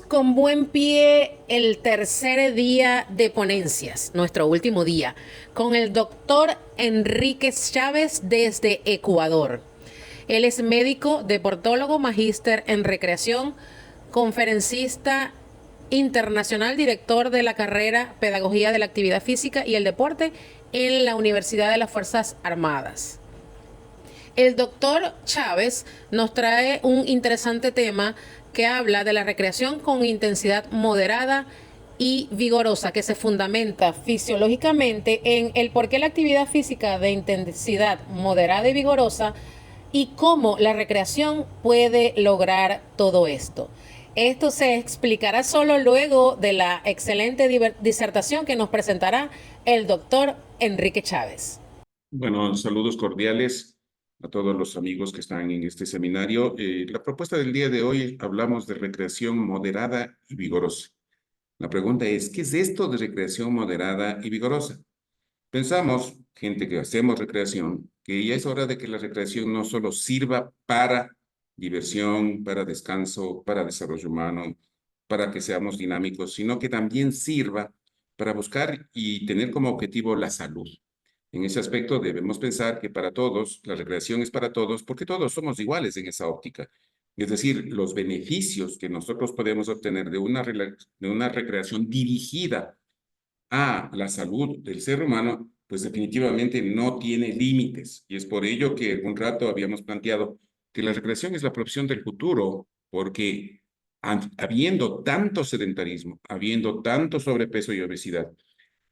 con buen pie el tercer día de ponencias, nuestro último día, con el doctor Enríquez Chávez desde Ecuador. Él es médico, deportólogo, magíster en recreación, conferencista internacional, director de la carrera Pedagogía de la Actividad Física y el Deporte en la Universidad de las Fuerzas Armadas. El doctor Chávez nos trae un interesante tema que habla de la recreación con intensidad moderada y vigorosa, que se fundamenta fisiológicamente en el por qué la actividad física de intensidad moderada y vigorosa y cómo la recreación puede lograr todo esto. Esto se explicará solo luego de la excelente disertación que nos presentará el doctor Enrique Chávez. Bueno, saludos cordiales a todos los amigos que están en este seminario. La propuesta del día de hoy hablamos de recreación moderada y vigorosa. La pregunta es, ¿qué es esto de recreación moderada y vigorosa? Pensamos, gente que hacemos recreación, que ya es hora de que la recreación no solo sirva para diversión, para descanso, para desarrollo humano, para que seamos dinámicos, sino que también sirva para buscar y tener como objetivo la salud. En ese aspecto debemos pensar que para todos, la recreación es para todos, porque todos somos iguales en esa óptica. Es decir, los beneficios que nosotros podemos obtener de una recreación dirigida a la salud del ser humano, pues definitivamente no tiene límites. Y es por ello que un rato habíamos planteado que la recreación es la profesión del futuro, porque habiendo tanto sedentarismo, habiendo tanto sobrepeso y obesidad,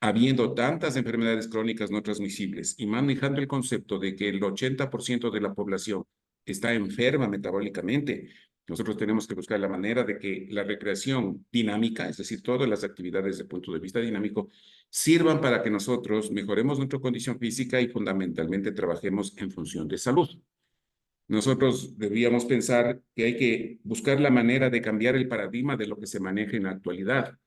habiendo tantas enfermedades crónicas no transmisibles y manejando el concepto de que el 80% de la población está enferma metabólicamente, nosotros tenemos que buscar la manera de que la recreación dinámica, es decir, todas las actividades desde el punto de vista dinámico, sirvan para que nosotros mejoremos nuestra condición física y fundamentalmente trabajemos en función de salud. Nosotros deberíamos pensar que hay que buscar la manera de cambiar el paradigma de lo que se maneja en la actualidad.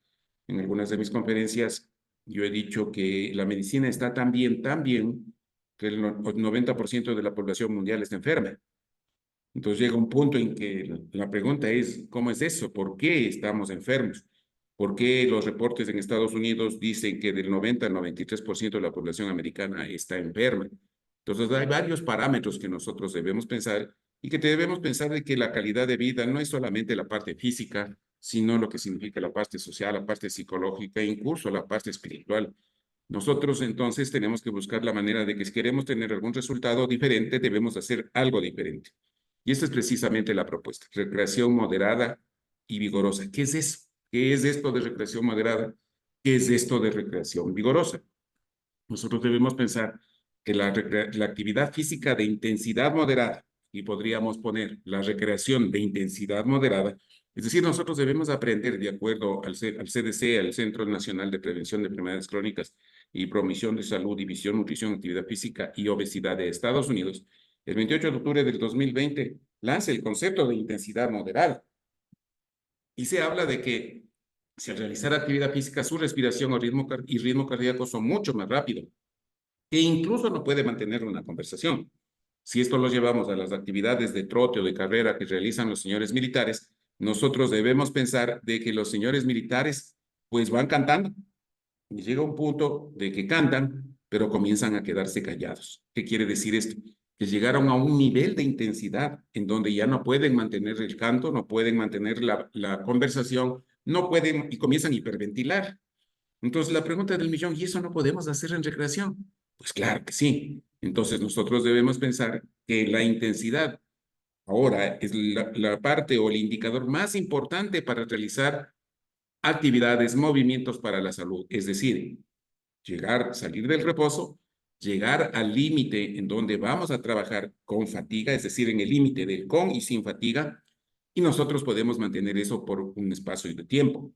En algunas de mis conferencias yo he dicho que la medicina está tan bien, que el 90% de la población mundial está enferma. Entonces llega un punto en que la pregunta es, ¿cómo es eso? ¿Por qué estamos enfermos? ¿Por qué los reportes en Estados Unidos dicen que del 90 al 93% de la población americana está enferma? Entonces hay varios parámetros que nosotros debemos pensar y que debemos pensar de que la calidad de vida no es solamente la parte física, sino lo que significa la parte social, la parte psicológica e incluso la parte espiritual. Nosotros entonces tenemos que buscar la manera de que si queremos tener algún resultado diferente, debemos hacer algo diferente. Y esta es precisamente la propuesta, recreación moderada y vigorosa. ¿Qué es eso? ¿Qué es esto de recreación moderada? ¿Qué es esto de recreación vigorosa? Nosotros debemos pensar que la actividad física de intensidad moderada, y podríamos poner la recreación de intensidad moderada, es decir, nosotros debemos aprender de acuerdo al CDC, al Centro Nacional de Prevención de Enfermedades Crónicas y Promoción de Salud, División, Nutrición, Actividad Física y Obesidad de Estados Unidos, el 28 de octubre del 2020 lanza el concepto de intensidad moderada y se habla de que si al realizar actividad física su respiración o ritmo cardíaco son mucho más rápidos e incluso no puede mantener una conversación. Si esto lo llevamos a las actividades de trote o de carrera que realizan los señores militares, nosotros debemos pensar de que los señores militares pues van cantando y llega un punto de que cantan, pero comienzan a quedarse callados. ¿Qué quiere decir esto? Que llegaron a un nivel de intensidad en donde ya no pueden mantener el canto, no pueden mantener la conversación, no pueden y comienzan a hiperventilar. Entonces, la pregunta del millón, ¿y eso no podemos hacer en recreación? Pues claro que sí. Entonces, nosotros debemos pensar que la intensidad ahora es la parte o el indicador más importante para realizar actividades, movimientos para la salud. Es decir, salir del reposo, llegar al límite en donde vamos a trabajar con fatiga, es decir, en el límite del con y sin fatiga, y nosotros podemos mantener eso por un espacio de tiempo.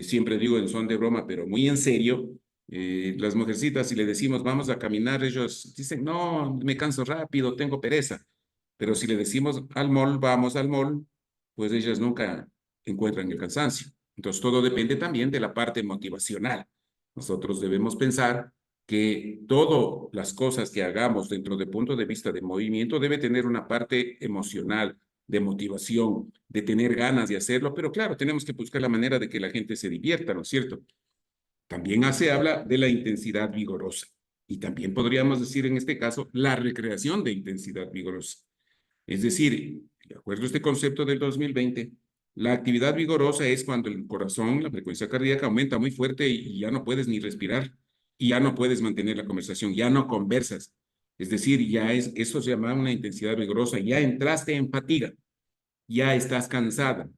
Siempre digo en son de broma, pero muy en serio, las mujercitas, si le decimos vamos a caminar, ellos dicen, no, me canso rápido, tengo pereza. Pero si le decimos al mall, vamos al mall, pues ellas nunca encuentran el cansancio. Entonces todo depende también de la parte motivacional. Nosotros debemos pensar que todas las cosas que hagamos dentro del punto de vista de movimiento debe tener una parte emocional, de motivación, de tener ganas de hacerlo, pero claro, tenemos que buscar la manera de que la gente se divierta, ¿no es cierto? También se habla de la intensidad vigorosa y también podríamos decir en este caso la recreación de intensidad vigorosa. Es decir, de acuerdo a este concepto del 2020, la actividad vigorosa es cuando el corazón, la frecuencia cardíaca aumenta muy fuerte y ya no puedes ni respirar y ya no puedes mantener la conversación, ya no conversas. Es decir, eso se llama una intensidad vigorosa, ya entraste en fatiga, ya estás cansada.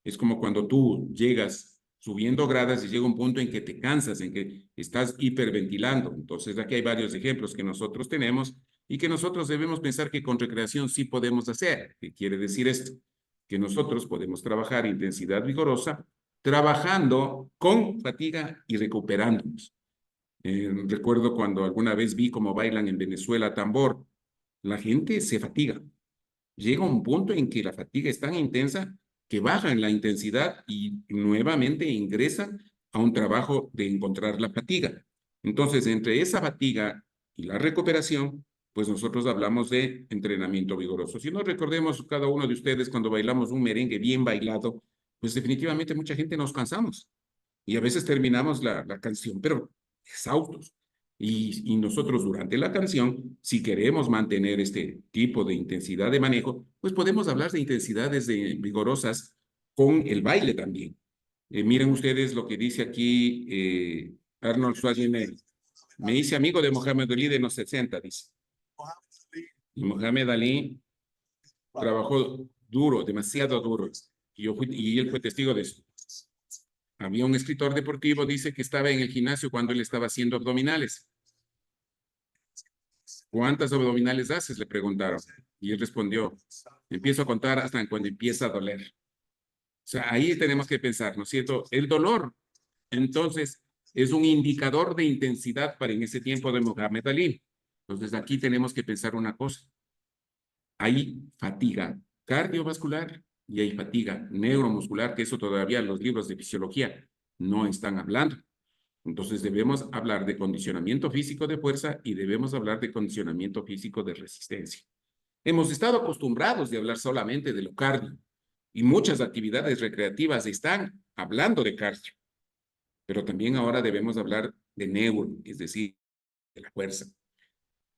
Es como cuando tú llegas subiendo gradas y llega un punto en que te cansas, en que estás hiperventilando. Entonces, aquí hay varios ejemplos que nosotros tenemos y que nosotros debemos pensar que con recreación sí podemos hacer. ¿Qué quiere decir esto? Que nosotros podemos trabajar intensidad vigorosa trabajando con fatiga y recuperándonos. Recuerdo cuando alguna vez vi cómo bailan en Venezuela tambor. La gente se fatiga, llega un punto en que la fatiga es tan intensa que baja en la intensidad y nuevamente ingresa a un trabajo de encontrar la fatiga. Entonces, entre esa fatiga y la recuperación, pues nosotros hablamos de entrenamiento vigoroso. Si no recordemos cada uno de ustedes cuando bailamos un merengue bien bailado, pues definitivamente mucha gente nos cansamos y a veces terminamos la canción, pero exhaustos. Y nosotros durante la canción, si queremos mantener este tipo de intensidad de manejo, pues podemos hablar de intensidades vigorosas con el baile también. Miren ustedes lo que dice aquí Arnold Schwarzenegger. Me hice amigo de Mohamed Ali de los 60, dice. Y Mohamed Ali trabajó duro, demasiado duro. Y él fue testigo de eso. Había un escritor deportivo, dice que estaba en el gimnasio cuando él estaba haciendo abdominales. ¿Cuántas abdominales haces? Le preguntaron. Y él respondió, empiezo a contar hasta cuando empieza a doler. O sea, ahí tenemos que pensar, ¿no es cierto? El dolor, entonces, es un indicador de intensidad para en ese tiempo de Mohamed Ali. Entonces, aquí tenemos que pensar una cosa. Hay fatiga cardiovascular y hay fatiga neuromuscular, que eso todavía los libros de fisiología no están hablando. Entonces debemos hablar de condicionamiento físico de fuerza y debemos hablar de condicionamiento físico de resistencia. Hemos estado acostumbrados de hablar solamente de lo cardio y muchas actividades recreativas están hablando de cardio, pero también ahora debemos hablar de neuro, es decir, de la fuerza.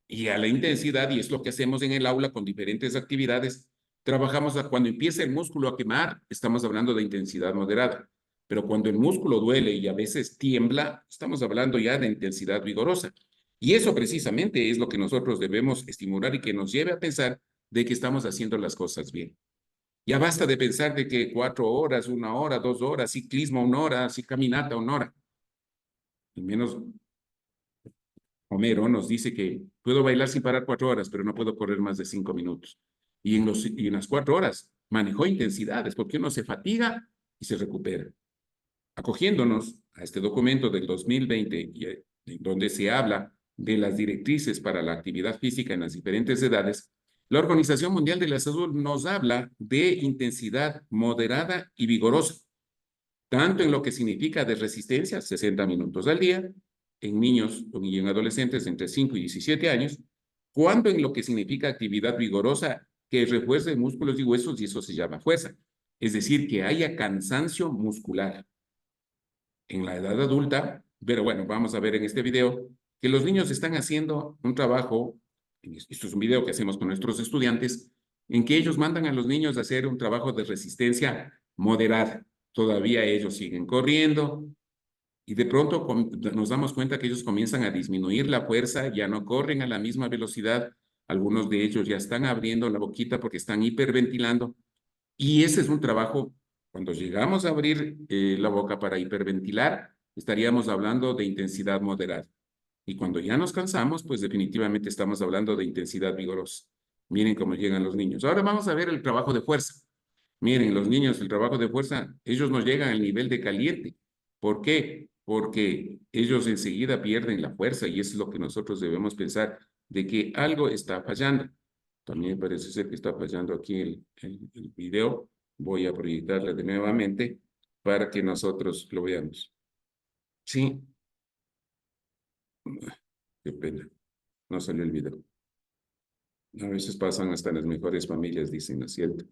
Y a la intensidad, y es lo que hacemos en el aula con diferentes actividades, trabajamos cuando empieza el músculo a quemar, estamos hablando de intensidad moderada. Pero cuando el músculo duele y a veces tiembla, estamos hablando ya de intensidad vigorosa. Y eso precisamente es lo que nosotros debemos estimular y que nos lleve a pensar de que estamos haciendo las cosas bien. Ya basta de pensar de que 4 horas, 1 hora, 2 horas, ciclismo 1 hora, caminata 1 hora. Al menos Homero nos dice que puedo bailar sin parar 4 horas, pero no puedo correr más de 5 minutos. Y en las 4 horas manejó intensidades, porque uno se fatiga y se recupera. Acogiéndonos a este documento del 2020, donde se habla de las directrices para la actividad física en las diferentes edades, la Organización Mundial de la Salud nos habla de intensidad moderada y vigorosa, tanto en lo que significa de resistencia, 60 minutos al día, en niños y en adolescentes entre 5 y 17 años, cuanto en lo que significa actividad vigorosa que refuerce músculos y huesos, y eso se llama fuerza. Es decir, que haya cansancio muscular. En la edad adulta, pero bueno, vamos a ver en este video que los niños están haciendo un trabajo, esto es un video que hacemos con nuestros estudiantes, en que ellos mandan a los niños a hacer un trabajo de resistencia moderada. Todavía ellos siguen corriendo y de pronto nos damos cuenta que ellos comienzan a disminuir la fuerza, ya no corren a la misma velocidad, algunos de ellos ya están abriendo la boquita porque están hiperventilando y ese es un trabajo, cuando llegamos a abrir la boca para hiperventilar, estaríamos hablando de intensidad moderada. Y cuando ya nos cansamos, pues definitivamente estamos hablando de intensidad vigorosa. Miren cómo llegan los niños. Ahora vamos a ver el trabajo de fuerza. Miren, los niños, el trabajo de fuerza, ellos no llegan al nivel de caliente. ¿Por qué? Porque ellos enseguida pierden la fuerza y eso es lo que nosotros debemos pensar, de que algo está fallando. También parece ser que está fallando aquí el video. Voy a proyectarle de nuevamente para que nosotros lo veamos. Sí, qué pena, no salió el video. A veces pasan hasta en las mejores familias, dicen, ¿no es cierto?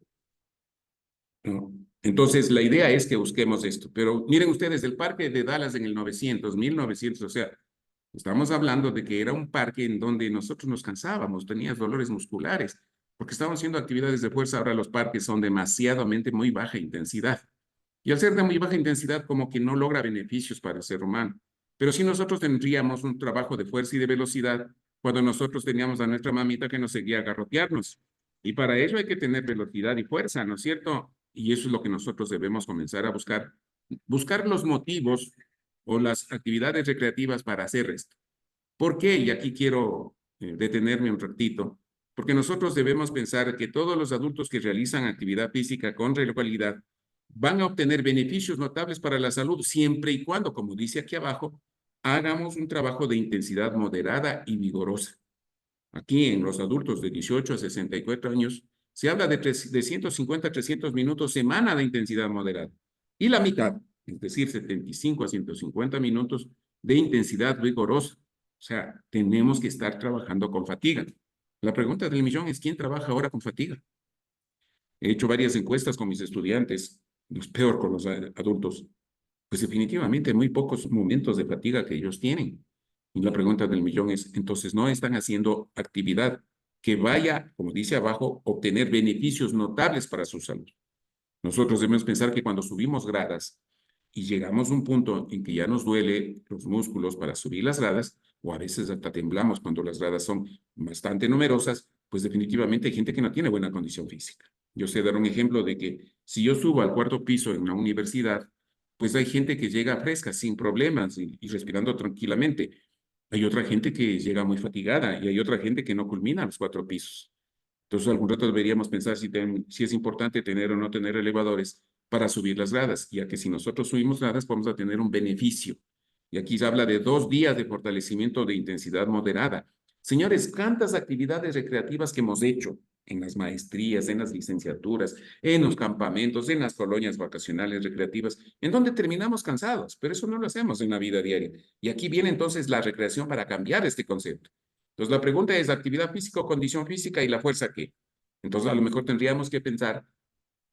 ¿no? Entonces, la idea es que busquemos esto. Pero miren ustedes, el parque de Dallas en el 1900, o sea, estamos hablando de que era un parque en donde nosotros nos cansábamos, tenías dolores musculares, porque estábamos haciendo actividades de fuerza. Ahora los parques son demasiadamente muy baja intensidad. Y al ser de muy baja intensidad, como que no logra beneficios para el ser humano. Pero sí nosotros tendríamos un trabajo de fuerza y de velocidad cuando nosotros teníamos a nuestra mamita que nos seguía a garrotearnos. Y para ello hay que tener velocidad y fuerza, ¿no es cierto? Y eso es lo que nosotros debemos comenzar a buscar. Buscar los motivos o las actividades recreativas para hacer esto. ¿Por qué? Y aquí quiero detenerme un ratito. Porque nosotros debemos pensar que todos los adultos que realizan actividad física con regularidad van a obtener beneficios notables para la salud siempre y cuando, como dice aquí abajo, hagamos un trabajo de intensidad moderada y vigorosa. Aquí en los adultos de 18 a 64 años se habla de 150 a 300 minutos semana de intensidad moderada y la mitad, es decir, 75 a 150 minutos de intensidad vigorosa. O sea, tenemos que estar trabajando con fatiga. La pregunta del millón es, ¿quién trabaja ahora con fatiga? He hecho varias encuestas con mis estudiantes, es peor con los adultos. Pues definitivamente hay muy pocos momentos de fatiga que ellos tienen. Y la pregunta del millón es, entonces no están haciendo actividad que vaya, como dice abajo, obtener beneficios notables para su salud. Nosotros debemos pensar que cuando subimos gradas y llegamos a un punto en que ya nos duele los músculos para subir las gradas, o a veces hasta temblamos cuando las gradas son bastante numerosas, pues definitivamente hay gente que no tiene buena condición física. Yo sé dar un ejemplo de que si yo subo al cuarto piso en una universidad, pues hay gente que llega fresca, sin problemas y respirando tranquilamente. Hay otra gente que llega muy fatigada y hay otra gente que no culmina los 4 pisos. Entonces, algún rato deberíamos pensar si es importante tener o no tener elevadores para subir las gradas, ya que si nosotros subimos gradas vamos a tener un beneficio. Y aquí se habla de 2 días de fortalecimiento de intensidad moderada. Señores, ¿cuántas actividades recreativas que hemos hecho en las maestrías, en las licenciaturas, en los campamentos, en las colonias vacacionales recreativas, en donde terminamos cansados? Pero eso no lo hacemos en la vida diaria. Y aquí viene entonces la recreación para cambiar este concepto. Entonces, la pregunta es, ¿actividad física o condición física y la fuerza qué? Entonces, a lo mejor tendríamos que pensar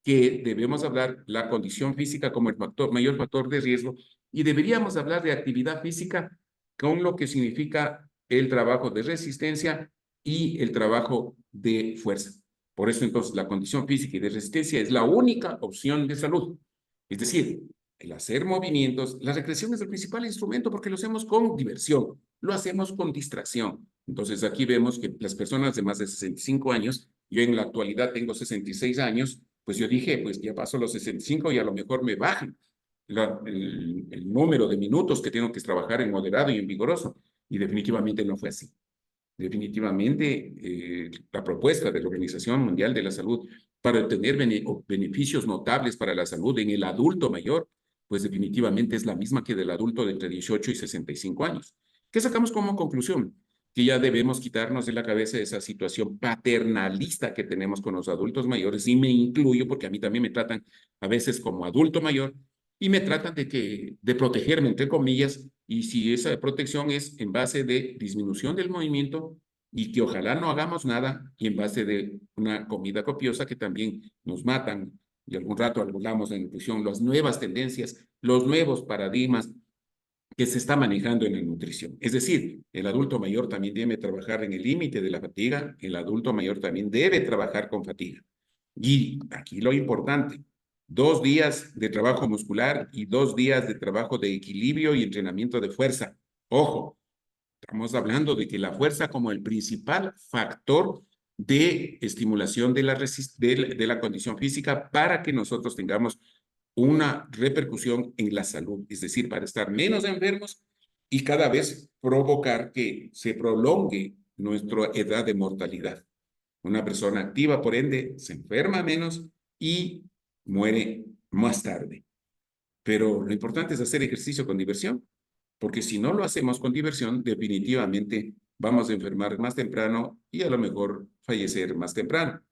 que debemos hablar la condición física como el mayor factor de riesgo y deberíamos hablar de actividad física con lo que significa el trabajo de resistencia y el trabajo de fuerza. Por eso, entonces, la condición física y de resistencia es la única opción de salud. Es decir, el hacer movimientos, la recreación es el principal instrumento porque lo hacemos con diversión, lo hacemos con distracción. Entonces aquí vemos que las personas de más de 65 años, yo en la actualidad tengo 66 años, pues yo dije, pues ya paso los 65 y a lo mejor me bajen el número de minutos que tengo que trabajar en moderado y en vigoroso. Y definitivamente no fue así. Definitivamente, la propuesta de la Organización Mundial de la Salud para obtener beneficios notables para la salud en el adulto mayor, pues definitivamente es la misma que del adulto de entre 18 y 65 años. ¿Qué sacamos como conclusión? Que ya debemos quitarnos de la cabeza esa situación paternalista que tenemos con los adultos mayores, y me incluyo porque a mí también me tratan a veces como adulto mayor y me tratan de protegerme, entre comillas, y si esa protección es en base de disminución del movimiento y que ojalá no hagamos nada y en base de una comida copiosa que también nos matan, y algún rato hablamos de nutrición, las nuevas tendencias, los nuevos paradigmas que se está manejando en la nutrición. Es decir, el adulto mayor también debe trabajar en el límite de la fatiga, el adulto mayor también debe trabajar con fatiga. Y aquí lo importante, 2 días de trabajo muscular y 2 días de trabajo de equilibrio y entrenamiento de fuerza. Ojo, estamos hablando de que la fuerza como el principal factor de estimulación de la condición física para que nosotros tengamos una repercusión en la salud, es decir, para estar menos enfermos y cada vez provocar que se prolongue nuestra edad de mortalidad. Una persona activa, por ende, se enferma menos y muere más tarde. Pero lo importante es hacer ejercicio con diversión, porque si no lo hacemos con diversión, definitivamente vamos a enfermar más temprano y a lo mejor fallecer más temprano.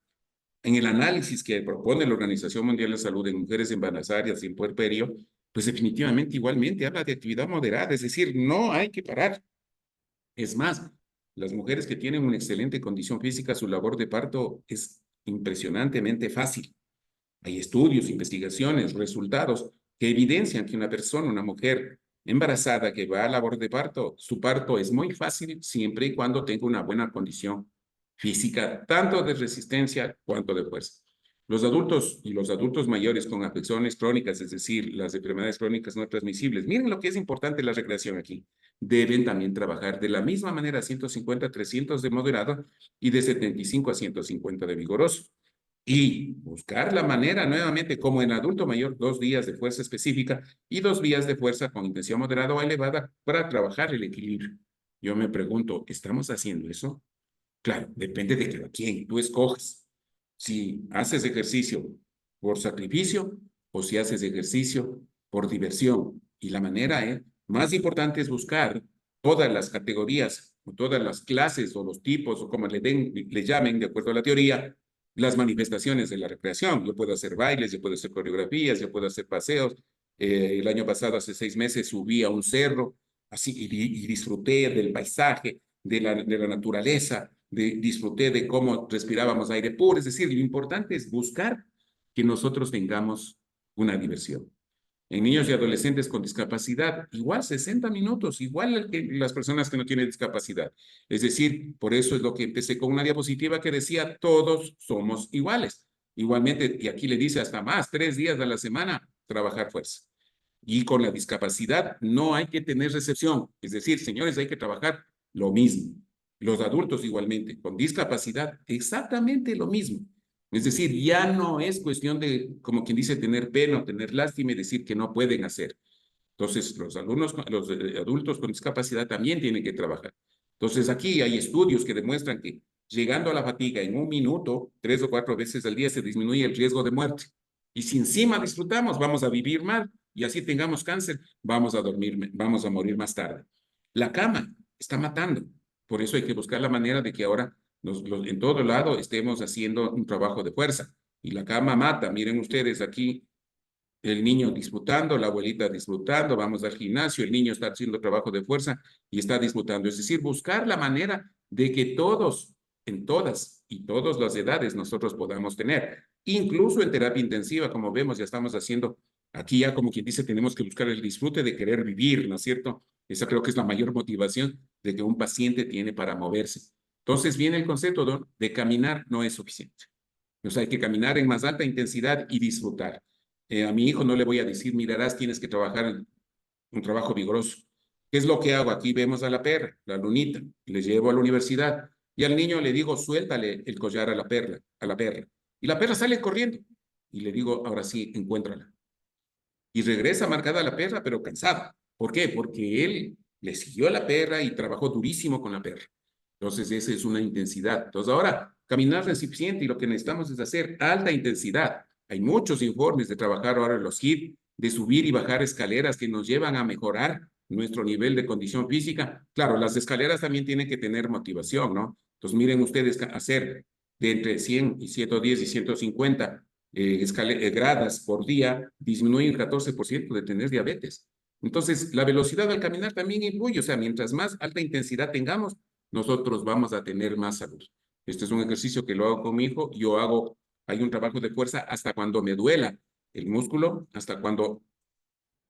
En el análisis que propone la Organización Mundial de la Salud en mujeres embarazadas y en puerperio, pues definitivamente igualmente habla de actividad moderada, es decir, no hay que parar. Es más, las mujeres que tienen una excelente condición física, su labor de parto es impresionantemente fácil. Hay estudios, investigaciones, resultados que evidencian que una persona, una mujer embarazada que va a labor de parto, su parto es muy fácil siempre y cuando tenga una buena condición física, tanto de resistencia cuanto de fuerza. Los adultos y los adultos mayores con afecciones crónicas, es decir, las enfermedades crónicas no transmisibles, miren lo que es importante la recreación aquí. Deben también trabajar de la misma manera 150 a 300 de moderado y de 75 a 150 de vigoroso. Y buscar la manera nuevamente, como en adulto mayor, 2 días de fuerza específica y 2 días de fuerza con intensidad moderada o elevada para trabajar el equilibrio. Yo me pregunto, ¿estamos haciendo eso? Claro, depende de cada quien. Tú escoges si haces ejercicio por sacrificio o si haces ejercicio por diversión. Y la manera más importante es buscar todas las categorías o todas las clases o los tipos o como le llamen de acuerdo a la teoría, las manifestaciones de la recreación. Yo puedo hacer bailes, yo puedo hacer coreografías, yo puedo hacer paseos. El año pasado, hace 6 meses, subí a un cerro así y disfruté del paisaje, de la naturaleza, disfruté de cómo respirábamos aire puro. Es decir, lo importante es buscar que nosotros tengamos una diversión. En niños y adolescentes con discapacidad, igual 60 minutos, igual que las personas que no tienen discapacidad. Es decir, por eso es lo que empecé con una diapositiva que decía, todos somos iguales. Igualmente, y aquí le dice hasta más, 3 días a la semana, trabajar fuerza. Y con la discapacidad no hay que tener recepción. Es decir, señores, hay que trabajar lo mismo. Los adultos igualmente, con discapacidad, exactamente lo mismo. Es decir, ya no es cuestión de, como quien dice, tener pena o tener lástima y decir que no pueden hacer. Entonces, los adultos con discapacidad también tienen que trabajar. Entonces, aquí hay estudios que demuestran que llegando a la fatiga en 1 minuto, 3 o 4 veces al día, se disminuye el riesgo de muerte. Y si encima disfrutamos, vamos a vivir mal y así tengamos cáncer, vamos a morir más tarde. La cama está matando. Por eso hay que buscar la manera de que ahora en todo lado estemos haciendo un trabajo de fuerza. Y la cama mata. Miren ustedes aquí el niño disfrutando, la abuelita disfrutando, vamos al gimnasio, el niño está haciendo trabajo de fuerza y está disfrutando. Es decir, buscar la manera de que todos, en todas y todas las edades, nosotros podamos tener. Incluso en terapia intensiva, como vemos, ya estamos haciendo, aquí ya como quien dice, tenemos que buscar el disfrute de querer vivir, ¿no es cierto? Esa creo que es la mayor motivación de que un paciente tiene para moverse. Entonces viene el concepto de caminar no es suficiente. O sea, hay que caminar en más alta intensidad y disfrutar. A mi hijo no le voy a decir, mirarás, tienes que trabajar en un trabajo vigoroso. ¿Qué es lo que hago? Aquí vemos a la perra, la lunita, le llevo a la universidad y al niño le digo, suéltale el collar a la perra. Y la perra sale corriendo. Y le digo, ahora sí, encuéntrala. Y regresa marcada la perra, pero cansada. ¿Por qué? Porque él le siguió a la perra y trabajó durísimo con la perra. Entonces, esa es una intensidad. Entonces, ahora, caminar es suficiente y lo que necesitamos es hacer alta intensidad. Hay muchos informes de trabajar ahora en los HIIT, de subir y bajar escaleras que nos llevan a mejorar nuestro nivel de condición física. Claro, las escaleras también tienen que tener motivación, ¿no? Entonces, miren ustedes hacer de entre 100 y 110 y 150 gradas por día, disminuye un 14% de tener diabetes. Entonces, la velocidad al caminar también influye. O sea, mientras más alta intensidad tengamos, nosotros vamos a tener más salud. Este es un ejercicio que lo hago con mi hijo. Hay un trabajo de fuerza hasta cuando me duela el músculo, hasta cuando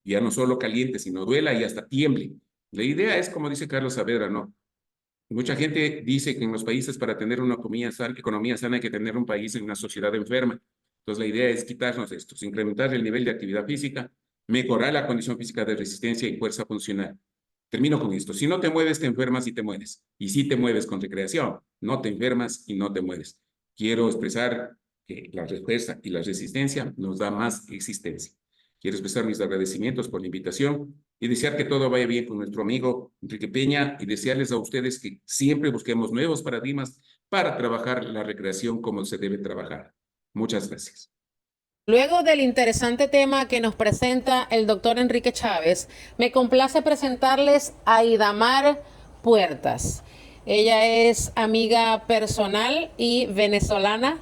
ya no solo caliente, sino duela y hasta tiemble. La idea es, como dice Carlos Saavedra, ¿no? Mucha gente dice que en los países para tener una economía sana hay que tener un país en una sociedad enferma. Entonces la idea es quitarnos esto, incrementar el nivel de actividad física, mejorar la condición física de resistencia y fuerza funcional. Termino con esto. Si no te mueves, te enfermas y te mueres. Y si te mueves con recreación, no te enfermas y no te mueres. Quiero expresar que la respuesta y la resistencia nos da más existencia. Quiero expresar mis agradecimientos por la invitación y desear que todo vaya bien con nuestro amigo Enrique Peña y desearles a ustedes que siempre busquemos nuevos paradigmas para trabajar la recreación como se debe trabajar. Muchas gracias. Luego del interesante tema que nos presenta el doctor Enrique Chávez, me complace presentarles a Idamar Puertas. Ella es amiga personal y venezolana,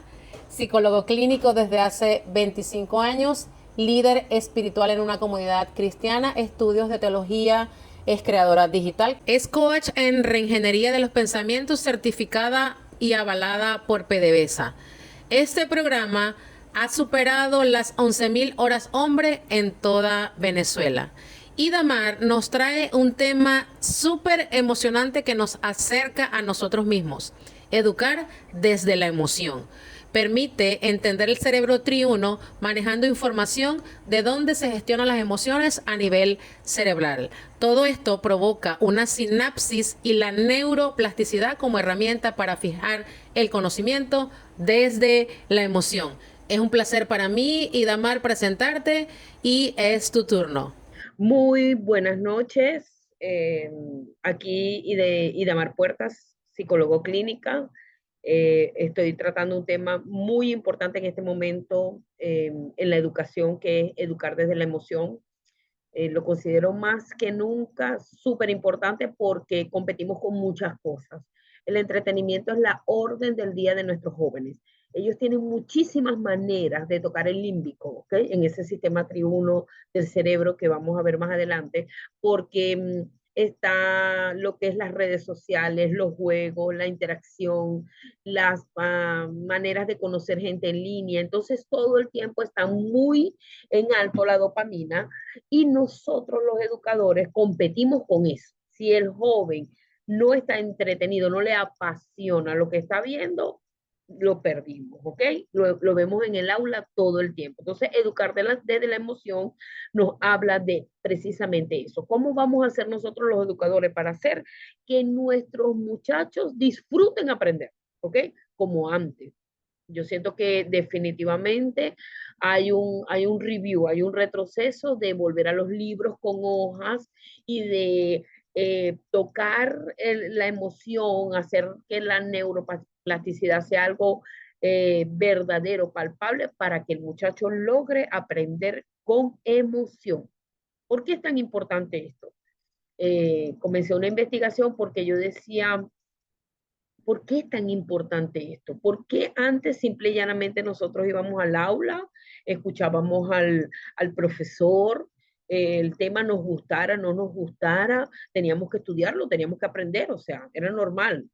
psicólogo clínico desde hace 25 años, líder espiritual en una comunidad cristiana, estudios de teología, es creadora digital, es coach en reingeniería de los pensamientos, certificada y avalada por PDVSA. Este programa ha superado las 11.000 horas hombre en toda Venezuela. Y Damar nos trae un tema súper emocionante que nos acerca a nosotros mismos. Educar desde la emoción. Permite entender el cerebro triuno manejando información de dónde se gestionan las emociones a nivel cerebral. Todo esto provoca una sinapsis y la neuroplasticidad como herramienta para fijar el conocimiento desde la emoción. Es un placer para mí y Damar presentarte y es tu turno. Muy buenas noches. Aquí Idamar Puertas, psicólogo clínica. Estoy tratando un tema muy importante en este momento en la educación, que es educar desde la emoción. Lo considero más que nunca súper importante porque competimos con muchas cosas. El entretenimiento es la orden del día de nuestros jóvenes. Ellos tienen muchísimas maneras de tocar el límbico, ¿ok? En ese sistema triuno del cerebro que vamos a ver más adelante, porque está lo que es las redes sociales, los juegos, la interacción, las maneras de conocer gente en línea. Entonces, todo el tiempo está muy en alto la dopamina y nosotros los educadores competimos con eso. Si el joven no está entretenido, no le apasiona lo que está viendo, lo perdimos, ¿ok? Lo vemos en el aula todo el tiempo. Entonces, educar desde la emoción nos habla de precisamente eso. ¿Cómo vamos a hacer nosotros los educadores para hacer que nuestros muchachos disfruten aprender, ¿ok? Como antes. Yo siento que definitivamente hay un review, hay un retroceso de volver a los libros con hojas y de tocar la emoción, hacer que la neuroplasticidad sea algo verdadero, palpable, para que el muchacho logre aprender con emoción. ¿Por qué es tan importante esto? Comencé una investigación porque yo decía, ¿por qué es tan importante esto? ¿Por qué antes simple y llanamente nosotros íbamos al aula, escuchábamos al profesor, el tema nos gustara, no nos gustara, teníamos que estudiarlo, teníamos que aprender, o sea, era normal.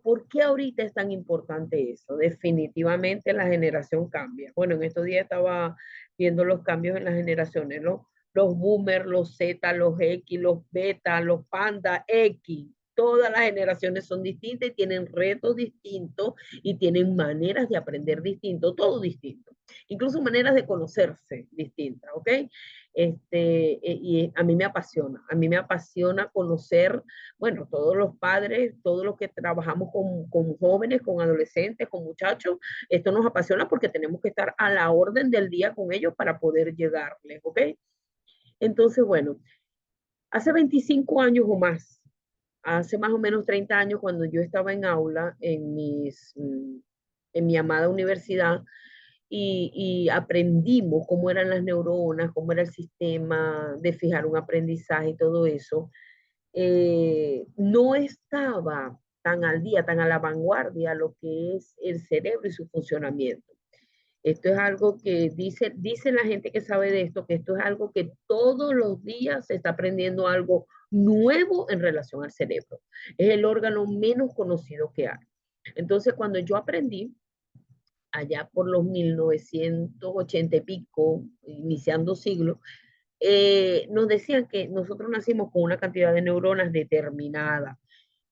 ¿Por qué ahorita es tan importante eso? Definitivamente la generación cambia. Bueno, en estos días estaba viendo los cambios en las generaciones, ¿no? Los boomers, los Z, los X, los beta, los panda, X. Todas las generaciones son distintas y tienen retos distintos y tienen maneras de aprender distinto, todo distinto. Incluso maneras de conocerse distintas, ¿ok? Y a mí me apasiona conocer, bueno, todos los padres, todos los que trabajamos con jóvenes, con adolescentes, con muchachos, esto nos apasiona porque tenemos que estar a la orden del día con ellos para poder llegarles, ¿ok? Entonces, bueno, hace 25 años o más, hace más o menos 30 años, cuando yo estaba en aula en mi amada universidad, y aprendimos cómo eran las neuronas, cómo era el sistema de fijar un aprendizaje y todo eso, no estaba tan al día, tan a la vanguardia lo que es el cerebro y su funcionamiento. Esto es algo que dice la gente que sabe de esto, que esto es algo que todos los días se está aprendiendo algo nuevo en relación al cerebro. Es el órgano menos conocido que hay. Entonces, cuando yo aprendí, allá por los 1980 y pico, iniciando siglo, nos decían que nosotros nacimos con una cantidad de neuronas determinada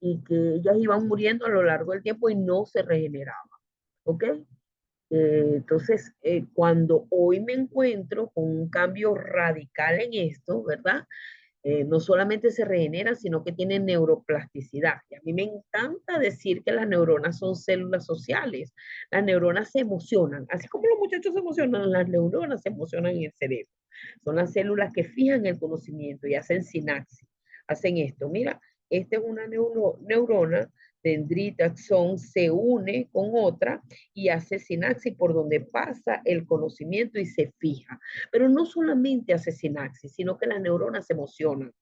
y que ellas iban muriendo a lo largo del tiempo y no se regeneraban. ¿Ok? Entonces, cuando hoy me encuentro con un cambio radical en esto, ¿verdad? No solamente se regeneran, sino que tienen neuroplasticidad. Y a mí me encanta decir que las neuronas son células sociales. Las neuronas se emocionan. Así como los muchachos se emocionan, las neuronas se emocionan en el cerebro. Son las células que fijan el conocimiento y hacen sinapsis. Hacen esto. Mira, esta es una neurona dendrita, axón, se une con otra y hace sinapsis por donde pasa el conocimiento y se fija. Pero no solamente hace sinapsis, sino que las neuronas se emocionan.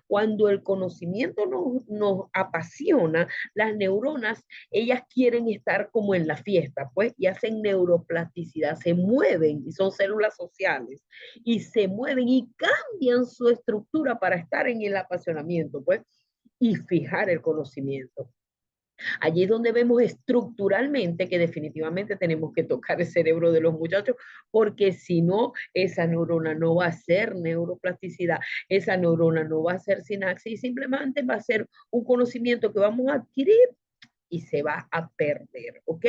Cuando el conocimiento nos apasiona, las neuronas, ellas quieren estar como en la fiesta, pues, y hacen neuroplasticidad, se mueven, y son células sociales, y se mueven y cambian su estructura para estar en el apasionamiento, pues, y fijar el conocimiento. Allí es donde vemos estructuralmente que definitivamente tenemos que tocar el cerebro de los muchachos, porque si no, esa neurona no va a ser neuroplasticidad, esa neurona no va a ser sinapsis y simplemente va a ser un conocimiento que vamos a adquirir y se va a perder, ¿ok?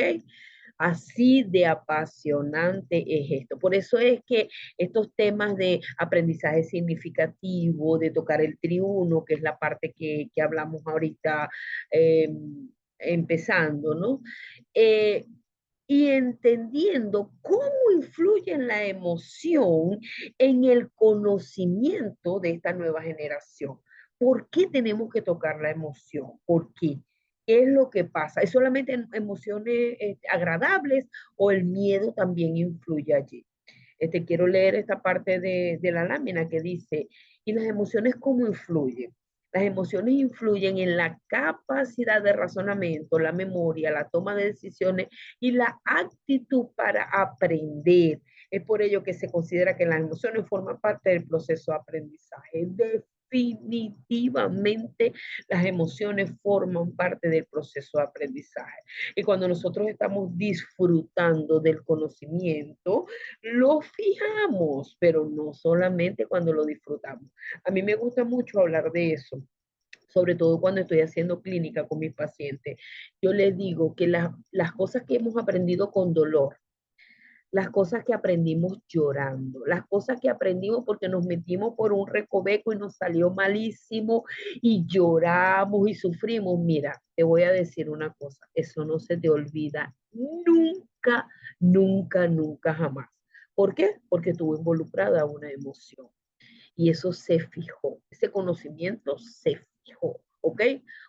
Así de apasionante es esto. Por eso es que estos temas de aprendizaje significativo, de tocar el triuno, que es la parte que hablamos ahorita eh, empezando, ¿no? Eh, y entendiendo cómo influye la emoción en el conocimiento de esta nueva generación. ¿Por qué tenemos que tocar la emoción? ¿Por qué? ¿Qué es lo que pasa? ¿Es solamente emociones agradables o el miedo también influye allí? Quiero leer esta parte de la lámina que dice, ¿y las emociones cómo influyen? Las emociones influyen en la capacidad de razonamiento, la memoria, la toma de decisiones y la actitud para aprender. Es por ello que se considera que las emociones forman parte del proceso de aprendizaje. Definitivamente las emociones forman parte del proceso de aprendizaje. Y cuando nosotros estamos disfrutando del conocimiento, lo fijamos, pero no solamente cuando lo disfrutamos. A mí me gusta mucho hablar de eso, sobre todo cuando estoy haciendo clínica con mis pacientes. Yo les digo que las cosas que hemos aprendido con dolor, las cosas que aprendimos llorando, las cosas que aprendimos porque nos metimos por un recoveco y nos salió malísimo y lloramos y sufrimos. Mira, te voy a decir una cosa, eso no se te olvida nunca, nunca, nunca jamás. ¿Por qué? Porque estuvo involucrada una emoción y eso se fijó, ese conocimiento se fijó, ¿ok?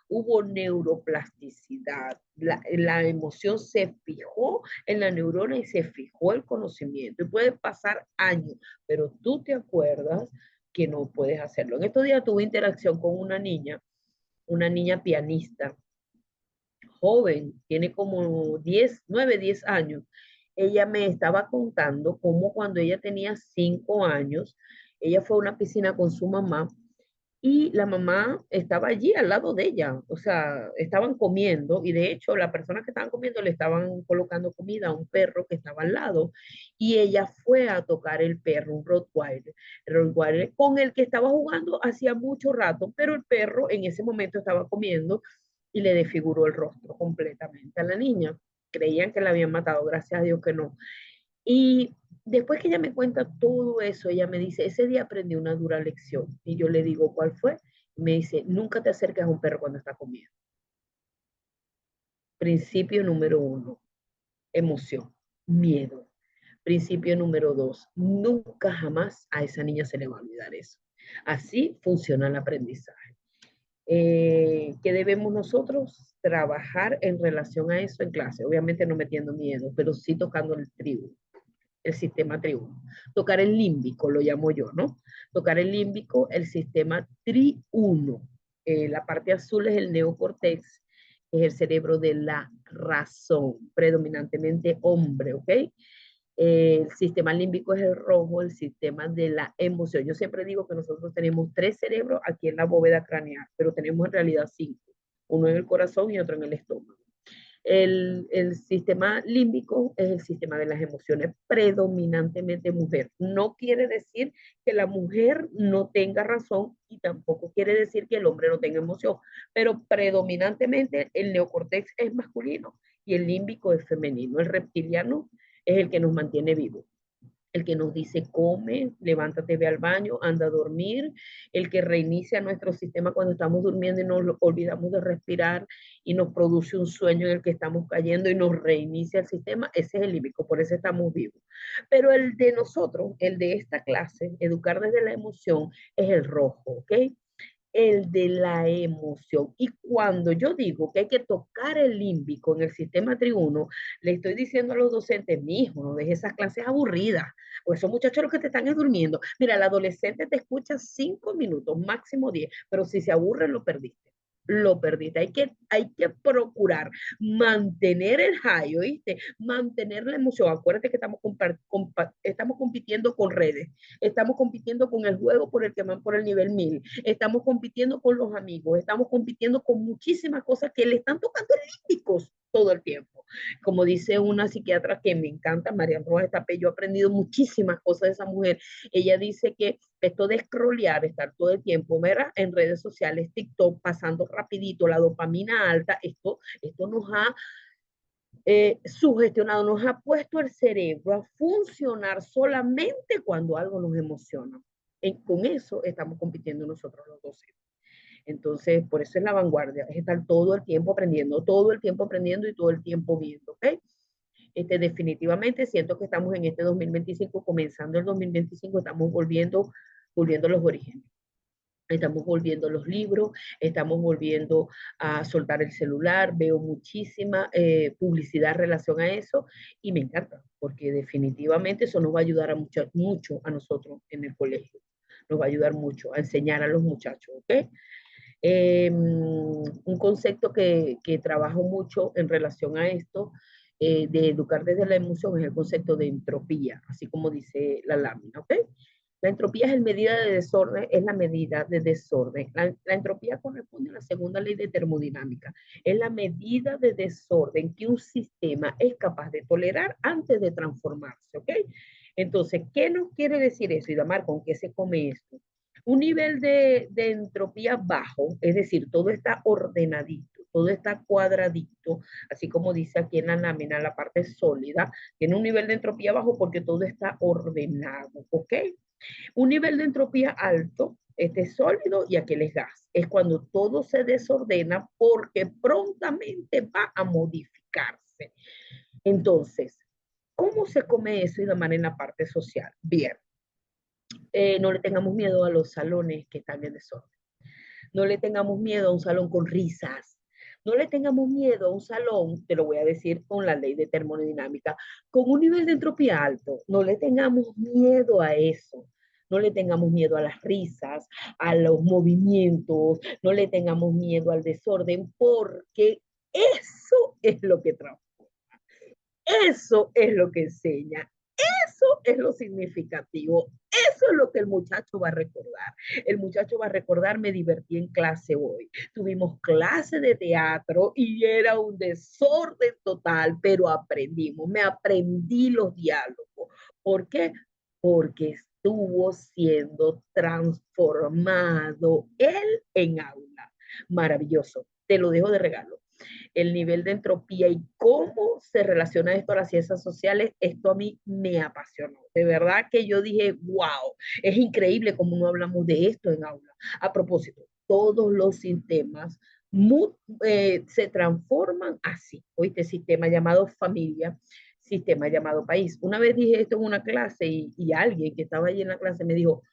Hubo neuroplasticidad, la emoción se fijó en la neurona y se fijó el conocimiento. Y puede pasar años, pero tú te acuerdas que no puedes hacerlo. En estos días tuve interacción con una niña pianista, joven, tiene como 10, 9, 10 años. Ella me estaba contando cómo cuando ella tenía 5 años, ella fue a una piscina con su mamá y la mamá estaba allí al lado de ella, o sea, estaban comiendo y de hecho la persona que estaban comiendo le estaban colocando comida a un perro que estaba al lado y ella fue a tocar el perro, un Rottweiler con el que estaba jugando hacía mucho rato, pero el perro en ese momento estaba comiendo y le desfiguró el rostro completamente a la niña. Creían que la habían matado, gracias a Dios que no. Y después que ella me cuenta todo eso, ella me dice, ese día aprendí una dura lección. Y yo le digo, ¿cuál fue? Y me dice, nunca te acerques a un perro cuando está comiendo. Principio número 1, emoción, miedo. Principio número 2, nunca jamás a esa niña se le va a olvidar eso. Así funciona el aprendizaje. ¿Qué debemos nosotros? Trabajar en relación a eso en clase. Obviamente no metiendo miedo, pero sí tocando el sistema triuno. Tocar el límbico, lo llamo yo, ¿no? Tocar el límbico, el sistema triuno. La parte azul es el neocortex, es el cerebro de la razón, predominantemente hombre, ¿ok? El sistema límbico es el rojo, el sistema de la emoción. Yo siempre digo que nosotros tenemos 3 cerebros aquí en la bóveda craneal, pero tenemos en realidad 5. Uno en el corazón y otro en el estómago. El sistema límbico es el sistema de las emociones, predominantemente mujer. No quiere decir que la mujer no tenga razón y tampoco quiere decir que el hombre no tenga emoción, pero predominantemente el neocortex es masculino y el límbico es femenino. El reptiliano es el que nos mantiene vivos, el que nos dice come, levántate, ve al baño, anda a dormir, el que reinicia nuestro sistema cuando estamos durmiendo y nos olvidamos de respirar y nos produce un sueño en el que estamos cayendo y nos reinicia el sistema, ese es el límbico, por eso estamos vivos. Pero el de nosotros, el de esta clase, educar desde la emoción, es el rojo, ¿ok? El de la emoción. Y cuando yo digo que hay que tocar el límbico en el sistema triuno, le estoy diciendo a los docentes, mijo, no dejes esas clases aburridas, o esos muchachos los que te están durmiendo. Mira, el adolescente te escucha 5 minutos, máximo 10, pero si se aburre, lo perdiste. lo perdiste. Hay que procurar mantener el high, ¿oíste? Mantener la emoción. Acuérdate que estamos compitiendo con redes, estamos compitiendo con el juego por el que van por el nivel 1000, estamos compitiendo con los amigos, estamos compitiendo con muchísimas cosas que le están tocando límbicos todo el tiempo. Como dice una psiquiatra que me encanta, Marian Rojas Tapé, yo he aprendido muchísimas cosas de esa mujer. Ella dice que esto de scrollear, estar todo el tiempo, ¿verdad? En redes sociales, TikTok, pasando rapidito, la dopamina alta, esto nos ha sugestionado, nos ha puesto el cerebro a funcionar solamente cuando algo nos emociona. Con eso estamos compitiendo nosotros los docentes. Entonces, por eso es la vanguardia, es estar todo el tiempo aprendiendo, todo el tiempo aprendiendo y todo el tiempo viendo, ¿ok? Definitivamente siento que estamos en este 2025, comenzando el 2025, estamos volviendo a los orígenes. Estamos volviendo a los libros, estamos volviendo a soltar el celular, veo muchísima publicidad en relación a eso y me encanta, porque definitivamente eso nos va a ayudar a mucho a nosotros en el colegio, nos va a ayudar mucho a enseñar a los muchachos, ¿ok? Un concepto que trabajo mucho en relación a esto, de educar desde la emoción, es el concepto de entropía, así como dice la lámina, ¿ok? La entropía es la medida de desorden, es la medida de desorden. La entropía corresponde a la segunda ley de termodinámica. Es la medida de desorden que un sistema es capaz de tolerar antes de transformarse, ¿ok? Entonces, ¿qué nos quiere decir eso? Y Damar, ¿con qué se come esto? Un nivel de entropía bajo, es decir, todo está ordenadito, todo está cuadradito, así como dice aquí en la lámina, la parte sólida, tiene un nivel de entropía bajo porque todo está ordenado, ¿ok? Un nivel de entropía alto, este es sólido y aquel es gas. Es cuando todo se desordena porque prontamente va a modificarse. Entonces, ¿cómo se come eso y de manera en la parte social? Bien, no le tengamos miedo a los salones que están en desorden. No le tengamos miedo a un salón con risas. No le tengamos miedo a un salón, te lo voy a decir con la ley de termodinámica, con un nivel de entropía alto. No le tengamos miedo a eso. No le tengamos miedo a las risas, a los movimientos, no le tengamos miedo al desorden, porque eso es lo que transforma. Eso es lo que enseña. Eso es lo significativo. Eso es lo que el muchacho va a recordar. El muchacho va a recordar, me divertí en clase hoy. Tuvimos clase de teatro y era un desorden total, pero aprendimos. Me aprendí los diálogos. ¿Por qué? Porque estuvo siendo transformado él en aula. Maravilloso. Te lo dejo de regalo. El nivel de entropía y cómo se relaciona esto a las ciencias sociales, esto a mí me apasionó. De verdad que yo dije, wow, es increíble cómo no hablamos de esto en aula. A propósito, todos los sistemas se transforman así. Oíste, sistema llamado familia, sistema llamado país. Una vez dije esto en una clase y alguien que estaba allí en la clase me dijo,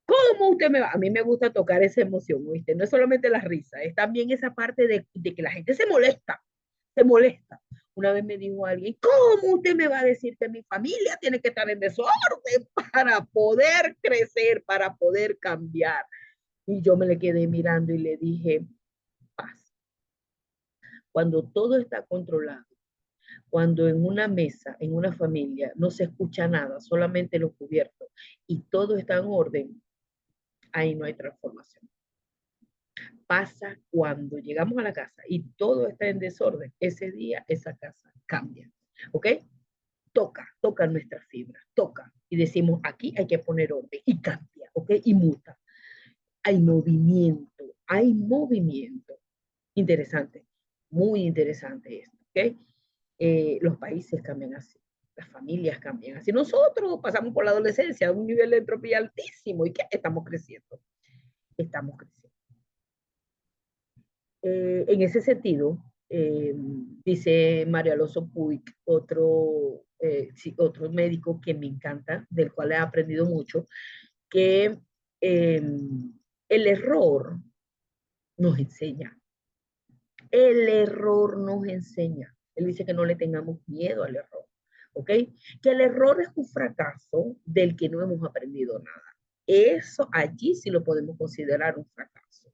¿cómo usted me va? A mí me gusta tocar esa emoción, ¿oíste? No es solamente la risa, es también esa parte de que la gente se molesta, se molesta. Una vez me dijo alguien, ¿cómo usted me va a decir que mi familia tiene que estar en desorden para poder crecer, para poder cambiar? Y yo me le quedé mirando y le dije, paz. Cuando todo está controlado, cuando en una mesa, en una familia, no se escucha nada, solamente lo cubierto, y todo está en orden, ahí no hay transformación. Pasa cuando llegamos a la casa y todo está en desorden, ese día esa casa cambia, ¿ok? Toca nuestra fibra, toca. Y decimos, aquí hay que poner orden y cambia, ¿ok? Y muta. Hay movimiento, hay movimiento. Interesante, muy interesante esto, ¿ok? Los países cambian así, las familias cambian así. Nosotros pasamos por la adolescencia a un nivel de entropía altísimo y ¿qué? Estamos creciendo, estamos creciendo. En ese sentido, dice Mario Alonso Puig, sí, otro médico que me encanta, del cual he aprendido mucho, que el error nos enseña. El error nos enseña. Él dice que no le tengamos miedo al error, ¿ok? Que el error es un fracaso del que no hemos aprendido nada. Eso allí sí lo podemos considerar un fracaso.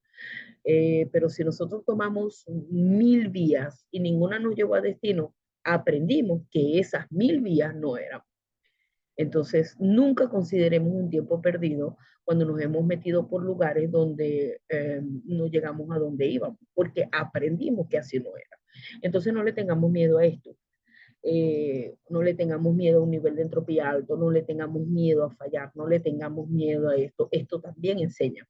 Pero si nosotros tomamos 1000 vías y ninguna nos llevó a destino, aprendimos que esas 1000 vías no eran. Entonces, nunca consideremos un tiempo perdido cuando nos hemos metido por lugares donde no llegamos a donde íbamos, porque aprendimos que así no era. Entonces, no le tengamos miedo a esto. No le tengamos miedo a un nivel de entropía alto, no le tengamos miedo a fallar, no le tengamos miedo a esto. Esto también enseña.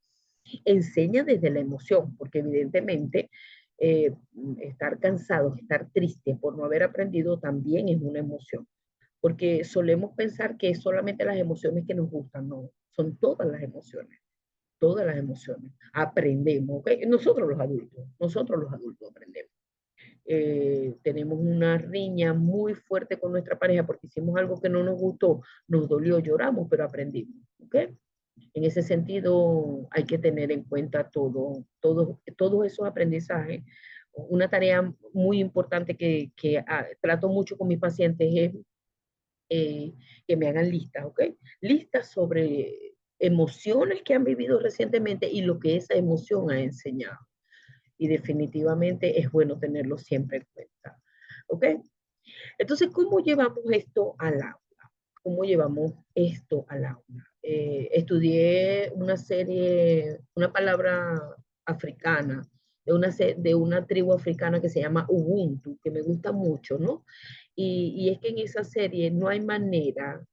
Enseña desde la emoción, porque evidentemente estar cansado, estar triste por no haber aprendido también es una emoción, porque solemos pensar que es solamente las emociones que nos gustan, no, son todas las emociones. Aprendemos, ¿ok? Nosotros los adultos aprendemos. Tenemos una riña muy fuerte con nuestra pareja porque hicimos algo que no nos gustó, nos dolió, lloramos, pero aprendimos, ¿ok? En ese sentido, hay que tener en cuenta todos esos aprendizajes. Una tarea muy importante que trato mucho con mis pacientes es que me hagan listas, ¿ok? Listas sobre emociones que han vivido recientemente y lo que esa emoción ha enseñado. Y definitivamente es bueno tenerlo siempre en cuenta, ¿ok? Entonces, ¿cómo llevamos esto al aula? ¿Cómo llevamos esto al aula? Estudié una serie, una palabra africana, de una tribu africana que se llama Ubuntu, que me gusta mucho, ¿no? Y es que en esa serie no hay manera,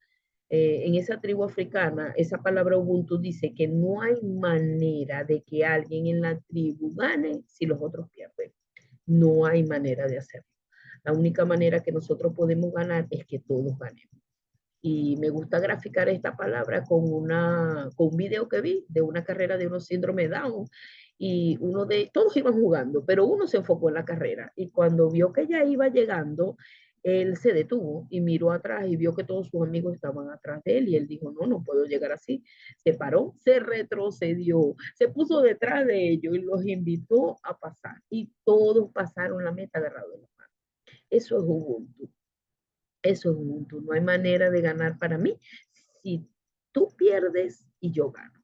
en esa tribu africana, esa palabra Ubuntu dice que no hay manera de que alguien en la tribu gane si los otros pierden. No hay manera de hacerlo. La única manera que nosotros podemos ganar es que todos ganemos. Y me gusta graficar esta palabra con un video que vi de una carrera de unos síndrome Down. Y todos iban jugando, pero uno se enfocó en la carrera. Y cuando vio que ya iba llegando, él se detuvo y miró atrás y vio que todos sus amigos estaban atrás de él. Y él dijo, no, no puedo llegar así. Se paró, se retrocedió, se puso detrás de ellos y los invitó a pasar. Y todos pasaron la meta agarrados de la mano. Eso es Ubuntu. Eso es Ubuntu. No hay manera de ganar para mí si tú pierdes y yo gano.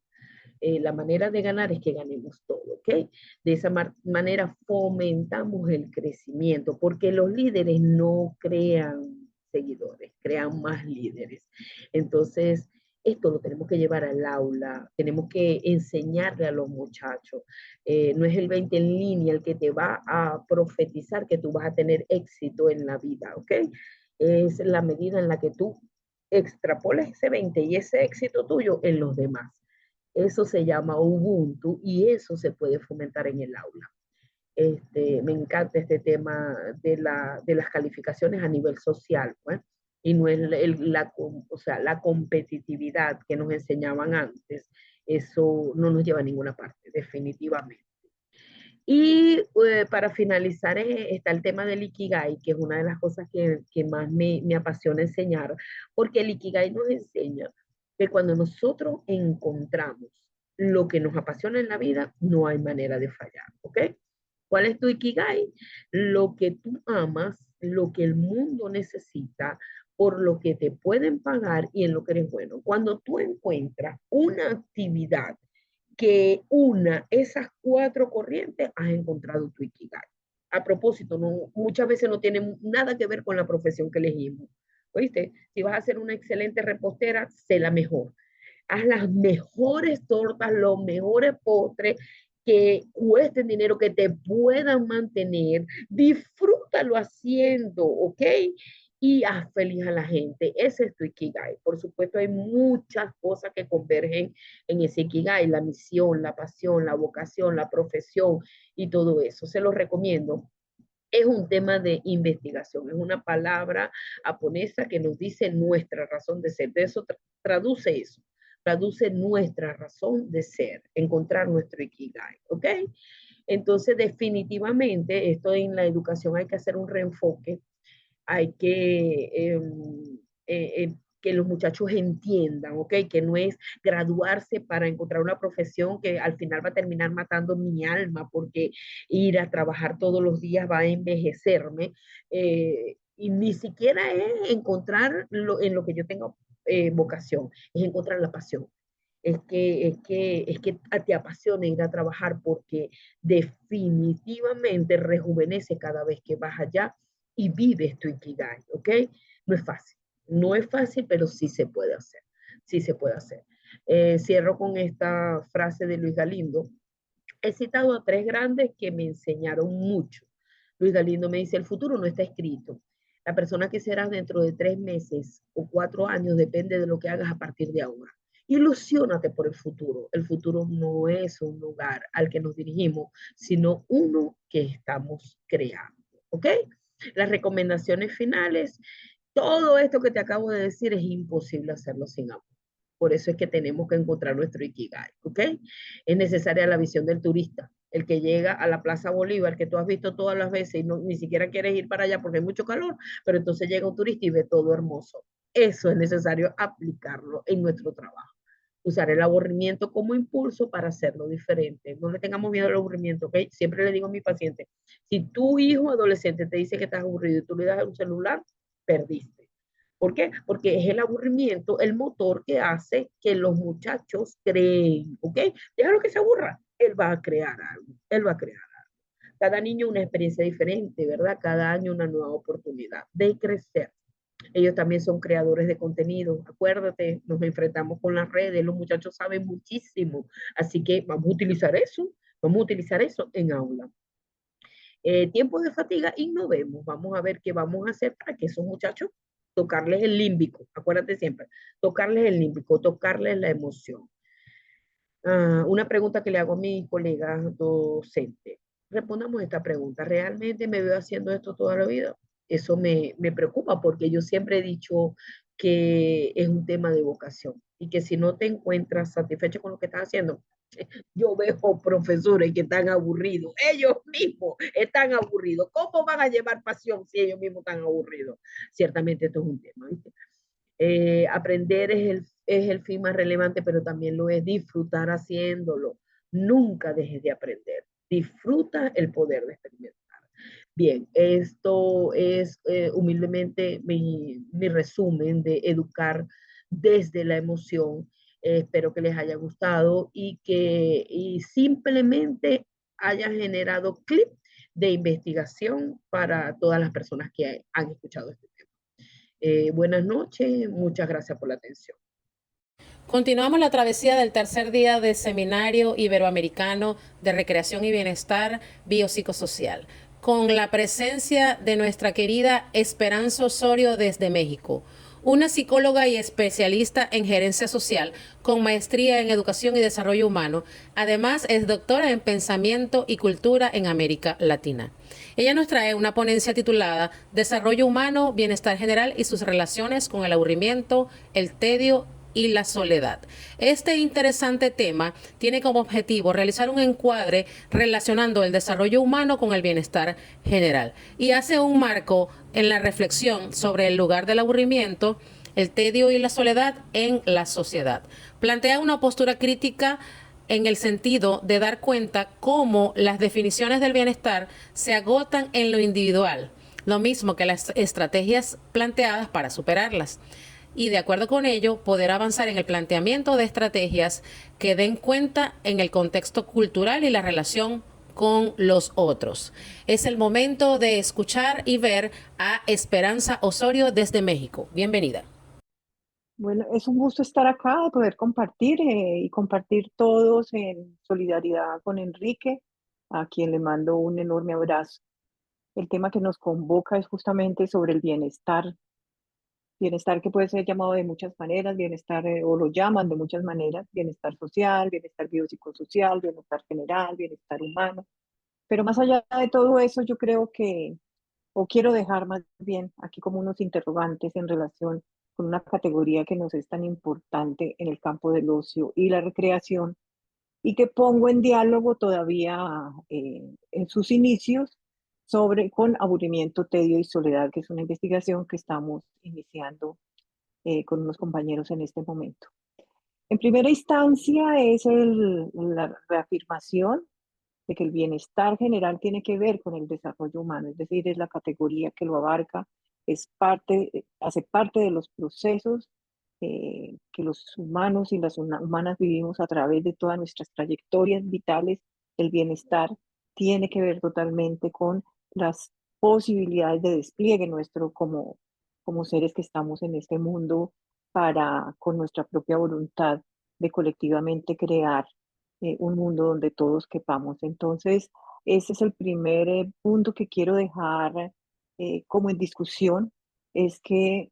La manera de ganar es que ganemos todo, ¿ok? De esa manera fomentamos el crecimiento, porque los líderes no crean seguidores, crean más líderes. Entonces, esto lo tenemos que llevar al aula, tenemos que enseñarle a los muchachos. No es el 20 en línea el que te va a profetizar que tú vas a tener éxito en la vida, ¿ok? Es la medida en la que tú extrapoles ese 20 y ese éxito tuyo en los demás. Eso se llama Ubuntu y eso se puede fomentar en el aula. Me encanta este tema de las calificaciones a nivel social, ¿pues? Y no es la competitividad que nos enseñaban antes. Eso no nos lleva a ninguna parte, definitivamente. Y para finalizar está el tema del Ikigai, que es una de las cosas que más me apasiona enseñar, porque el Ikigai nos enseña que cuando nosotros encontramos lo que nos apasiona en la vida, no hay manera de fallar, ¿ok? ¿Cuál es tu Ikigai? Lo que tú amas, lo que el mundo necesita, por lo que te pueden pagar y en lo que eres bueno. Cuando tú encuentras una actividad que una esas cuatro corrientes, has encontrado tu Ikigai. A propósito, muchas veces no tiene nada que ver con la profesión que elegimos. ¿Oíste? Si vas a ser una excelente repostera, sé la mejor. Haz las mejores tortas, los mejores postres que cuesten dinero, que te puedan mantener. Disfrútalo haciendo, ¿ok? Y haz feliz a la gente. Ese es tu Ikigai. Por supuesto, hay muchas cosas que convergen en ese Ikigai, la misión, la pasión, la vocación, la profesión y todo eso. Se los recomiendo. Es un tema de investigación, es una palabra japonesa que nos dice nuestra razón de ser. De eso traduce eso, traduce nuestra razón de ser, encontrar nuestro Ikigai, ¿ok? Entonces, definitivamente, esto en la educación hay que hacer un reenfoque, hay que los muchachos entiendan, ¿ok? Que no es graduarse para encontrar una profesión que al final va a terminar matando mi alma porque ir a trabajar todos los días va a envejecerme. Y ni siquiera es encontrar en lo que yo tengo vocación, es encontrar la pasión. es que te apasiona ir a trabajar porque definitivamente rejuvenece cada vez que vas allá y vives tu Ikigai, ¿ok? No es fácil, no es fácil, pero sí se puede hacer, sí se puede hacer. Cierro con esta frase de Luis Galindo. He citado a tres grandes que me enseñaron mucho. Luis Galindo me dice, el futuro no está escrito. La persona que serás dentro de 3 meses o 4 años depende de lo que hagas a partir de ahora. Ilusiónate por el futuro. El futuro no es un lugar al que nos dirigimos, sino uno que estamos creando. ¿Ok? Las recomendaciones finales, todo esto que te acabo de decir es imposible hacerlo sin amor. Por eso es que tenemos que encontrar nuestro Ikigai, ¿ok? Es necesaria la visión del turista, el que llega a la Plaza Bolívar, que tú has visto todas las veces y no, ni siquiera quieres ir para allá porque hay mucho calor, pero entonces llega un turista y ve todo hermoso. Eso es necesario aplicarlo en nuestro trabajo. Usar el aburrimiento como impulso para hacerlo diferente. No le tengamos miedo al aburrimiento, ¿ok? Siempre le digo a mi paciente, si tu hijo adolescente te dice que estás aburrido y tú le das un celular, perdiste. ¿Por qué? Porque es el aburrimiento el motor que hace que los muchachos creen, ¿ok? Déjalo que se aburra, él va a crear algo, él va a crear algo. Cada niño una experiencia diferente, ¿verdad? Cada año una nueva oportunidad de crecer. Ellos también son creadores de contenido. Acuérdate, nos enfrentamos con las redes, los muchachos saben muchísimo, así que vamos a utilizar eso en aula. Tiempos de fatiga, innovemos. Vamos a ver qué vamos a hacer para que esos muchachos tocarles el límbico. Acuérdate siempre, tocarles el límbico, tocarles la emoción. Una pregunta que le hago a mi colega docente. Respondamos esta pregunta. ¿Realmente me veo haciendo esto toda la vida? Eso me preocupa porque yo siempre he dicho que es un tema de vocación y que si no te encuentras satisfecho con lo que estás haciendo, yo veo profesores que están aburridos, ellos mismos están aburridos. ¿Cómo van a llevar pasión si ellos mismos están aburridos? Ciertamente esto es un tema, ¿viste? Aprender es el fin más relevante, pero también lo es disfrutar haciéndolo. Nunca dejes de aprender. Disfruta el poder de experimentar. Bien, esto es humildemente mi resumen de educar desde la emoción. Espero que les haya gustado y simplemente haya generado clip de investigación para todas las personas que han escuchado este tema. Buenas noches, muchas gracias por la atención. Continuamos la travesía del tercer día del Seminario Iberoamericano de Recreación y Bienestar Biopsicosocial, con la presencia de nuestra querida Esperanza Osorio desde México, una psicóloga y especialista en gerencia social con maestría en educación y desarrollo humano. Además, es doctora en pensamiento y cultura en América Latina. Ella nos trae una ponencia titulada Desarrollo humano, bienestar general y sus relaciones con el aburrimiento, el tedio y la soledad. Este interesante tema tiene como objetivo realizar un encuadre relacionando el desarrollo humano con el bienestar general y hace un marco en la reflexión sobre el lugar del aburrimiento, el tedio y la soledad en la sociedad. Plantea una postura crítica en el sentido de dar cuenta cómo las definiciones del bienestar se agotan en lo individual, lo mismo que las estrategias planteadas para superarlas. Y de acuerdo con ello, poder avanzar en el planteamiento de estrategias que den cuenta en el contexto cultural y la relación con los otros. Es el momento de escuchar y ver a Esperanza Osorio desde México. Bienvenida. Bueno, es un gusto estar acá, de poder compartir y compartir todos en solidaridad con Enrique, a quien le mando un enorme abrazo. El tema que nos convoca es justamente sobre el bienestar que puede ser llamado de muchas maneras, bienestar o lo llaman de muchas maneras, bienestar social, bienestar biopsicosocial, bienestar general, bienestar humano. Pero más allá de todo eso, yo creo que, o quiero dejar más bien aquí como unos interrogantes en relación con una categoría que nos es tan importante en el campo del ocio y la recreación, y que pongo en diálogo todavía en sus inicios con aburrimiento, tedio y soledad, que es una investigación que estamos iniciando con unos compañeros en este momento. En primera instancia es la reafirmación de que el bienestar general tiene que ver con el desarrollo humano, es decir, es la categoría que lo abarca, hace parte de los procesos que los humanos y las humanas vivimos a través de todas nuestras trayectorias vitales, el bienestar tiene que ver totalmente con las posibilidades de despliegue nuestro como seres que estamos en este mundo para, con nuestra propia voluntad de colectivamente crear un mundo donde todos quepamos. Entonces, ese es el primer punto que quiero dejar como en discusión, es que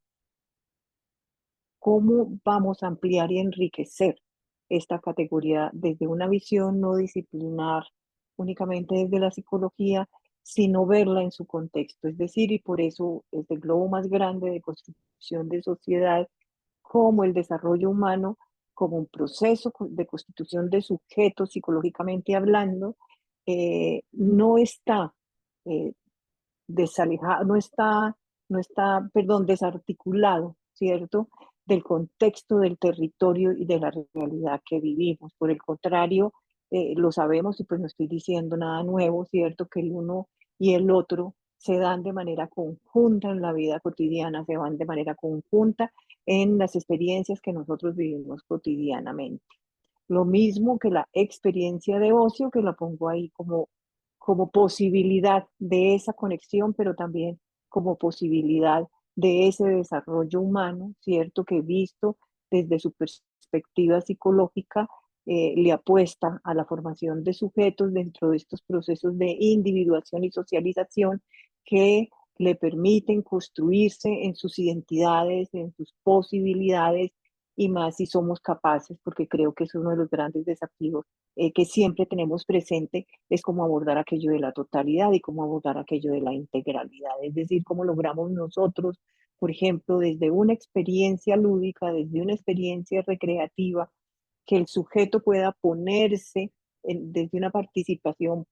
cómo vamos a ampliar y enriquecer esta categoría desde una visión no disciplinar únicamente desde la psicología, sino verla en su contexto. Es decir, y por eso es el globo más grande de construcción de sociedad, como el desarrollo humano, como un proceso de constitución de sujetos psicológicamente hablando, no está eh, desalejado, perdón, desarticulado, ¿cierto? Del contexto, del territorio y de la realidad que vivimos. Por el contrario, lo sabemos y pues no estoy diciendo nada nuevo, ¿cierto? Que el uno y el otro se dan de manera conjunta en la vida cotidiana, se van de manera conjunta en las experiencias que nosotros vivimos cotidianamente. Lo mismo que la experiencia de ocio, que la pongo ahí como posibilidad de esa conexión, pero también como posibilidad de ese desarrollo humano, ¿cierto? Que visto desde su perspectiva psicológica, le apuesta a la formación de sujetos dentro de estos procesos de individuación y socialización que le permiten construirse en sus identidades, en sus posibilidades, y más si somos capaces, porque creo que es uno de los grandes desafíos que siempre tenemos presente, es cómo abordar aquello de la totalidad y cómo abordar aquello de la integralidad. Es decir, cómo logramos nosotros, por ejemplo, desde una experiencia lúdica, desde una experiencia recreativa, que el sujeto pueda ponerse desde una participación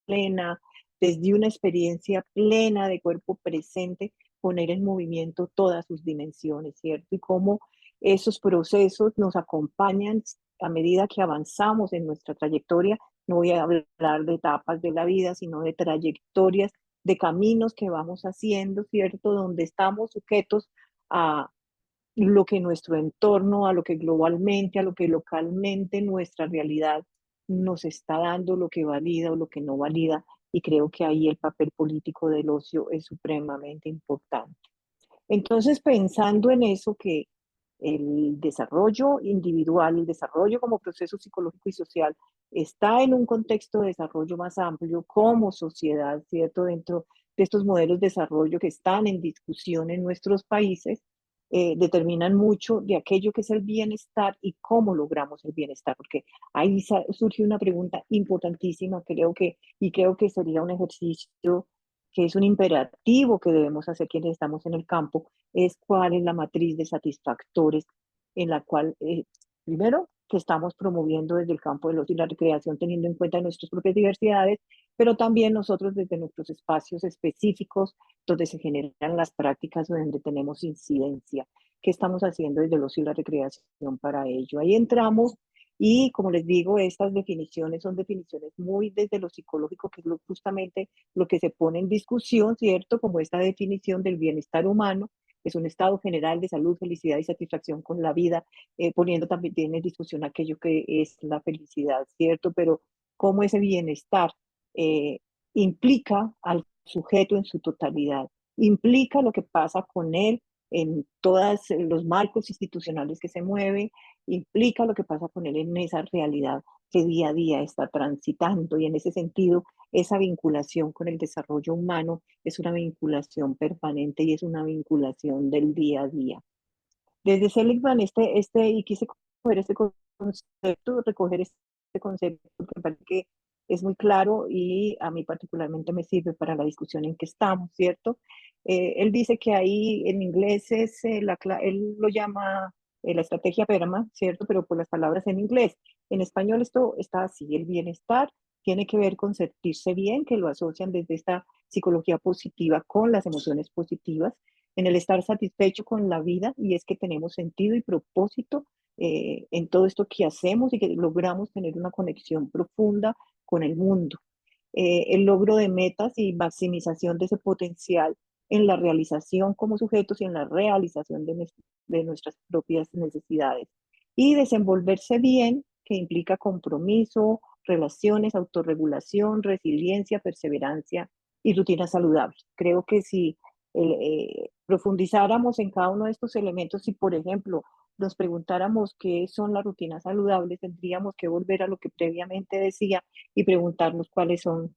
plena, desde una experiencia plena de cuerpo presente, poner en movimiento todas sus dimensiones, ¿cierto? Y cómo esos procesos nos acompañan a medida que avanzamos en nuestra trayectoria. No voy a hablar de etapas de la vida, sino de trayectorias, de caminos que vamos haciendo, ¿cierto? Donde estamos sujetos a lo que nuestro entorno, a lo que globalmente, a lo que localmente nuestra realidad nos está dando, lo que valida o lo que no valida. Y creo que ahí el papel político del ocio es supremamente importante. Entonces, pensando en eso, que el desarrollo individual, el desarrollo como proceso psicológico y social, está en un contexto de desarrollo más amplio como sociedad, ¿cierto? Dentro de estos modelos de desarrollo que están en discusión en nuestros países, determinan mucho de aquello que es el bienestar y cómo logramos el bienestar, porque ahí surge una pregunta importantísima, creo que sería un ejercicio que es un imperativo que debemos hacer quienes estamos en el campo, es cuál es la matriz de satisfactores en la cual, primero, que estamos promoviendo desde el campo del ocio y la recreación, teniendo en cuenta nuestras propias diversidades, pero también nosotros desde nuestros espacios específicos donde se generan las prácticas, donde tenemos incidencia. ¿Qué estamos haciendo desde el ocio y la recreación para ello? Ahí entramos y, como les digo, estas definiciones son definiciones muy desde lo psicológico, que es justamente lo que se pone en discusión, ¿cierto? Como esta definición del bienestar humano, es un estado general de salud, felicidad y satisfacción con la vida, poniendo también en discusión aquello que es la felicidad, ¿cierto? Pero cómo ese bienestar eh, implica al sujeto en su totalidad, implica lo que pasa con él en todos los marcos institucionales que se mueve, implica lo que pasa con él en esa realidad que día a día está transitando, y en ese sentido esa vinculación con el desarrollo humano es una vinculación permanente y es una vinculación del día a día. Desde Seligman, y quise coger este concepto, recoger este concepto, porque me parece que es muy claro y a mí particularmente me sirve para la discusión en que estamos, ¿cierto? Él dice que ahí en inglés él lo llama la estrategia PERMA, ¿cierto? Pero por las palabras en inglés. En español esto está así: el bienestar tiene que ver con sentirse bien, que lo asocian desde esta psicología positiva con las emociones positivas, en el estar satisfecho con la vida, y es que tenemos sentido y propósito en todo esto que hacemos y que logramos tener una conexión profunda con el mundo. El logro de metas y maximización de ese potencial en la realización como sujetos y en la realización de nuestras propias necesidades. Y desenvolverse bien, que implica compromiso, relaciones, autorregulación, resiliencia, perseverancia y rutinas saludables. Creo que si profundizáramos en cada uno de estos elementos, si por ejemplo nos preguntáramos qué son las rutinas saludables, tendríamos que volver a lo que previamente decía y preguntarnos cuáles son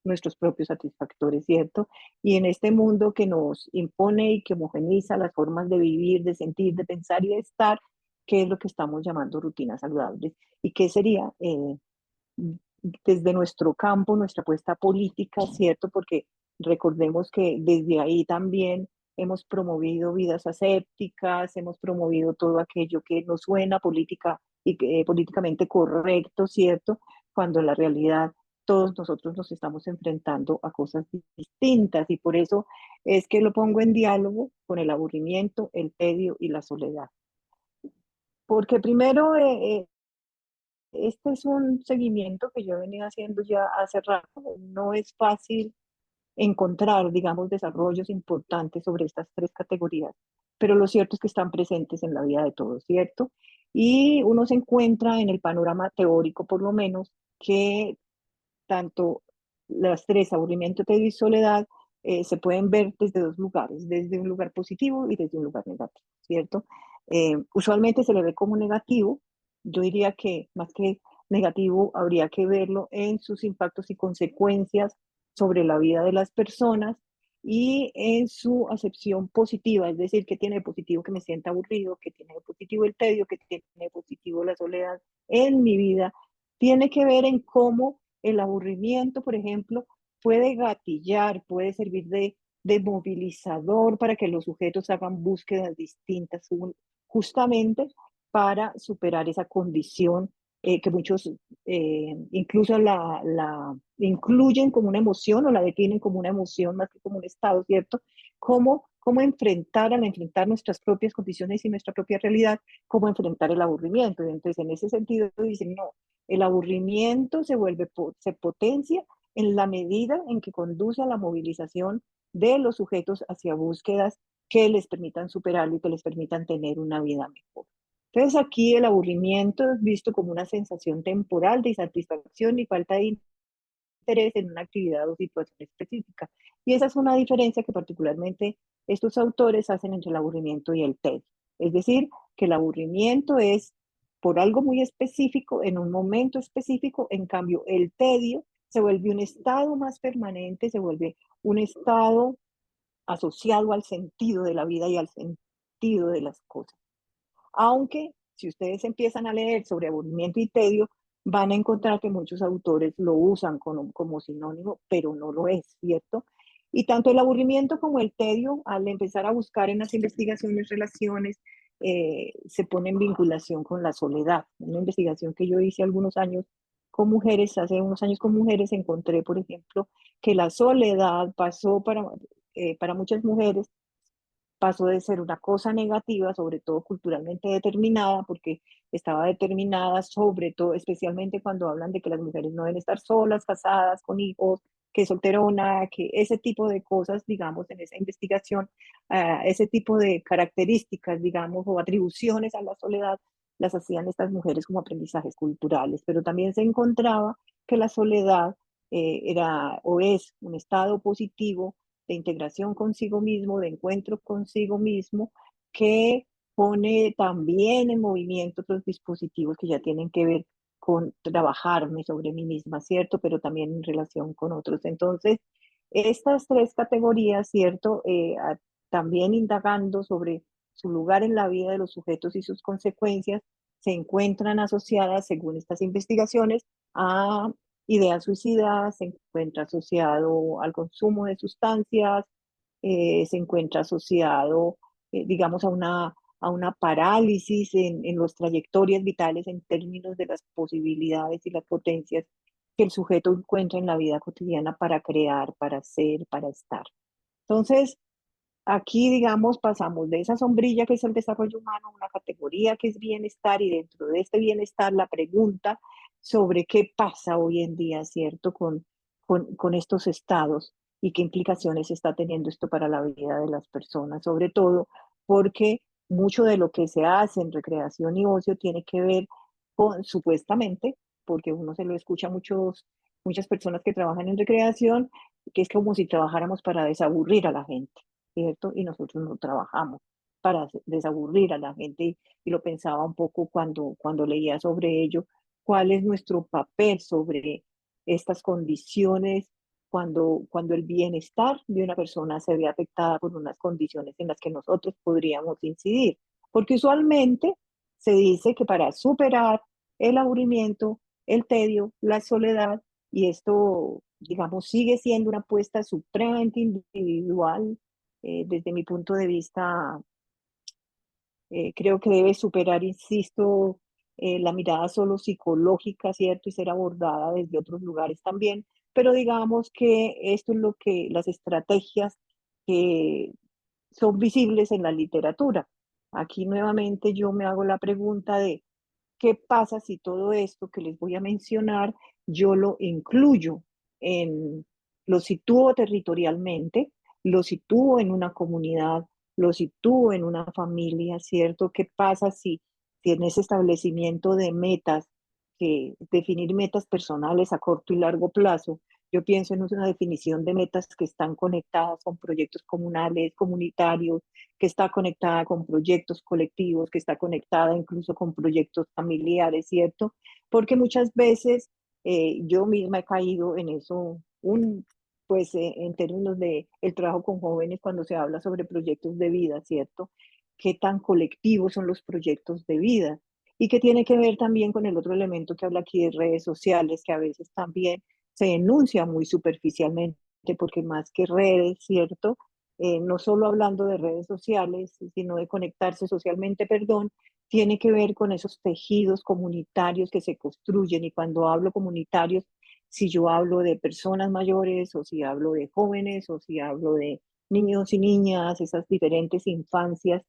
nuestros propios satisfactores, ¿cierto? Y en este mundo que nos impone y que homogeniza las formas de vivir, de sentir, de pensar y de estar, ¿qué es lo que estamos llamando rutinas saludables? ¿Y qué sería desde nuestro campo, nuestra apuesta política, ¿cierto? Porque recordemos que desde ahí también hemos promovido vidas asépticas, hemos promovido todo aquello que nos suena política y políticamente correcto, ¿cierto? Cuando en la realidad todos nosotros nos estamos enfrentando a cosas distintas y por eso es que lo pongo en diálogo con el aburrimiento, el tedio y la soledad. Porque primero, este es un seguimiento que yo he venido haciendo ya hace rato. No es fácil encontrar, digamos, desarrollos importantes sobre estas tres categorías, pero lo cierto es que están presentes en la vida de todos, ¿cierto? Y uno se encuentra en el panorama teórico, por lo menos, que tanto las tres, aburrimiento, tedio y soledad, se pueden ver desde dos lugares, desde un lugar positivo y desde un lugar negativo, ¿cierto? Usualmente se le ve como negativo. Yo diría que más que negativo habría que verlo en sus impactos y consecuencias sobre la vida de las personas y en su acepción positiva, es decir, que tiene de positivo que me sienta aburrido, que tiene de positivo el tedio, que tiene de positivo la soledad en mi vida. Tiene que ver en cómo el aburrimiento, por ejemplo, puede gatillar, puede servir de movilizador para que los sujetos hagan búsquedas distintas, justamente para superar esa condición que muchos incluso la incluyen como una emoción o la definen como una emoción más que como un estado, ¿cierto? Cómo enfrentar, al enfrentar nuestras propias condiciones y nuestra propia realidad, cómo enfrentar el aburrimiento. Y entonces, en ese sentido, dicen, no, el aburrimiento se potencia en la medida en que conduce a la movilización de los sujetos hacia búsquedas que les permitan superarlo y que les permitan tener una vida mejor. Entonces aquí el aburrimiento es visto como una sensación temporal de insatisfacción y falta de interés en una actividad o situación específica. Y esa es una diferencia que particularmente estos autores hacen entre el aburrimiento y el tedio. Es decir, que el aburrimiento es por algo muy específico, en un momento específico, en cambio el tedio se vuelve un estado más permanente, se vuelve un estado asociado al sentido de la vida y al sentido de las cosas. Aunque si ustedes empiezan a leer sobre aburrimiento y tedio, van a encontrar que muchos autores lo usan como sinónimo, pero no lo es, ¿cierto? Y tanto el aburrimiento como el tedio, al empezar a buscar en las investigaciones relaciones, se pone en vinculación con la soledad. Una investigación que yo hice algunos años con mujeres, hace unos años con mujeres, encontré, por ejemplo, que la soledad pasó para muchas mujeres pasó de ser una cosa negativa, sobre todo culturalmente determinada, porque estaba determinada sobre todo, especialmente cuando hablan de que las mujeres no deben estar solas, casadas, con hijos, que solterona, que ese tipo de cosas, digamos, en esa investigación, ese tipo de características, digamos, o atribuciones a la soledad, las hacían estas mujeres como aprendizajes culturales, pero también se encontraba que la soledad era o es un estado positivo de integración consigo mismo, de encuentro consigo mismo, que pone también en movimiento otros dispositivos que ya tienen que ver con trabajarme sobre mí misma, ¿cierto? Pero también en relación con otros. Entonces, estas tres categorías, ¿cierto? También indagando sobre su lugar en la vida de los sujetos y sus consecuencias, se encuentran asociadas, según estas investigaciones, a ideas suicidas, se encuentra asociado al consumo de sustancias, se encuentra asociado, digamos, a una parálisis en las trayectorias vitales en términos de las posibilidades y las potencias que el sujeto encuentra en la vida cotidiana para crear, para ser, para estar. Entonces, aquí, digamos, pasamos de esa sombrilla que es el desarrollo humano, una categoría que es bienestar, y dentro de este bienestar la pregunta sobre qué pasa hoy en día, ¿cierto?, con estos estados. y qué implicaciones está teniendo esto para la vida de las personas, sobre todo porque mucho de lo que se hace en recreación y ocio tiene que ver con, supuestamente, porque uno se lo escucha a muchas personas que trabajan en recreación, que es como si trabajáramos para desaburrir a la gente, ¿cierto? Y nosotros no trabajamos para desaburrir a la gente y lo pensaba un poco cuando leía sobre ello, cuál es nuestro papel sobre estas condiciones cuando el bienestar de una persona se ve afectada por unas condiciones en las que nosotros podríamos incidir. Porque usualmente se dice que para superar el aburrimiento, el tedio, la soledad, y esto, digamos, sigue siendo una apuesta supremamente individual, desde mi punto de vista, creo que debe superar, insisto, la mirada solo psicológica, ¿cierto? Y ser abordada desde otros lugares también. Pero digamos que esto es lo que las estrategias que son visibles en la literatura. Aquí nuevamente yo me hago la pregunta de ¿qué pasa si todo esto que les voy a mencionar yo lo incluyo lo sitúo territorialmente, lo sitúo en una comunidad, lo sitúo en una familia, ¿cierto? ¿Qué pasa si en ese establecimiento de metas, que definir metas personales a corto y largo plazo, yo pienso en una definición de metas que están conectadas con proyectos comunales, comunitarios, que está conectada con proyectos colectivos, que está conectada incluso con proyectos familiares, ¿cierto? Porque muchas veces yo misma he caído en eso, pues en términos de el trabajo con jóvenes cuando se habla sobre proyectos de vida, ¿cierto? ¿Qué tan colectivos son los proyectos de vida? Y que tiene que ver también con el otro elemento que habla aquí de redes sociales, que a veces también se enuncia muy superficialmente, porque más que redes, ¿cierto? No solo hablando de redes sociales, sino de conectarse socialmente, perdón, tiene que ver con esos tejidos comunitarios que se construyen. Y cuando hablo comunitarios, si yo hablo de personas mayores o si hablo de jóvenes o si hablo de niños y niñas, esas diferentes infancias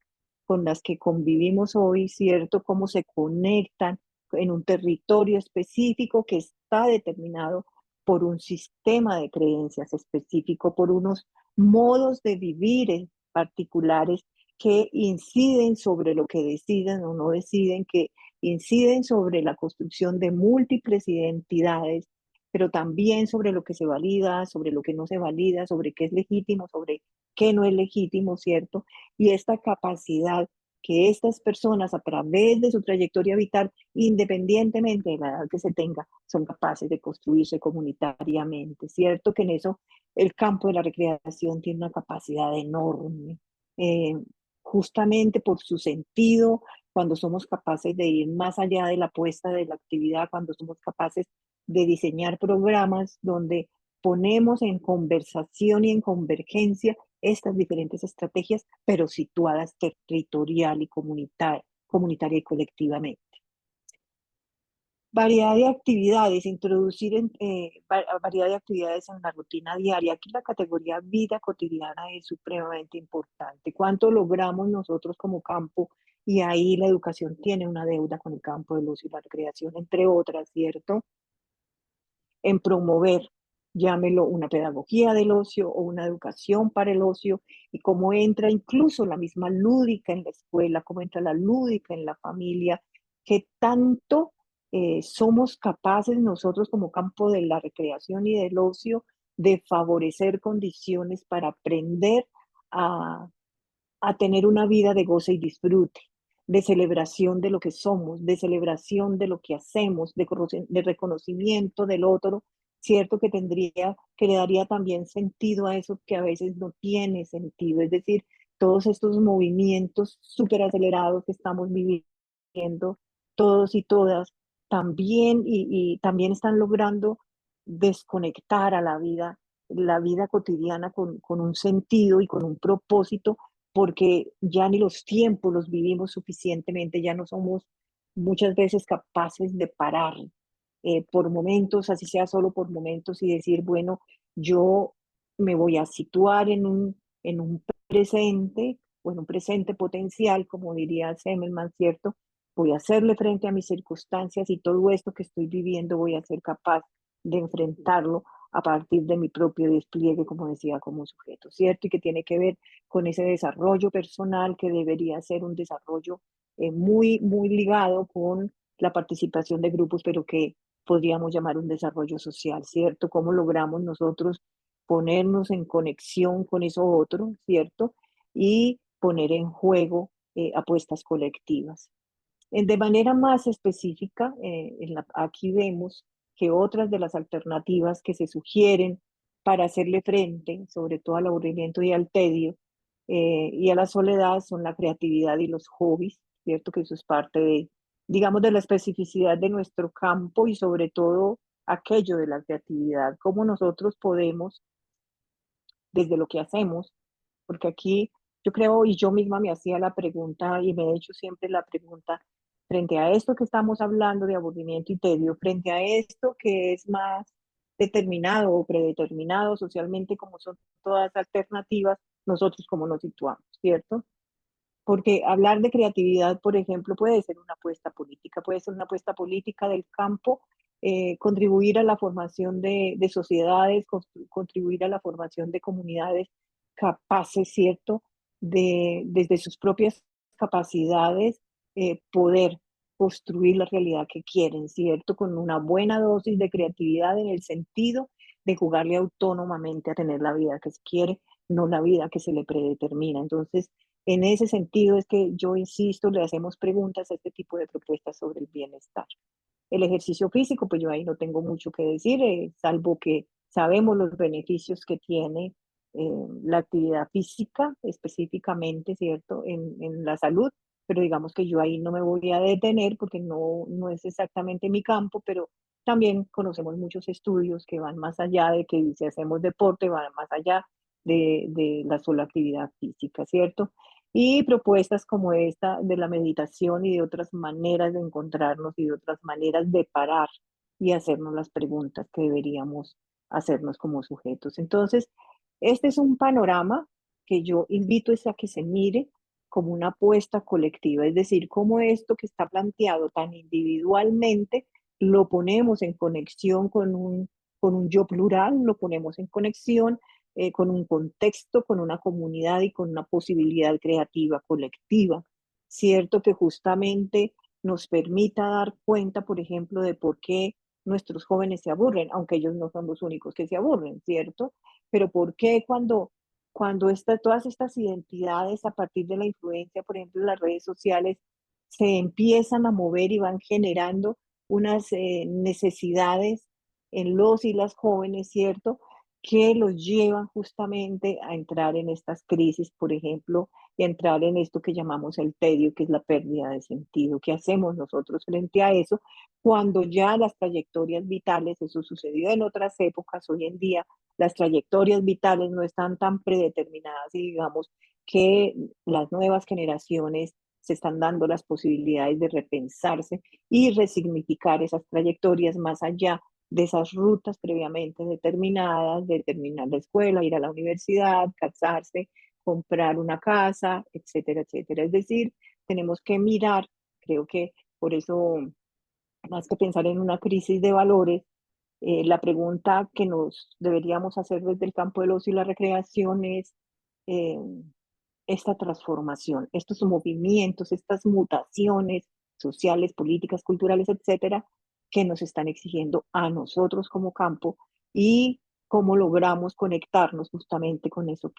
con las que convivimos hoy, ¿cierto? Cómo se conectan en un territorio específico que está determinado por un sistema de creencias específico, por unos modos de vivir particulares que inciden sobre lo que deciden o no deciden, que inciden sobre la construcción de múltiples identidades, pero también sobre lo que se valida, sobre lo que no se valida, sobre qué es legítimo, sobre qué no es legítimo, ¿cierto? Y esta capacidad que estas personas a través de su trayectoria vital, independientemente de la edad que se tenga, son capaces de construirse comunitariamente, ¿cierto? Que en eso el campo de la recreación tiene una capacidad enorme, eh, justamente por su sentido, cuando somos capaces de ir más allá de la apuesta de la actividad, cuando somos capaces de diseñar programas donde ponemos en conversación y en convergencia estas diferentes estrategias, pero situadas territorial y comunitaria y colectivamente. Variedad de actividades, introducir variedad de actividades en la rutina diaria. Aquí la categoría vida cotidiana es supremamente importante. ¿Cuánto logramos nosotros como campo? Y ahí la educación tiene una deuda con el campo del ocio y la recreación, entre otras, ¿cierto? En promover, llámelo una pedagogía del ocio o una educación para el ocio, y cómo entra incluso la misma lúdica en la escuela, cómo entra la lúdica en la familia, que tanto somos capaces nosotros como campo de la recreación y del ocio de favorecer condiciones para aprender a tener una vida de goce y disfrute, de celebración de lo que somos, de celebración de lo que hacemos, de reconocimiento del otro, cierto que que le daría también sentido a eso que a veces no tiene sentido, es decir, todos estos movimientos súper acelerados que estamos viviendo, todos y todas, también y también están logrando desconectar a la vida cotidiana con un sentido y con un propósito, porque ya ni los tiempos los vivimos suficientemente, ya no somos muchas veces capaces de parar por momentos, así sea solo por momentos, y decir, bueno, yo me voy a situar en un presente o en un presente potencial, como diría Semmelman, ¿cierto? Voy a hacerle frente a mis circunstancias y todo esto que estoy viviendo voy a ser capaz de enfrentarlo a partir de mi propio despliegue, como decía, como sujeto, ¿cierto? Y que tiene que ver con ese desarrollo personal que debería ser un desarrollo muy ligado con la participación de grupos, pero que podríamos llamar un desarrollo social, ¿cierto? ¿Cómo logramos nosotros ponernos en conexión con eso otro, ¿cierto? Y poner en juego apuestas colectivas. De manera más específica, aquí vemos que otras de las alternativas que se sugieren para hacerle frente, sobre todo al aburrimiento y al tedio, y a la soledad, son la creatividad y los hobbies, ¿cierto? Que eso es parte de, digamos, de la especificidad de nuestro campo y sobre todo aquello de la creatividad, cómo nosotros podemos, desde lo que hacemos, porque aquí yo creo, y yo misma me hacía la pregunta y me he hecho siempre la pregunta, frente a esto que estamos hablando de aburrimiento y tedio, frente a esto que es más determinado o predeterminado socialmente, como son todas alternativas, nosotros cómo nos situamos, ¿cierto? Porque hablar de creatividad, por ejemplo, puede ser una apuesta política, puede ser una apuesta política del campo, contribuir a la formación de sociedades, contribuir a la formación de comunidades capaces, ¿cierto? Desde sus propias capacidades, poder construir la realidad que quieren, ¿cierto? Con una buena dosis de creatividad en el sentido de jugarle autónomamente a tener la vida que se quiere, no la vida que se le predetermina. Entonces, en ese sentido es que yo insisto, le hacemos preguntas a este tipo de propuestas sobre el bienestar. El ejercicio físico, pues yo ahí no tengo mucho que decir, salvo que sabemos los beneficios que tiene la actividad física específicamente, ¿cierto? En la salud, pero digamos que yo ahí no me voy a detener porque no es exactamente mi campo, pero también conocemos muchos estudios que van más allá de que si hacemos deporte, van más allá de la sola actividad física, ¿cierto? Y propuestas como esta de la meditación y de otras maneras de encontrarnos y de otras maneras de parar y hacernos las preguntas que deberíamos hacernos como sujetos. Entonces, este es un panorama que yo invito a que se mire como una apuesta colectiva, es decir, cómo esto que está planteado tan individualmente lo ponemos en conexión con un yo plural, lo ponemos en conexión con un contexto, con una comunidad y con una posibilidad creativa colectiva, ¿cierto? Que justamente nos permita dar cuenta, por ejemplo, de por qué nuestros jóvenes se aburren, aunque ellos no son los únicos que se aburren, ¿cierto? Pero por qué cuando todas estas identidades a partir de la influencia, por ejemplo, de las redes sociales, se empiezan a mover y van generando unas necesidades en los y las jóvenes, ¿cierto? Que los llevan justamente a entrar en estas crisis, por ejemplo, y a entrar en esto que llamamos el tedio, que es la pérdida de sentido. ¿Qué hacemos nosotros frente a eso? Cuando ya las trayectorias vitales, eso sucedió en otras épocas, hoy en día las trayectorias vitales no están tan predeterminadas y digamos que las nuevas generaciones se están dando las posibilidades de repensarse y resignificar esas trayectorias más allá de esas rutas previamente determinadas, de terminar la escuela, ir a la universidad, casarse, comprar una casa, etcétera, etcétera. Es decir, tenemos que mirar, creo que por eso, más que pensar en una crisis de valores, la pregunta que nos deberíamos hacer desde el campo del ocio y la recreación es eh, esta transformación, estos movimientos, estas mutaciones sociales, políticas, culturales, etcétera, que nos están exigiendo a nosotros como campo y cómo logramos conectarnos justamente con eso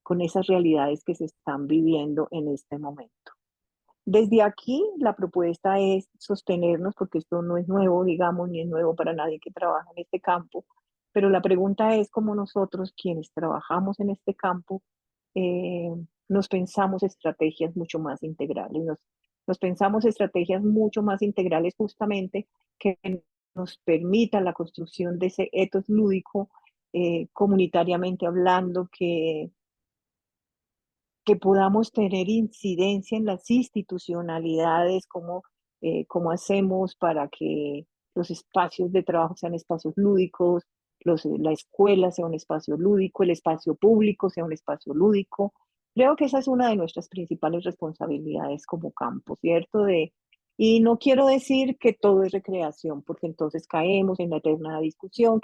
con esas realidades que se están viviendo en este momento. Desde aquí, la propuesta es sostenernos, porque esto no es nuevo, digamos, ni es nuevo para nadie que trabaja en este campo, pero la pregunta es cómo nosotros, quienes trabajamos en este campo, eh, nos pensamos estrategias mucho más integrales, nos pensamos estrategias mucho más integrales justamente que nos permitan la construcción de ese etos lúdico, comunitariamente hablando, que podamos tener incidencia en las institucionalidades, cómo hacemos para que los espacios de trabajo sean espacios lúdicos, la escuela sea un espacio lúdico, el espacio público sea un espacio lúdico. Creo que esa es una de nuestras principales responsabilidades como campo, ¿cierto? Y no quiero decir que todo es recreación, porque entonces caemos en la eterna discusión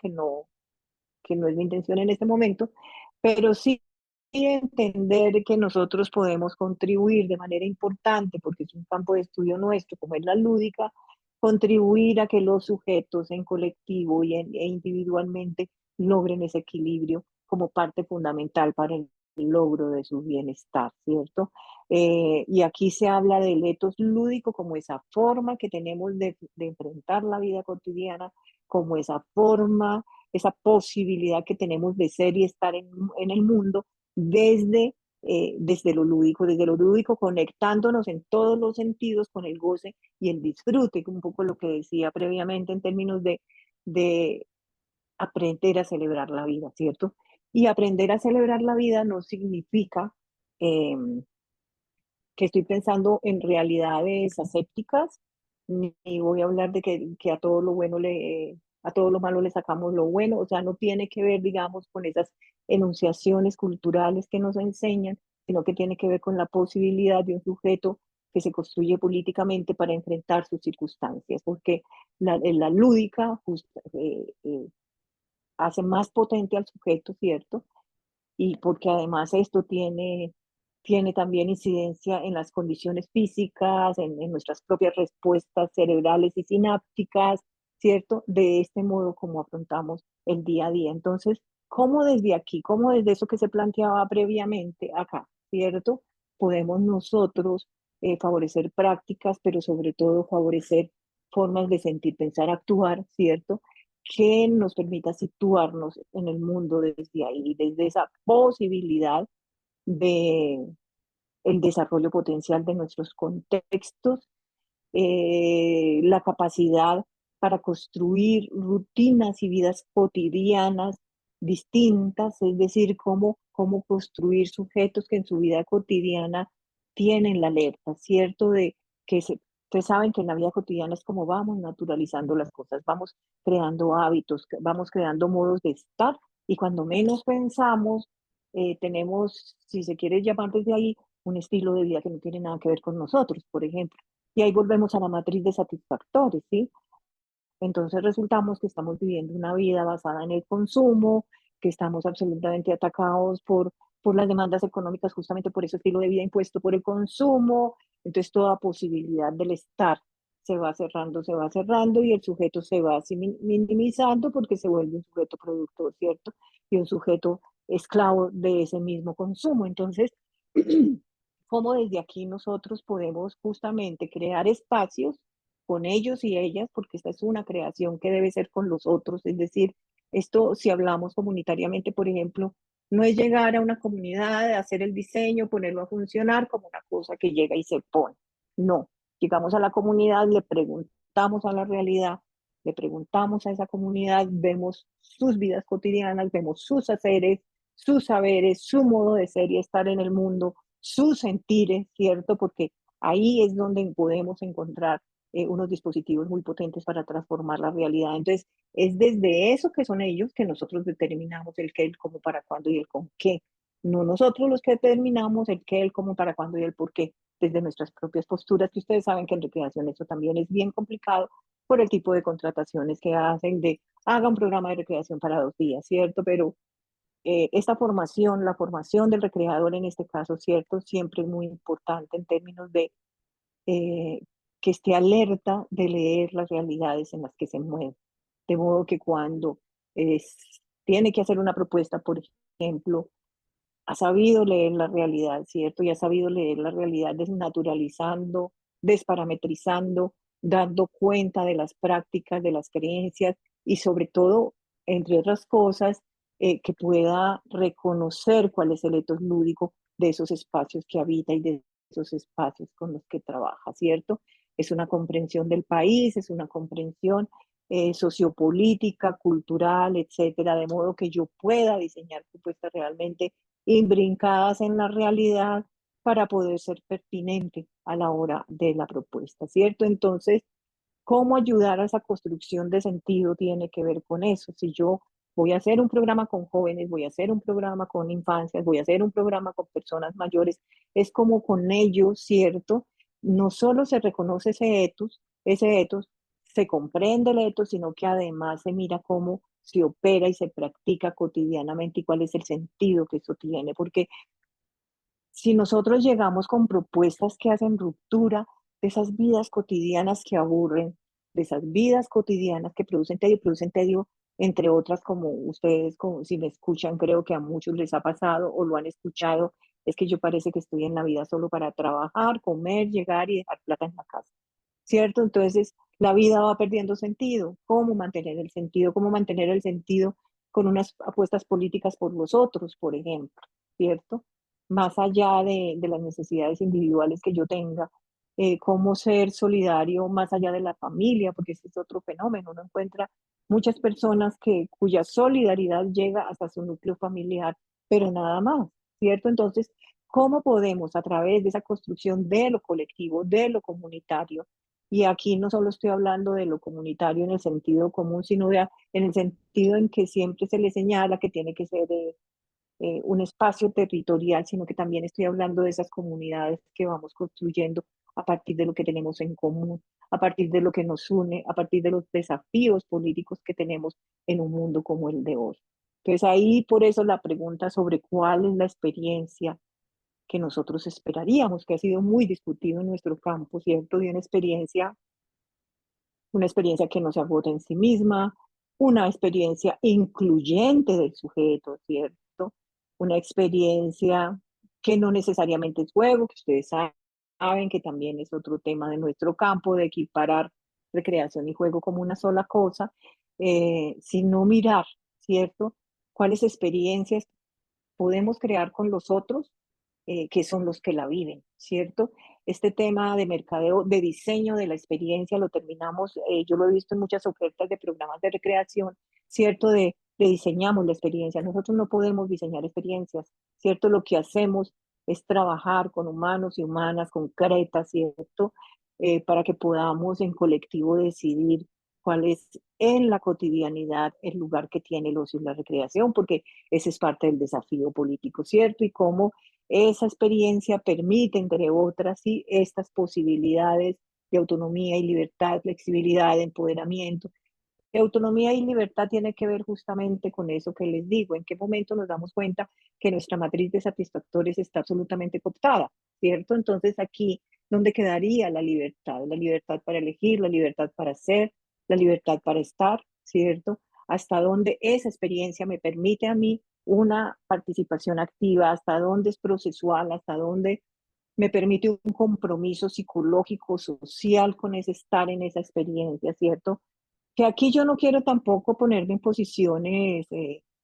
que no es mi intención en este momento, pero sí entender que nosotros podemos contribuir de manera importante, porque es un campo de estudio nuestro, como es la lúdica, contribuir a que los sujetos en colectivo e individualmente logren ese equilibrio como parte fundamental para el logro de su bienestar, ¿cierto? Y aquí se habla del etos lúdico como esa forma que tenemos de enfrentar la vida cotidiana, como esa forma, esa posibilidad que tenemos de ser y estar en el mundo desde, desde lo lúdico, conectándonos en todos los sentidos con el goce y el disfrute, un poco lo que decía previamente en términos de aprender a celebrar la vida, ¿cierto? Y aprender a celebrar la vida no significa eh, que estoy pensando en realidades asépticas, ni voy a hablar de que a todo lo bueno a todo lo malo le sacamos lo bueno, o sea, no tiene que ver, digamos, con esas enunciaciones culturales que nos enseñan, sino que tiene que ver con la posibilidad de un sujeto que se construye políticamente para enfrentar sus circunstancias, porque la lúdica hace más potente al sujeto, ¿cierto? Y porque además esto tiene también incidencia en las condiciones físicas, en nuestras propias respuestas cerebrales y sinápticas, ¿cierto? De este modo como afrontamos el día a día. Entonces, ¿cómo desde aquí, cómo desde eso que se planteaba previamente acá, ¿cierto? Podemos nosotros favorecer prácticas, pero sobre todo favorecer formas de sentir, pensar, actuar, ¿cierto? Que nos permita situarnos en el mundo desde ahí, desde esa posibilidad de el desarrollo potencial de nuestros contextos, la capacidad para construir rutinas y vidas cotidianas distintas, es decir, cómo construir sujetos que en su vida cotidiana tienen la alerta, ¿cierto? De que ustedes saben que en la vida cotidiana es como vamos naturalizando las cosas, vamos creando hábitos, vamos creando modos de estar y cuando menos pensamos, tenemos, si se quiere llamar desde ahí, un estilo de vida que no tiene nada que ver con nosotros, por ejemplo. Y ahí volvemos a la matriz de satisfactores, ¿sí? Entonces resultamos que estamos viviendo una vida basada en el consumo, que estamos absolutamente atacados por las demandas económicas, justamente por ese estilo de vida impuesto por el consumo. Entonces toda posibilidad del estar se va cerrando y el sujeto se va así minimizando porque se vuelve un sujeto productor, ¿cierto? Y un sujeto esclavo de ese mismo consumo. Entonces, ¿cómo desde aquí nosotros podemos justamente crear espacios con ellos y ellas, porque esta es una creación que debe ser con los otros, es decir, esto si hablamos comunitariamente, por ejemplo, no es llegar a una comunidad, hacer el diseño, ponerlo a funcionar como una cosa que llega y se pone. No, llegamos a la comunidad, le preguntamos a la realidad, le preguntamos a esa comunidad, vemos sus vidas cotidianas, vemos sus haceres, sus saberes, su modo de ser y estar en el mundo, sus sentires, ¿cierto? Porque ahí es donde podemos encontrar unos dispositivos muy potentes para transformar la realidad. Entonces, es desde eso que son ellos que nosotros determinamos el qué, el cómo, para cuándo y el con qué. No nosotros los que determinamos el qué, el cómo, para cuándo y el por qué, desde nuestras propias posturas, que ustedes saben que en recreación eso también es bien complicado por el tipo de contrataciones que hacen de haga un programa de recreación para 2 días, ¿cierto? Pero esta formación, la formación del recreador en este caso, ¿cierto? Siempre es muy importante en términos de eh, que esté alerta de leer las realidades en las que se mueve. De modo que cuando tiene que hacer una propuesta, por ejemplo, ha sabido leer la realidad, ¿cierto? Y ha sabido leer la realidad desnaturalizando, desparametrizando, dando cuenta de las prácticas, de las creencias y sobre todo, entre otras cosas, que pueda reconocer cuál es el etos lúdico de esos espacios que habita y de esos espacios con los que trabaja, ¿cierto? Es una comprensión del país, es una comprensión sociopolítica, cultural, etcétera, de modo que yo pueda diseñar propuestas realmente imbrincadas en la realidad para poder ser pertinente a la hora de la propuesta, ¿cierto? Entonces, ¿cómo ayudar a esa construcción de sentido tiene que ver con eso? Si yo voy a hacer un programa con jóvenes, voy a hacer un programa con infancias, voy a hacer un programa con personas mayores, es como con ellos, ¿cierto? No solo se reconoce ese etos, se comprende el etos, sino que además se mira cómo se opera y se practica cotidianamente y cuál es el sentido que eso tiene. Porque si nosotros llegamos con propuestas que hacen ruptura de esas vidas cotidianas que aburren, de esas vidas cotidianas que producen tedio, entre otras, como ustedes, como si me escuchan, creo que a muchos les ha pasado o lo han escuchado, es que yo parece que estoy en la vida solo para trabajar, comer, llegar y dejar plata en la casa, ¿cierto? Entonces, la vida va perdiendo sentido. ¿Cómo mantener el sentido? ¿Cómo mantener el sentido con unas apuestas políticas por los otros, por ejemplo? ¿Cierto? Más allá de las necesidades individuales que yo tenga, cómo ser solidario más allá de la familia, porque ese es otro fenómeno. Uno encuentra muchas personas cuya solidaridad llega hasta su núcleo familiar, pero nada más, ¿cierto? Entonces, ¿cómo podemos a través de esa construcción de lo colectivo, de lo comunitario, y aquí no solo estoy hablando de lo comunitario en el sentido común, sino en el sentido en que siempre se le señala que tiene que ser un espacio territorial, sino que también estoy hablando de esas comunidades que vamos construyendo a partir de lo que tenemos en común, a partir de lo que nos une, a partir de los desafíos políticos que tenemos en un mundo como el de hoy? Entonces ahí por eso la pregunta sobre cuál es la experiencia que nosotros esperaríamos, que ha sido muy discutido en nuestro campo, ¿cierto? De una experiencia que no se agota en sí misma, una experiencia incluyente del sujeto, ¿cierto? Una experiencia que no necesariamente es juego, que ustedes saben que también es otro tema de nuestro campo, de equiparar recreación y juego como una sola cosa, sino mirar, ¿cierto? ¿Cuáles experiencias podemos crear con los otros, que son los que la viven, ¿cierto? Este tema de mercadeo, de diseño de la experiencia, lo terminamos, yo lo he visto en muchas ofertas de programas de recreación, ¿cierto? De diseñamos la experiencia. Nosotros no podemos diseñar experiencias, ¿cierto? Lo que hacemos es trabajar con humanos y humanas concretas, ¿cierto? Para que podamos en colectivo decidir cuál es en la cotidianidad el lugar que tiene el ocio y la recreación, porque ese es parte del desafío político, ¿cierto? Y cómo esa experiencia permite, entre otras, sí, estas posibilidades de autonomía y libertad, flexibilidad, de empoderamiento. Autonomía y libertad tiene que ver justamente con eso que les digo, en qué momento nos damos cuenta que nuestra matriz de satisfactores está absolutamente cooptada, ¿cierto? Entonces aquí, ¿dónde quedaría la libertad? La libertad para elegir, la libertad para ser, la libertad para estar, ¿cierto? Hasta dónde esa experiencia me permite a mí una participación activa, hasta dónde es procesual, hasta dónde me permite un compromiso psicológico, social con ese estar en esa experiencia, ¿cierto? Que aquí yo no quiero tampoco ponerme en posiciones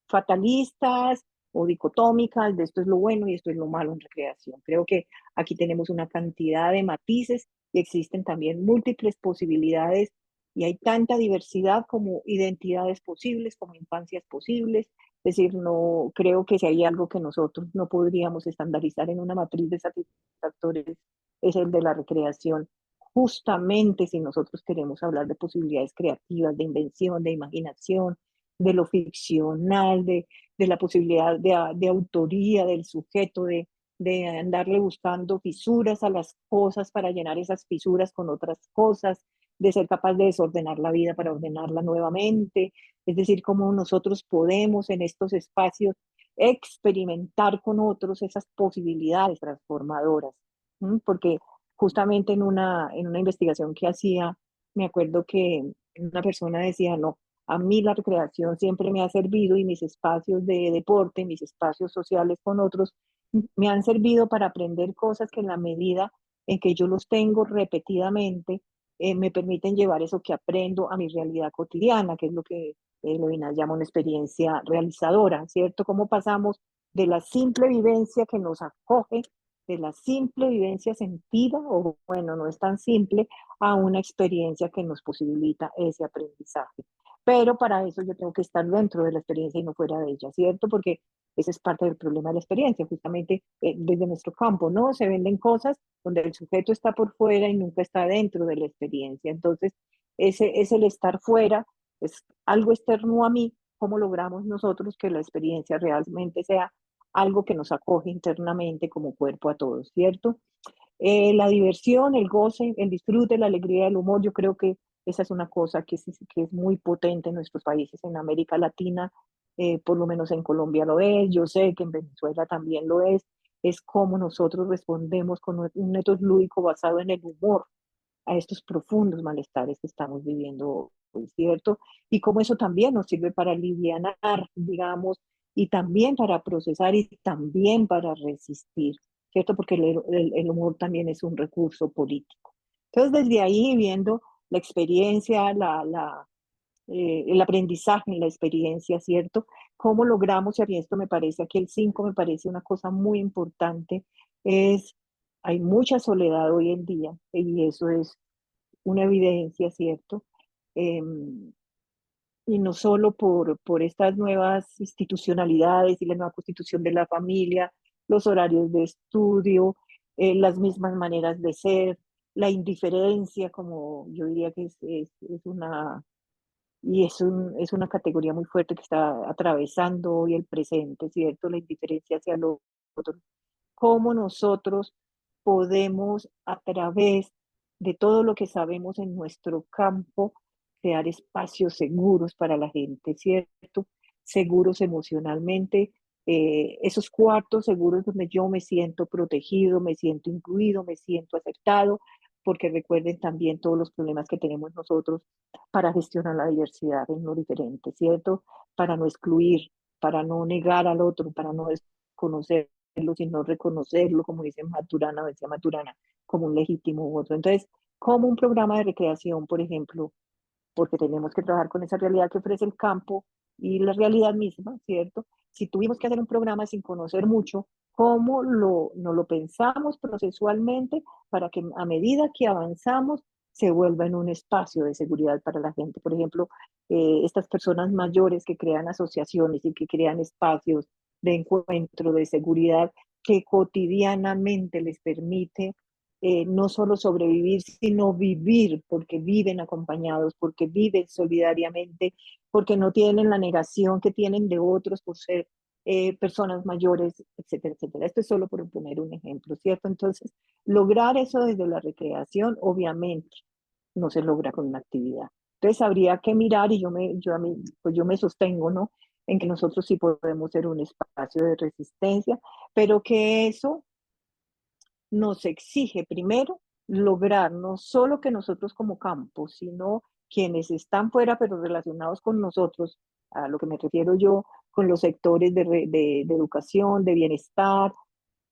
fatalistas o dicotómicas de esto es lo bueno y esto es lo malo en recreación. Creo que aquí tenemos una cantidad de matices y existen también múltiples posibilidades y hay tanta diversidad como identidades posibles, como infancias posibles. Es decir, no creo que si hay algo que nosotros no podríamos estandarizar en una matriz de satisfactores es el de la recreación, justamente si nosotros queremos hablar de posibilidades creativas, de invención, de imaginación, de lo ficcional, de la posibilidad de autoría del sujeto, de andarle buscando fisuras a las cosas para llenar esas fisuras con otras cosas, de ser capaz de desordenar la vida para ordenarla nuevamente, es decir, cómo nosotros podemos en estos espacios experimentar con otros esas posibilidades transformadoras, ¿m? Porque justamente en una investigación que hacía, me acuerdo que una persona decía, no, a mí la recreación siempre me ha servido y mis espacios de deporte, mis espacios sociales con otros, me han servido para aprender cosas que en la medida en que yo los tengo repetidamente, me permiten llevar eso que aprendo a mi realidad cotidiana, que es lo que Levinas llama una experiencia realizadora, ¿cierto? Cómo pasamos de la simple vivencia que nos acoge, de la simple vivencia sentida, o bueno, no es tan simple, a una experiencia que nos posibilita ese aprendizaje. Pero para eso yo tengo que estar dentro de la experiencia y no fuera de ella, ¿cierto? Porque ese es parte del problema de la experiencia, justamente desde nuestro campo, ¿no? Se venden cosas donde el sujeto está por fuera y nunca está dentro de la experiencia. Entonces, ese es el estar fuera, es algo externo a mí, ¿cómo logramos nosotros que la experiencia realmente sea algo que nos acoge internamente como cuerpo a todos, ¿cierto? La diversión, el goce, el disfrute, la alegría, el humor, yo creo que Esa es una cosa que es muy potente en nuestros países, en América Latina, por lo menos en Colombia lo es, yo sé que en Venezuela también lo es cómo nosotros respondemos con un método lúdico basado en el humor a estos profundos malestares que estamos viviendo hoy, ¿cierto? Y cómo eso también nos sirve para alivianar, digamos, y también para procesar y también para resistir, ¿cierto? Porque el humor también es un recurso político. Entonces, desde ahí, viendo la experiencia, el aprendizaje en la experiencia, ¿cierto? ¿Cómo logramos, y a mí esto me parece, aquí el 5 me parece una cosa muy importante, es, hay mucha soledad hoy en día, y eso es una evidencia, ¿cierto? Y no solo por estas nuevas institucionalidades y la nueva constitución de la familia, los horarios de estudio, las mismas maneras de ser, la indiferencia, como yo diría que es una, y es una categoría muy fuerte que está atravesando hoy el presente, ¿cierto? La indiferencia hacia lo otro. Cómo nosotros podemos, a través de todo lo que sabemos en nuestro campo, crear espacios seguros para la gente, ¿cierto? Seguros emocionalmente, esos cuartos seguros donde yo me siento protegido, me siento incluido, me siento aceptado, porque recuerden también todos los problemas que tenemos nosotros para gestionar la diversidad en lo diferente, ¿cierto? Para no excluir, para no negar al otro, para no desconocer, sino reconocerlo, como dice Maturana, o decía Maturana, como un legítimo u otro. Entonces, como un programa de recreación, por ejemplo, porque tenemos que trabajar con esa realidad que ofrece el campo y la realidad misma, ¿cierto? Si tuvimos que hacer un programa sin conocer mucho, ¿cómo no lo pensamos procesualmente para que a medida que avanzamos se vuelva en un espacio de seguridad para la gente? Por ejemplo, estas personas mayores que crean asociaciones y que crean espacios de encuentro, de seguridad, que cotidianamente les permite no solo sobrevivir, sino vivir, porque viven acompañados, porque viven solidariamente, porque no tienen la negación que tienen de otros por ser personas mayores, etcétera, etcétera. Esto es solo por poner un ejemplo, ¿cierto? Entonces, lograr eso desde la recreación, obviamente, no se logra con una actividad. Entonces, habría que mirar, y pues yo me sostengo, ¿no? En que nosotros sí podemos ser un espacio de resistencia, pero que eso nos exige primero lograr no solo que nosotros como campo, sino quienes están fuera pero relacionados con nosotros, a lo que me refiero yo, con los sectores de educación, de bienestar,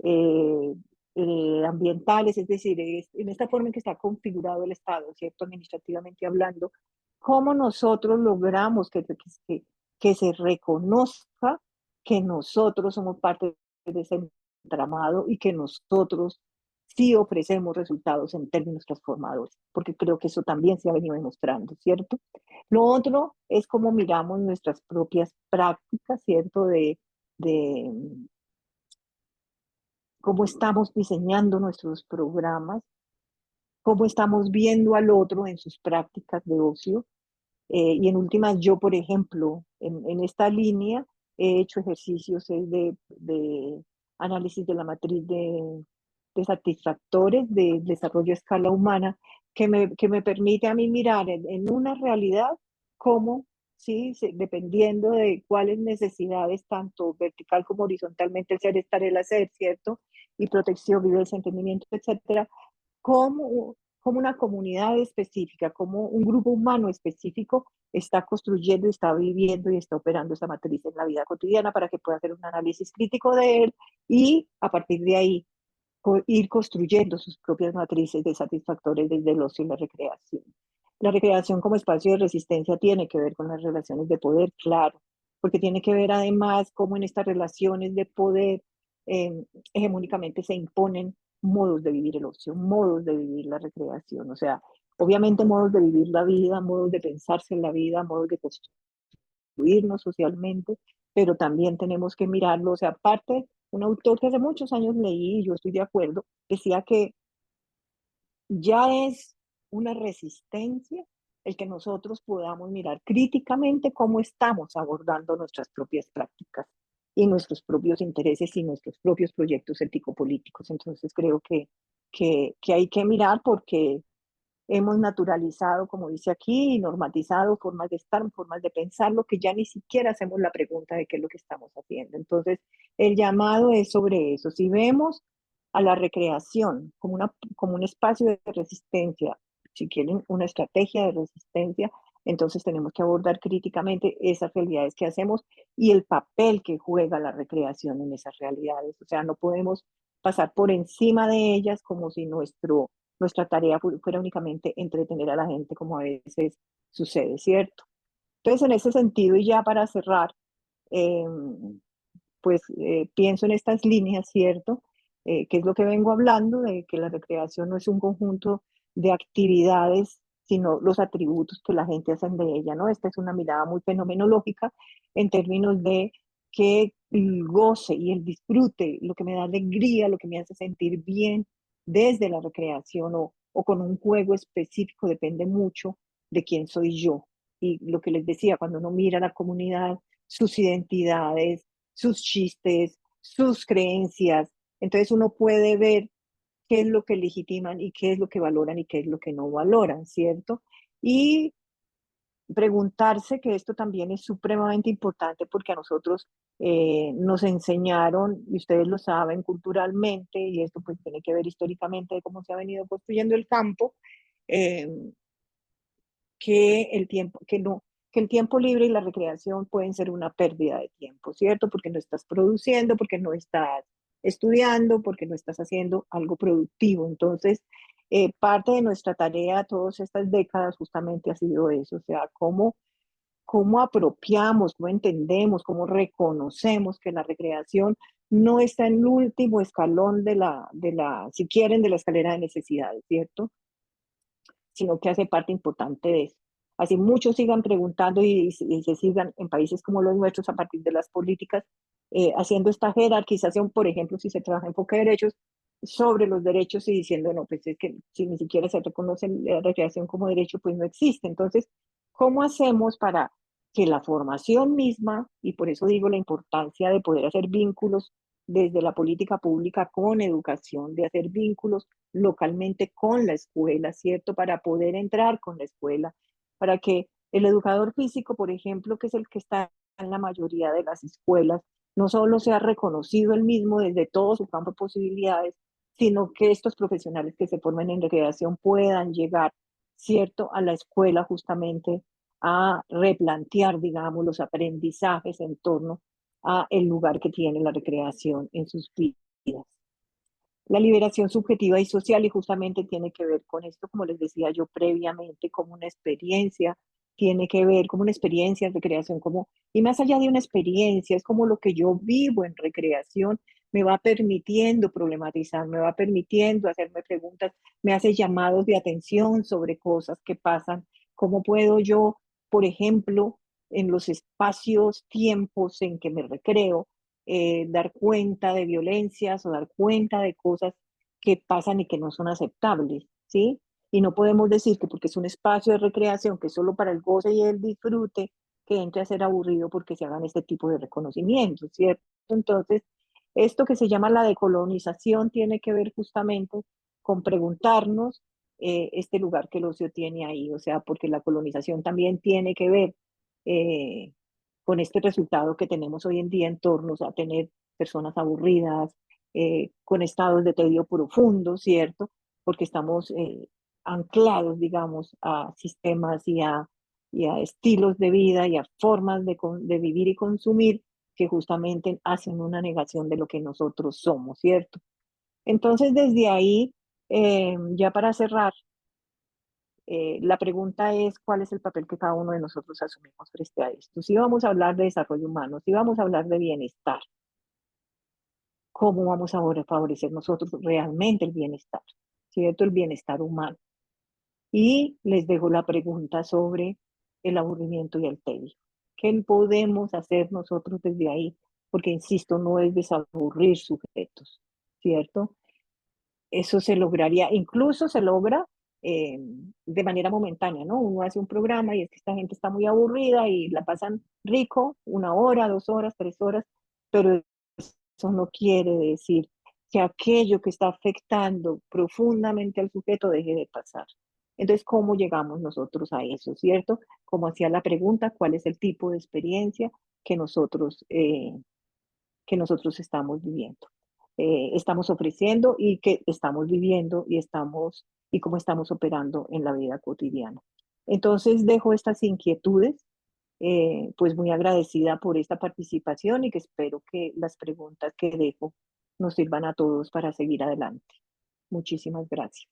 eh, ambientales, es decir, en esta forma en que está configurado el Estado, ¿cierto? Administrativamente hablando, cómo nosotros logramos que se reconozca que nosotros somos parte de ese entramado y que nosotros sí ofrecemos resultados en términos transformadores, porque creo que eso también se ha venido demostrando, ¿cierto? Lo otro es cómo miramos nuestras propias prácticas, ¿cierto? De cómo estamos diseñando nuestros programas, cómo estamos viendo al otro en sus prácticas de ocio. Y en últimas, yo, por ejemplo, en esta línea he hecho ejercicios de análisis de la matriz de satisfactores de desarrollo a escala humana que me permite a mí mirar en una realidad cómo, sí, dependiendo de cuáles necesidades, tanto vertical como horizontalmente, el ser, estar, el hacer, ¿cierto? Y protección, vivencia, entendimiento, etcétera, como una comunidad específica, como un grupo humano específico está construyendo, está viviendo y está operando esa matriz en la vida cotidiana para que pueda hacer un análisis crítico de él y a partir de ahí ir construyendo sus propias matrices de satisfactores desde el ocio y la recreación. La recreación como espacio de resistencia tiene que ver con las relaciones de poder, claro, porque tiene que ver además cómo en estas relaciones de poder hegemónicamente se imponen modos de vivir el ocio, modos de vivir la recreación, o sea, obviamente modos de vivir la vida, modos de pensarse en la vida, modos de construirnos socialmente, pero también tenemos que mirarlo, o sea, aparte, un autor que hace muchos años leí, y yo estoy de acuerdo, decía que ya es una resistencia el que nosotros podamos mirar críticamente cómo estamos abordando nuestras propias prácticas y nuestros propios intereses y nuestros propios proyectos ético-políticos. Entonces creo que hay que mirar porque hemos naturalizado, como dice aquí, y normatizado formas de estar, formas de pensar, lo que ya ni siquiera hacemos la pregunta de qué es lo que estamos haciendo. Entonces, el llamado es sobre eso. Si vemos a la recreación como un espacio de resistencia, si quieren una estrategia de resistencia, entonces tenemos que abordar críticamente esas realidades que hacemos y el papel que juega la recreación en esas realidades. O sea, no podemos pasar por encima de ellas como si nuestra tarea fuera únicamente entretener a la gente, como a veces sucede, ¿cierto? Entonces, en ese sentido, y ya para cerrar, eh, pienso en estas líneas, ¿cierto? Que es lo que vengo hablando, de que la recreación no es un conjunto de actividades, sino los atributos que la gente hace de ella, ¿no? Esta es una mirada muy fenomenológica en términos de que el goce y el disfrute, lo que me da alegría, lo que me hace sentir bien desde la recreación o con un juego específico, depende mucho de quién soy yo. Y lo que les decía, cuando uno mira a la comunidad, sus identidades, sus chistes, sus creencias. Entonces uno puede ver qué es lo que legitiman y qué es lo que valoran y qué es lo que no valoran, ¿cierto? Y preguntarse que esto también es supremamente importante porque a nosotros nos enseñaron, y ustedes lo saben culturalmente, y esto pues tiene que ver históricamente de cómo se ha venido construyendo el campo, eh, que el tiempo, que no, que el tiempo libre y la recreación pueden ser una pérdida de tiempo, ¿cierto? Porque no estás produciendo, porque no estás estudiando, porque no estás haciendo algo productivo. Entonces, parte de nuestra tarea todas estas décadas justamente ha sido eso, o sea, cómo apropiamos, cómo entendemos, cómo reconocemos que la recreación no está en el último escalón si quieren, de la escalera de necesidades, ¿cierto? Sino que hace parte importante de eso. Así muchos sigan preguntando y se sigan en países como los nuestros a partir de las políticas, haciendo esta jerarquización, por ejemplo, si se trabaja enfoque de derechos, sobre los derechos y diciendo, no, pues es que si ni siquiera se reconoce la recreación como derecho, pues no existe. Entonces, ¿cómo hacemos para que la formación misma, y por eso digo la importancia de poder hacer vínculos desde la política pública con educación, de hacer vínculos localmente con la escuela, ¿cierto? Para poder entrar con la escuela, para que el educador físico, por ejemplo, que es el que está en la mayoría de las escuelas, no solo sea reconocido el mismo desde todo su campo de posibilidades, sino que estos profesionales que se formen en recreación puedan llegar, ¿cierto?, a la escuela justamente a replantear, digamos, los aprendizajes en torno a el lugar que tiene la recreación en sus vidas. La liberación subjetiva y social, y justamente tiene que ver con esto, como les decía yo previamente, como una experiencia, tiene que ver como una experiencia de recreación, y más allá de una experiencia, es como lo que yo vivo en recreación, me va permitiendo problematizar, me va permitiendo hacerme preguntas, me hace llamados de atención sobre cosas que pasan, cómo puedo yo, por ejemplo, en los espacios, tiempos en que me recreo, dar cuenta de violencias o dar cuenta de cosas que pasan y que no son aceptables, ¿sí? Y no podemos decir que porque es un espacio de recreación que es solo para el goce y el disfrute, que entre a ser aburrido porque se hagan este tipo de reconocimientos, ¿cierto? Entonces, esto que se llama la decolonización tiene que ver justamente con preguntarnos este lugar que el ocio tiene ahí, o sea, porque la colonización también tiene que ver eh, con este resultado que tenemos hoy en día en torno a tener personas aburridas, con estados de tedio profundo, ¿cierto? Porque estamos anclados, digamos, a sistemas y a estilos de vida y a formas de vivir y consumir que justamente hacen una negación de lo que nosotros somos, ¿cierto? Entonces, desde ahí, ya para cerrar, la pregunta es cuál es el papel que cada uno de nosotros asumimos frente a esto. Si vamos a hablar de desarrollo humano, si vamos a hablar de bienestar, ¿cómo vamos a favorecer nosotros realmente el bienestar? ¿Cierto? El bienestar humano. Y les dejo la pregunta sobre el aburrimiento y el tedio. ¿Qué podemos hacer nosotros desde ahí? Porque, insisto, no es desaburrir sujetos, ¿cierto? Eso se lograría, incluso se logra de manera momentánea, ¿no? Uno hace un programa y es que esta gente está muy aburrida y la pasan rico, 1 hora, 2 horas, 3 horas, pero eso no quiere decir que aquello que está afectando profundamente al sujeto deje de pasar. Entonces, ¿cómo llegamos nosotros a eso, cierto? Como hacía la pregunta, ¿cuál es el tipo de experiencia que nosotros estamos viviendo? Estamos ofreciendo y que estamos viviendo y cómo estamos operando en la vida cotidiana. Entonces, dejo estas inquietudes, pues muy agradecida por esta participación y que espero que las preguntas que dejo nos sirvan a todos para seguir adelante. Muchísimas gracias.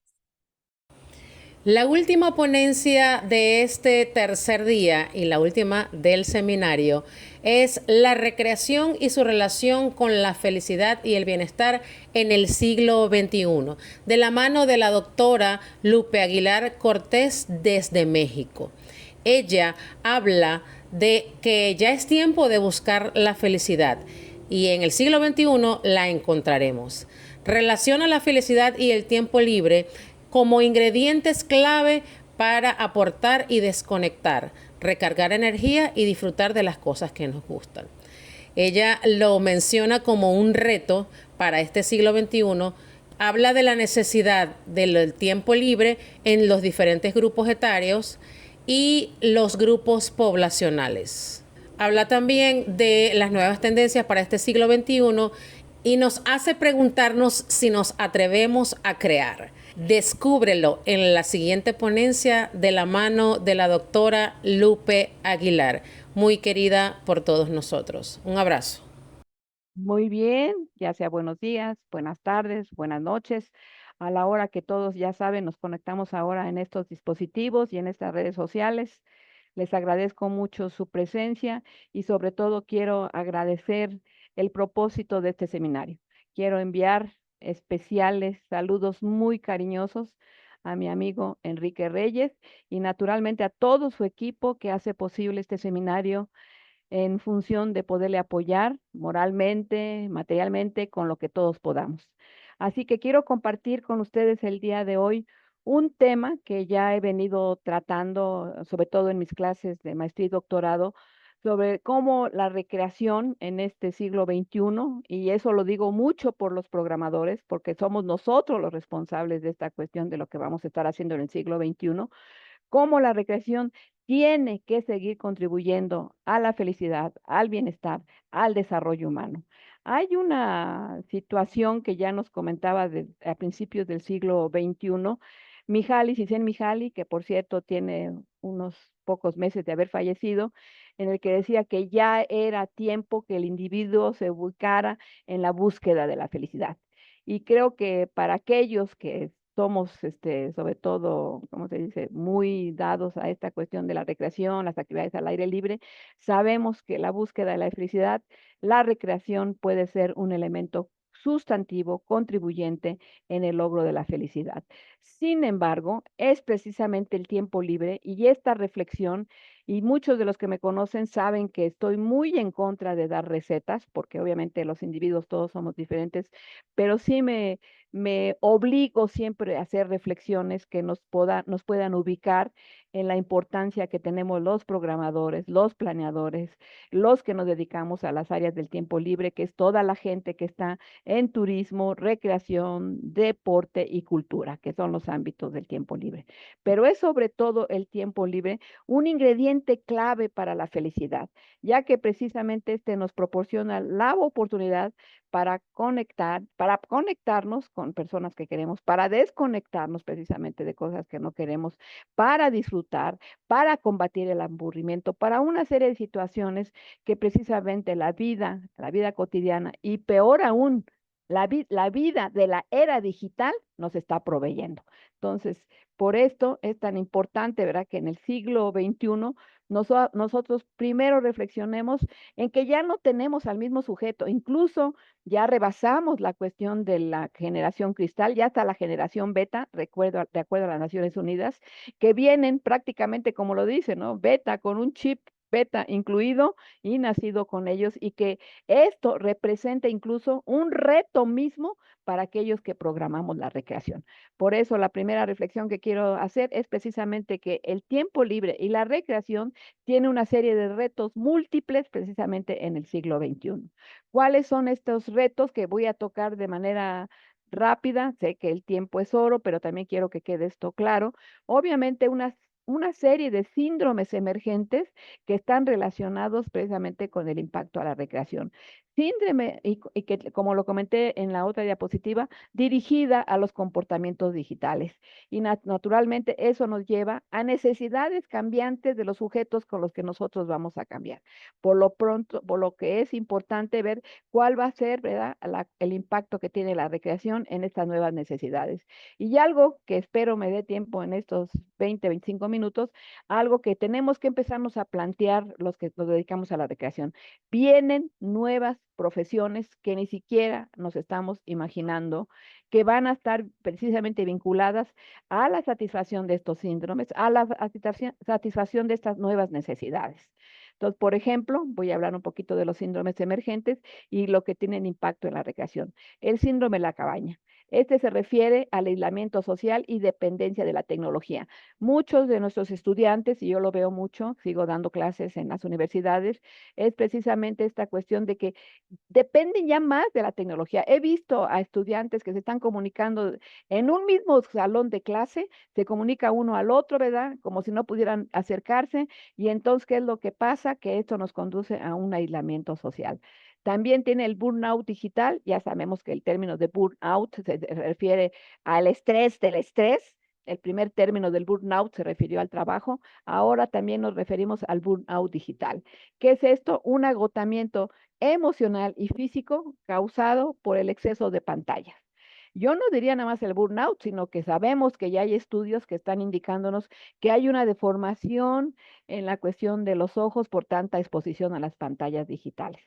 La última ponencia de este tercer día y la última del seminario es la recreación y su relación con la felicidad y el bienestar en el siglo XXI, de la mano de la doctora Lupe Aguilar Cortés desde México. Ella habla de que ya es tiempo de buscar la felicidad y en el siglo XXI la encontraremos. Relaciona la felicidad y el tiempo libre como ingredientes clave para aportar y desconectar, recargar energía y disfrutar de las cosas que nos gustan. Ella lo menciona como un reto para este siglo XXI. Habla de la necesidad del tiempo libre en los diferentes grupos etarios y los grupos poblacionales. Habla también de las nuevas tendencias para este siglo XXI y nos hace preguntarnos si nos atrevemos a crear. Descúbrelo en la siguiente ponencia de la mano de la doctora Lupe Aguilar, muy querida por todos nosotros. Un abrazo. Muy bien, ya sea buenos días, buenas tardes, buenas noches. A la hora que todos ya saben, nos conectamos ahora en estos dispositivos y en estas redes sociales. Les agradezco mucho su presencia y sobre todo quiero agradecer el propósito de este seminario. Quiero enviar especiales saludos muy cariñosos a mi amigo Enrique Reyes y naturalmente a todo su equipo que hace posible este seminario en función de poderle apoyar moralmente, materialmente, con lo que todos podamos. Así que quiero compartir con ustedes el día de hoy un tema que ya he venido tratando, sobre todo en mis clases de maestría y doctorado, sobre cómo la recreación en este siglo XXI, y eso lo digo mucho por los programadores, porque somos nosotros los responsables de esta cuestión de lo que vamos a estar haciendo en el siglo XXI, cómo la recreación tiene que seguir contribuyendo a la felicidad, al bienestar, al desarrollo humano. Hay una situación que ya nos comentaba a principios del siglo XXI, Mihaly Csikszentmihalyi, que por cierto tiene unos pocos meses de haber fallecido, en el que decía que ya era tiempo que el individuo se ubicara en la búsqueda de la felicidad. Y creo que para aquellos que somos, sobre todo, ¿cómo se dice?, muy dados a esta cuestión de la recreación, las actividades al aire libre, sabemos que la búsqueda de la felicidad, la recreación puede ser un elemento sustantivo, contribuyente en el logro de la felicidad. Sin embargo, es precisamente el tiempo libre y esta reflexión, y muchos de los que me conocen saben que estoy muy en contra de dar recetas, porque obviamente los individuos todos somos diferentes, pero sí me obligo siempre a hacer reflexiones que nos puedan ubicar en la importancia que tenemos los programadores, los planeadores, los que nos dedicamos a las áreas del tiempo libre, que es toda la gente que está en turismo, recreación, deporte y cultura, que son los ámbitos del tiempo libre. Pero es sobre todo el tiempo libre un ingrediente clave para la felicidad, ya que precisamente este nos proporciona la oportunidad para conectarnos con personas que queremos, para desconectarnos precisamente de cosas que no queremos, para disfrutar, para combatir el aburrimiento, para una serie de situaciones que precisamente la vida cotidiana y peor aún, la vida de la era digital nos está proveyendo. Entonces, por esto es tan importante, ¿verdad?, que en el siglo XXI nosotros primero reflexionemos en que ya no tenemos al mismo sujeto, incluso ya rebasamos la cuestión de la generación cristal, ya está la generación beta, de acuerdo a las Naciones Unidas, que vienen prácticamente, como lo dice, ¿no? Beta, con un chip beta incluido y nacido con ellos, y que esto representa incluso un reto mismo para aquellos que programamos la recreación. Por eso la primera reflexión que quiero hacer es precisamente que el tiempo libre y la recreación tiene una serie de retos múltiples precisamente en el siglo XXI. ¿Cuáles son estos retos que voy a tocar de manera rápida. Sé que el tiempo es oro, pero también quiero que quede esto claro. Obviamente, una serie de síndromes emergentes que están relacionados precisamente con el impacto a la recreación. Síndrome, y que, como lo comenté en la otra diapositiva, dirigida a los comportamientos digitales. Y naturalmente eso nos lleva a necesidades cambiantes de los sujetos con los que nosotros vamos a cambiar. Por lo pronto, por lo que es importante ver cuál va a ser, ¿verdad?, el impacto que tiene la recreación en estas nuevas necesidades. Y algo que espero me dé tiempo en estos 20, 25 minutos, algo que tenemos que empezarnos a plantear los que nos dedicamos a la recreación. Vienen nuevas profesiones que ni siquiera nos estamos imaginando, que van a estar precisamente vinculadas a la satisfacción de estos síndromes, a la satisfacción de estas nuevas necesidades. Entonces, por ejemplo, voy a hablar un poquito de los síndromes emergentes y lo que tienen impacto en la recreación. El síndrome de la cabaña. Este se refiere al aislamiento social y dependencia de la tecnología. Muchos de nuestros estudiantes, y yo lo veo mucho, sigo dando clases en las universidades, es precisamente esta cuestión de que dependen ya más de la tecnología. He visto a estudiantes que se están comunicando en un mismo salón de clase, se comunica uno al otro, ¿verdad? Como si no pudieran acercarse. Y entonces, ¿qué es lo que pasa? Que esto nos conduce a un aislamiento social. También tiene el burnout digital. Ya sabemos que el término de burnout se refiere al estrés del estrés. El primer término del burnout se refirió al trabajo. Ahora también nos referimos al burnout digital. ¿Qué es esto? Un agotamiento emocional y físico causado por el exceso de pantallas. Yo no diría nada más el burnout, sino que sabemos que ya hay estudios que están indicándonos que hay una deformación en la cuestión de los ojos por tanta exposición a las pantallas digitales.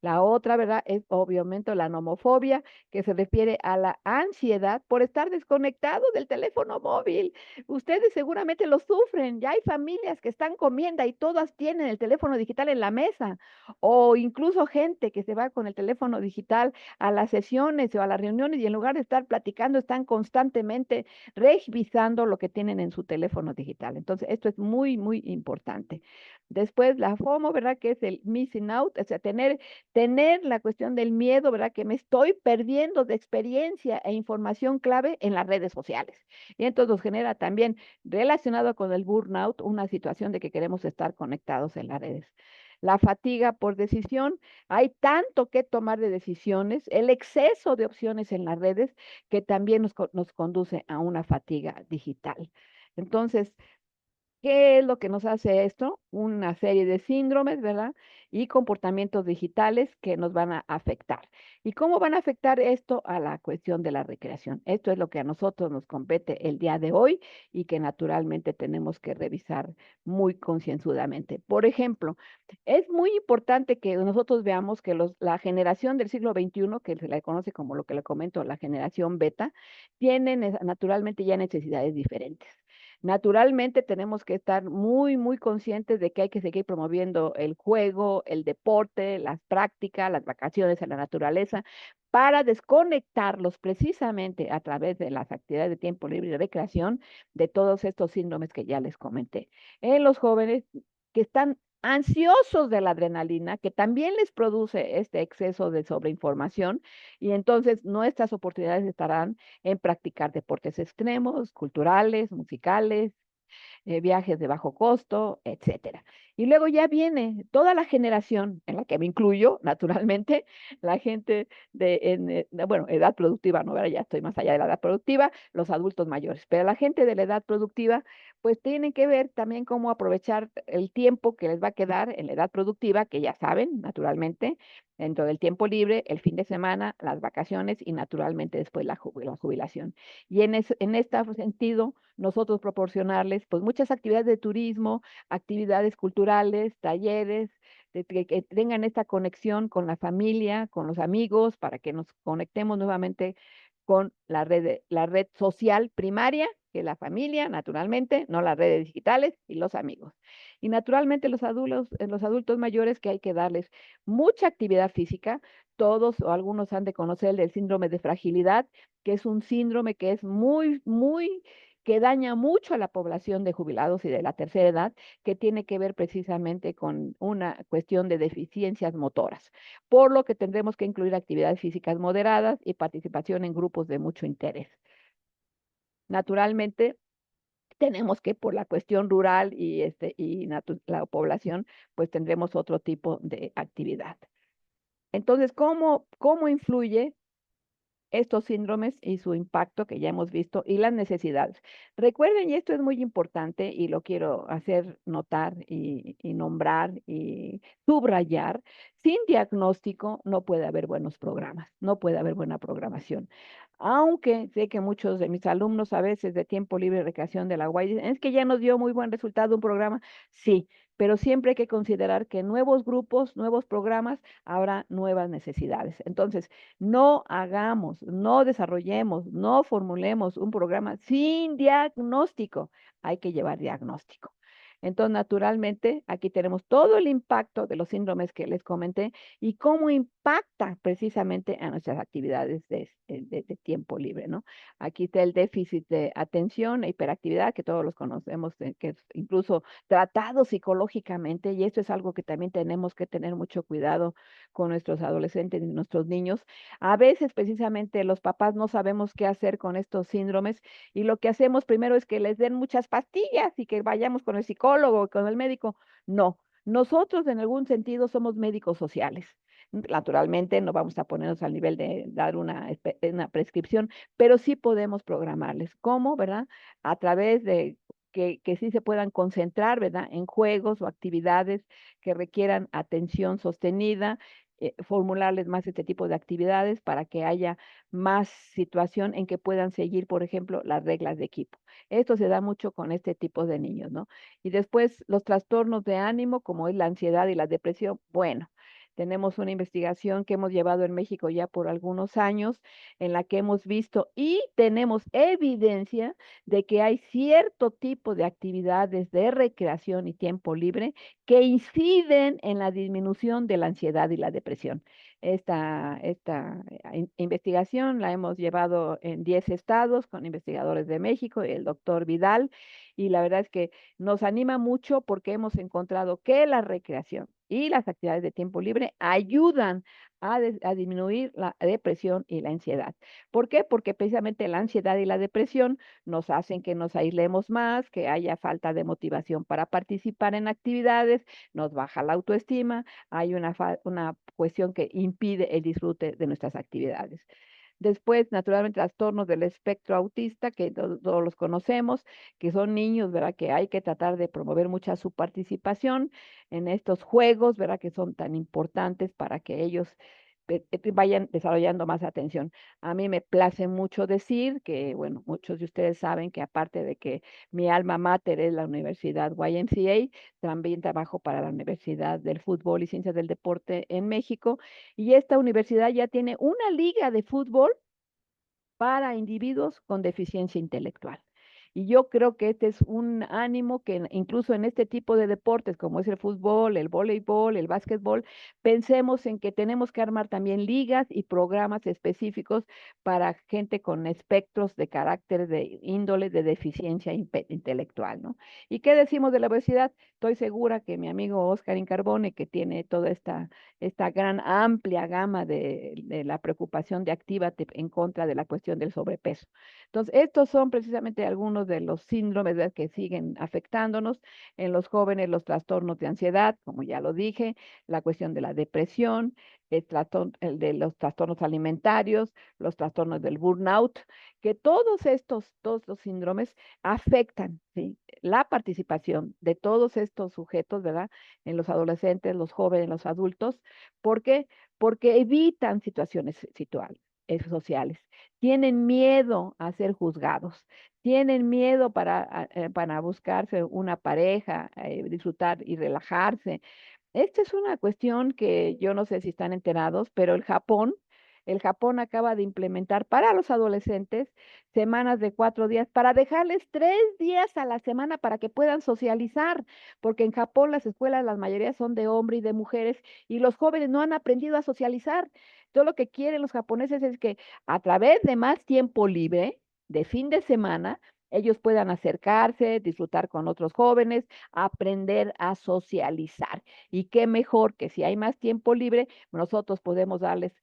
La otra, ¿verdad? Es obviamente la nomofobia, que se refiere a la ansiedad por estar desconectado del teléfono móvil. Ustedes seguramente lo sufren. Ya hay familias que están comiendo y todas tienen el teléfono digital en la mesa. O incluso gente que se va con el teléfono digital a las sesiones o a las reuniones y en lugar de estar platicando, están constantemente revisando lo que tienen en su teléfono digital. Entonces, esto es muy, muy importante. Después, la FOMO, ¿verdad? Que es el missing out, o sea, tener la cuestión del miedo, ¿verdad? Que me estoy perdiendo de experiencia e información clave en las redes sociales. Y entonces nos genera también, relacionado con el burnout, una situación de que queremos estar conectados en las redes. La fatiga por decisión, hay tanto que tomar de decisiones, el exceso de opciones en las redes que también nos conduce a una fatiga digital. Entonces, ¿qué es lo que nos hace esto? Una serie de síndromes, ¿verdad? Y comportamientos digitales que nos van a afectar. ¿Y cómo van a afectar esto a la cuestión de la recreación? Esto es lo que a nosotros nos compete el día de hoy y que naturalmente tenemos que revisar muy concienzudamente. Por ejemplo, es muy importante que nosotros veamos que la generación del siglo XXI, que se la conoce como lo que le comento, la generación beta, tienen naturalmente ya necesidades diferentes. Naturalmente tenemos que estar muy, muy conscientes de que hay que seguir promoviendo el juego, el deporte, las prácticas, las vacaciones en la naturaleza, para desconectarlos precisamente a través de las actividades de tiempo libre y de recreación de todos estos síndromes que ya les comenté. En los jóvenes que están ansiosos de la adrenalina, que también les produce este exceso de sobreinformación, y entonces nuestras oportunidades estarán en practicar deportes extremos, culturales, musicales, viajes de bajo costo, etcétera. Y luego ya viene toda la generación, en la que me incluyo, naturalmente, la gente bueno, edad productiva, no, ahora ya estoy más allá de la edad productiva, los adultos mayores, pero la gente de la edad productiva, pues tienen que ver también cómo aprovechar el tiempo que les va a quedar en la edad productiva, que ya saben, naturalmente, dentro del tiempo libre, el fin de semana, las vacaciones y naturalmente después la jubilación. Y en este sentido, nosotros proporcionarles pues muchas actividades de turismo, actividades culturales, talleres, que tengan esta conexión con la familia, con los amigos, para que nos conectemos nuevamente con la red social primaria, que es la familia, naturalmente, no las redes digitales y los amigos. Y naturalmente los adultos mayores que hay que darles mucha actividad física. Todos o algunos han de conocer el síndrome de fragilidad, que es un síndrome que es muy, muy que daña mucho a la población de jubilados y de la tercera edad, que tiene que ver precisamente con una cuestión de deficiencias motoras, por lo que tendremos que incluir actividades físicas moderadas y participación en grupos de mucho interés. Naturalmente, tenemos que por la cuestión rural y la población, pues tendremos otro tipo de actividad. Entonces, ¿cómo influye estos síndromes y su impacto que ya hemos visto y las necesidades? Recuerden, y esto es muy importante y lo quiero hacer notar y nombrar y subrayar, sin diagnóstico no puede haber buenos programas, no puede haber buena programación. Aunque sé que muchos de mis alumnos a veces de tiempo libre y recreación de la UAI dicen, es que ya nos dio muy buen resultado un programa, sí, pero siempre hay que considerar que nuevos grupos, nuevos programas, habrá nuevas necesidades. Entonces, no hagamos, no desarrollemos, no formulemos un programa sin diagnóstico. Hay que llevar diagnóstico. Entonces, naturalmente, aquí tenemos todo el impacto de los síndromes que les comenté y cómo impacta precisamente a nuestras actividades de tiempo libre, ¿no? Aquí está el déficit de atención e hiperactividad, que todos los conocemos, que es incluso tratado psicológicamente, y esto es algo que también tenemos que tener mucho cuidado con nuestros adolescentes y nuestros niños. A veces, precisamente, los papás no sabemos qué hacer con estos síndromes y lo que hacemos primero es que les den muchas pastillas y que vayamos con el psicólogo, con el médico. No, nosotros en algún sentido somos médicos sociales. Naturalmente no vamos a ponernos al nivel de dar una prescripción, pero sí podemos programarles. ¿Cómo, verdad? A través de que sí se puedan concentrar, ¿verdad? En juegos o actividades que requieran atención sostenida, formularles más este tipo de actividades para que haya más situación en que puedan seguir, por ejemplo, las reglas de equipo. Esto se da mucho con este tipo de niños, ¿no? Y después los trastornos de ánimo, como es la ansiedad y la depresión, bueno. Tenemos una investigación que hemos llevado en México ya por algunos años, en la que hemos visto y tenemos evidencia de que hay cierto tipo de actividades de recreación y tiempo libre que inciden en la disminución de la ansiedad y la depresión. Esta investigación la hemos llevado en 10 estados con investigadores de México y el doctor Vidal, y la verdad es que nos anima mucho porque hemos encontrado que la recreación y las actividades de tiempo libre ayudan a disminuir la depresión y la ansiedad. ¿Por qué? Porque precisamente la ansiedad y la depresión nos hacen que nos aislemos más, que haya falta de motivación para participar en actividades, nos baja la autoestima, hay una cuestión que impide el disfrute de nuestras actividades. Después, naturalmente, trastornos del espectro autista, que todos los conocemos, que son niños, ¿verdad? Que hay que tratar de promover mucha su participación en estos juegos, ¿verdad? Que son tan importantes para que ellos vayan desarrollando más atención. A mí me place mucho decir que, bueno, muchos de ustedes saben que aparte de que mi alma mater es la Universidad YMCA, también trabajo para la Universidad del Fútbol y Ciencias del Deporte en México, y esta universidad ya tiene una liga de fútbol para individuos con deficiencia intelectual. Y yo creo que este es un ánimo que incluso en este tipo de deportes, como es el fútbol, el voleibol, el básquetbol, pensemos en que tenemos que armar también ligas y programas específicos para gente con espectros de carácter, de índole, de deficiencia intelectual, ¿no? ¿Y qué decimos de la obesidad? Estoy segura que mi amigo Oscar Incarbone, que tiene toda esta gran amplia gama de la preocupación de Actívate en contra de la cuestión del sobrepeso. Entonces, estos son precisamente algunos de los síndromes, ¿verdad?, que siguen afectándonos en los jóvenes, los trastornos de ansiedad, como ya lo dije, la cuestión de la depresión, el de los trastornos alimentarios, los trastornos del burnout, que todos los síndromes afectan, ¿sí?, la participación de todos estos sujetos, ¿verdad?, en los adolescentes, los jóvenes, los adultos. ¿Por qué? Porque evitan situaciones sociales, tienen miedo a ser juzgados, tienen miedo para buscarse una pareja, disfrutar y relajarse. Esta es una cuestión que yo no sé si están enterados, pero el Japón acaba de implementar para los adolescentes semanas de 4 días para dejarles 3 días a la semana para que puedan socializar, porque en Japón las escuelas, la mayoría son de hombres y de mujeres, y los jóvenes no han aprendido a socializar. Todo lo que quieren los japoneses es que a través de más tiempo libre, de fin de semana, ellos puedan acercarse, disfrutar con otros jóvenes, aprender a socializar. Y qué mejor que si hay más tiempo libre, nosotros podemos darles.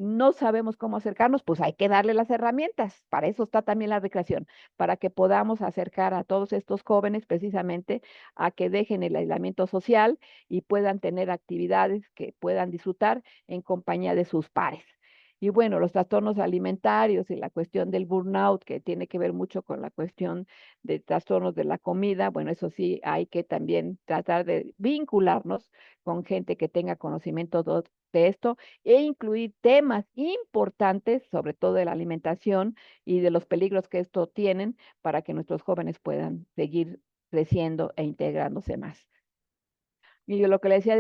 No sabemos cómo acercarnos, pues hay que darle las herramientas. Para eso está también la recreación, para que podamos acercar a todos estos jóvenes precisamente a que dejen el aislamiento social y puedan tener actividades que puedan disfrutar en compañía de sus pares. Y bueno, los trastornos alimentarios y la cuestión del burnout, que tiene que ver mucho con la cuestión de trastornos de la comida, bueno, eso sí, hay que también tratar de vincularnos con gente que tenga conocimiento de esto e incluir temas importantes, sobre todo de la alimentación y de los peligros que esto tienen, para que nuestros jóvenes puedan seguir creciendo e integrándose más. Y yo lo que le decía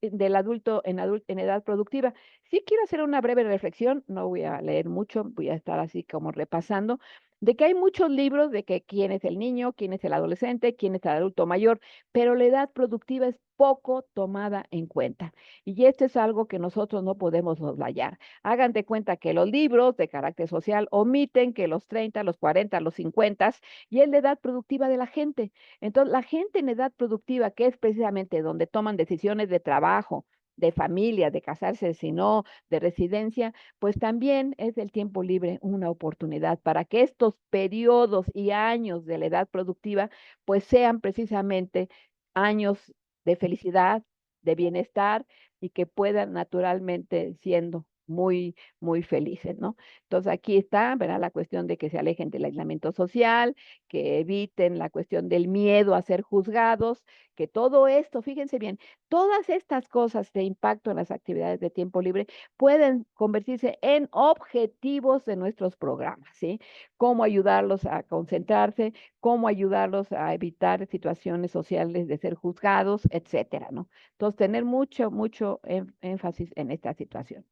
del adulto en edad productiva, sí quiero hacer una breve reflexión, no voy a leer mucho, voy a estar así como repasando, de que hay muchos libros de que quién es el niño, quién es el adolescente, quién es el adulto mayor, pero la edad productiva es poco tomada en cuenta. Y esto es algo que nosotros no podemos soslayar. Hagan de cuenta que los libros de carácter social omiten que los 30, los 40, los 50 y es la edad productiva de la gente. Entonces, la gente en edad productiva, que es precisamente donde toman decisiones de trabajo, de familia, de casarse, si no, de residencia, pues también es el tiempo libre una oportunidad para que estos periodos y años de la edad productiva, pues sean precisamente años de felicidad, de bienestar y que puedan naturalmente siendo muy, muy felices, ¿no? Entonces aquí está, ¿verdad? La cuestión de que se alejen del aislamiento social, que eviten la cuestión del miedo a ser juzgados, que todo esto, fíjense bien, todas estas cosas de impacto en las actividades de tiempo libre pueden convertirse en objetivos de nuestros programas, ¿sí? Cómo ayudarlos a concentrarse, cómo ayudarlos a evitar situaciones sociales de ser juzgados, etcétera, ¿no? Entonces, tener mucho, mucho énfasis en esta situación.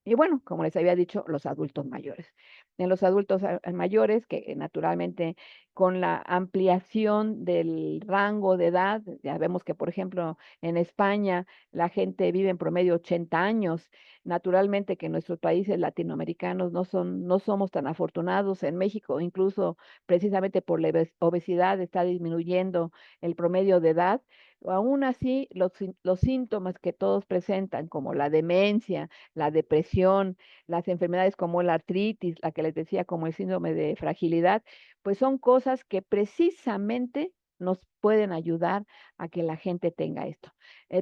Y bueno, como les había dicho, los adultos mayores. En los adultos mayores, que naturalmente con la ampliación del rango de edad, ya vemos que, por ejemplo, en España la gente vive en promedio 80 años. Naturalmente que en nuestros países latinoamericanos no somos tan afortunados. En México, incluso precisamente por la obesidad, está disminuyendo el promedio de edad. Aún así, los síntomas que todos presentan, como la demencia, la depresión, las enfermedades como la artritis, la que les decía como el síndrome de fragilidad, pues son cosas que precisamente nos pueden ayudar a que la gente tenga esto.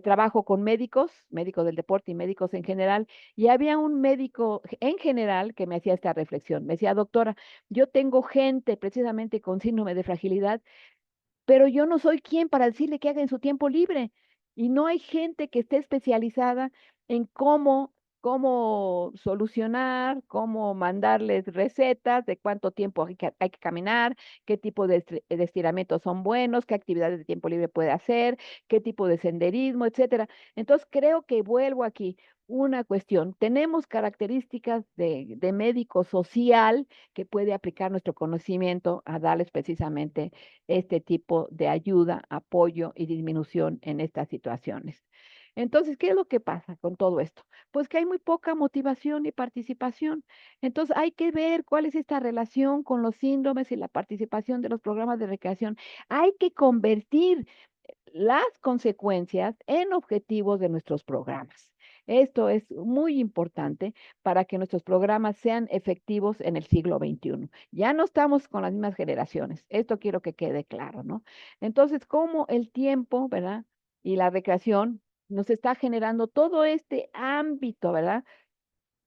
Trabajo con médicos, médicos del deporte y médicos en general, y había un médico en general que me hacía esta reflexión. Me decía, doctora, yo tengo gente precisamente con síndrome de fragilidad, pero yo no soy quien para decirle que haga en su tiempo libre. Y no hay gente que esté especializada en cómo solucionar, cómo mandarles recetas de cuánto tiempo hay que caminar, qué tipo de estiramientos son buenos, qué actividades de tiempo libre puede hacer, qué tipo de senderismo, etcétera. Entonces, creo que vuelvo aquí. Una cuestión, tenemos características de médico social que puede aplicar nuestro conocimiento a darles precisamente este tipo de ayuda, apoyo y disminución en estas situaciones. Entonces, ¿qué es lo que pasa con todo esto? Pues que hay muy poca motivación y participación. Entonces, hay que ver cuál es esta relación con los síndromes y la participación de los programas de recreación. Hay que convertir las consecuencias en objetivos de nuestros programas. Esto es muy importante para que nuestros programas sean efectivos en el siglo XXI. Ya no estamos con las mismas generaciones. Esto quiero que quede claro, ¿no? Entonces, cómo el tiempo, ¿verdad? Y la recreación nos está generando todo este ámbito, ¿verdad?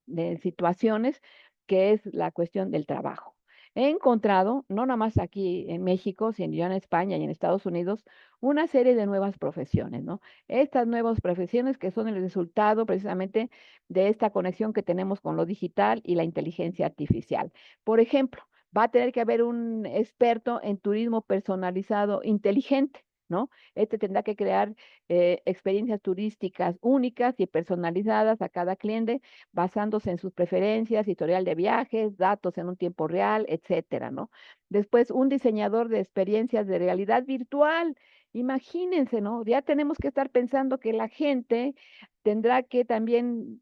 De situaciones, que es la cuestión del trabajo. He encontrado, no nada más aquí en México, sino ya en España y en Estados Unidos, una serie de nuevas profesiones, ¿no? Estas nuevas profesiones que son el resultado precisamente de esta conexión que tenemos con lo digital y la inteligencia artificial. Por ejemplo, va a tener que haber un experto en turismo personalizado inteligente, ¿no? Este tendrá que crear experiencias turísticas únicas y personalizadas a cada cliente basándose en sus preferencias, historial de viajes, datos en un tiempo real, etcétera, ¿no? Después, un diseñador de experiencias de realidad virtual. Imagínense, ¿no? Ya tenemos que estar pensando que la gente tendrá que también,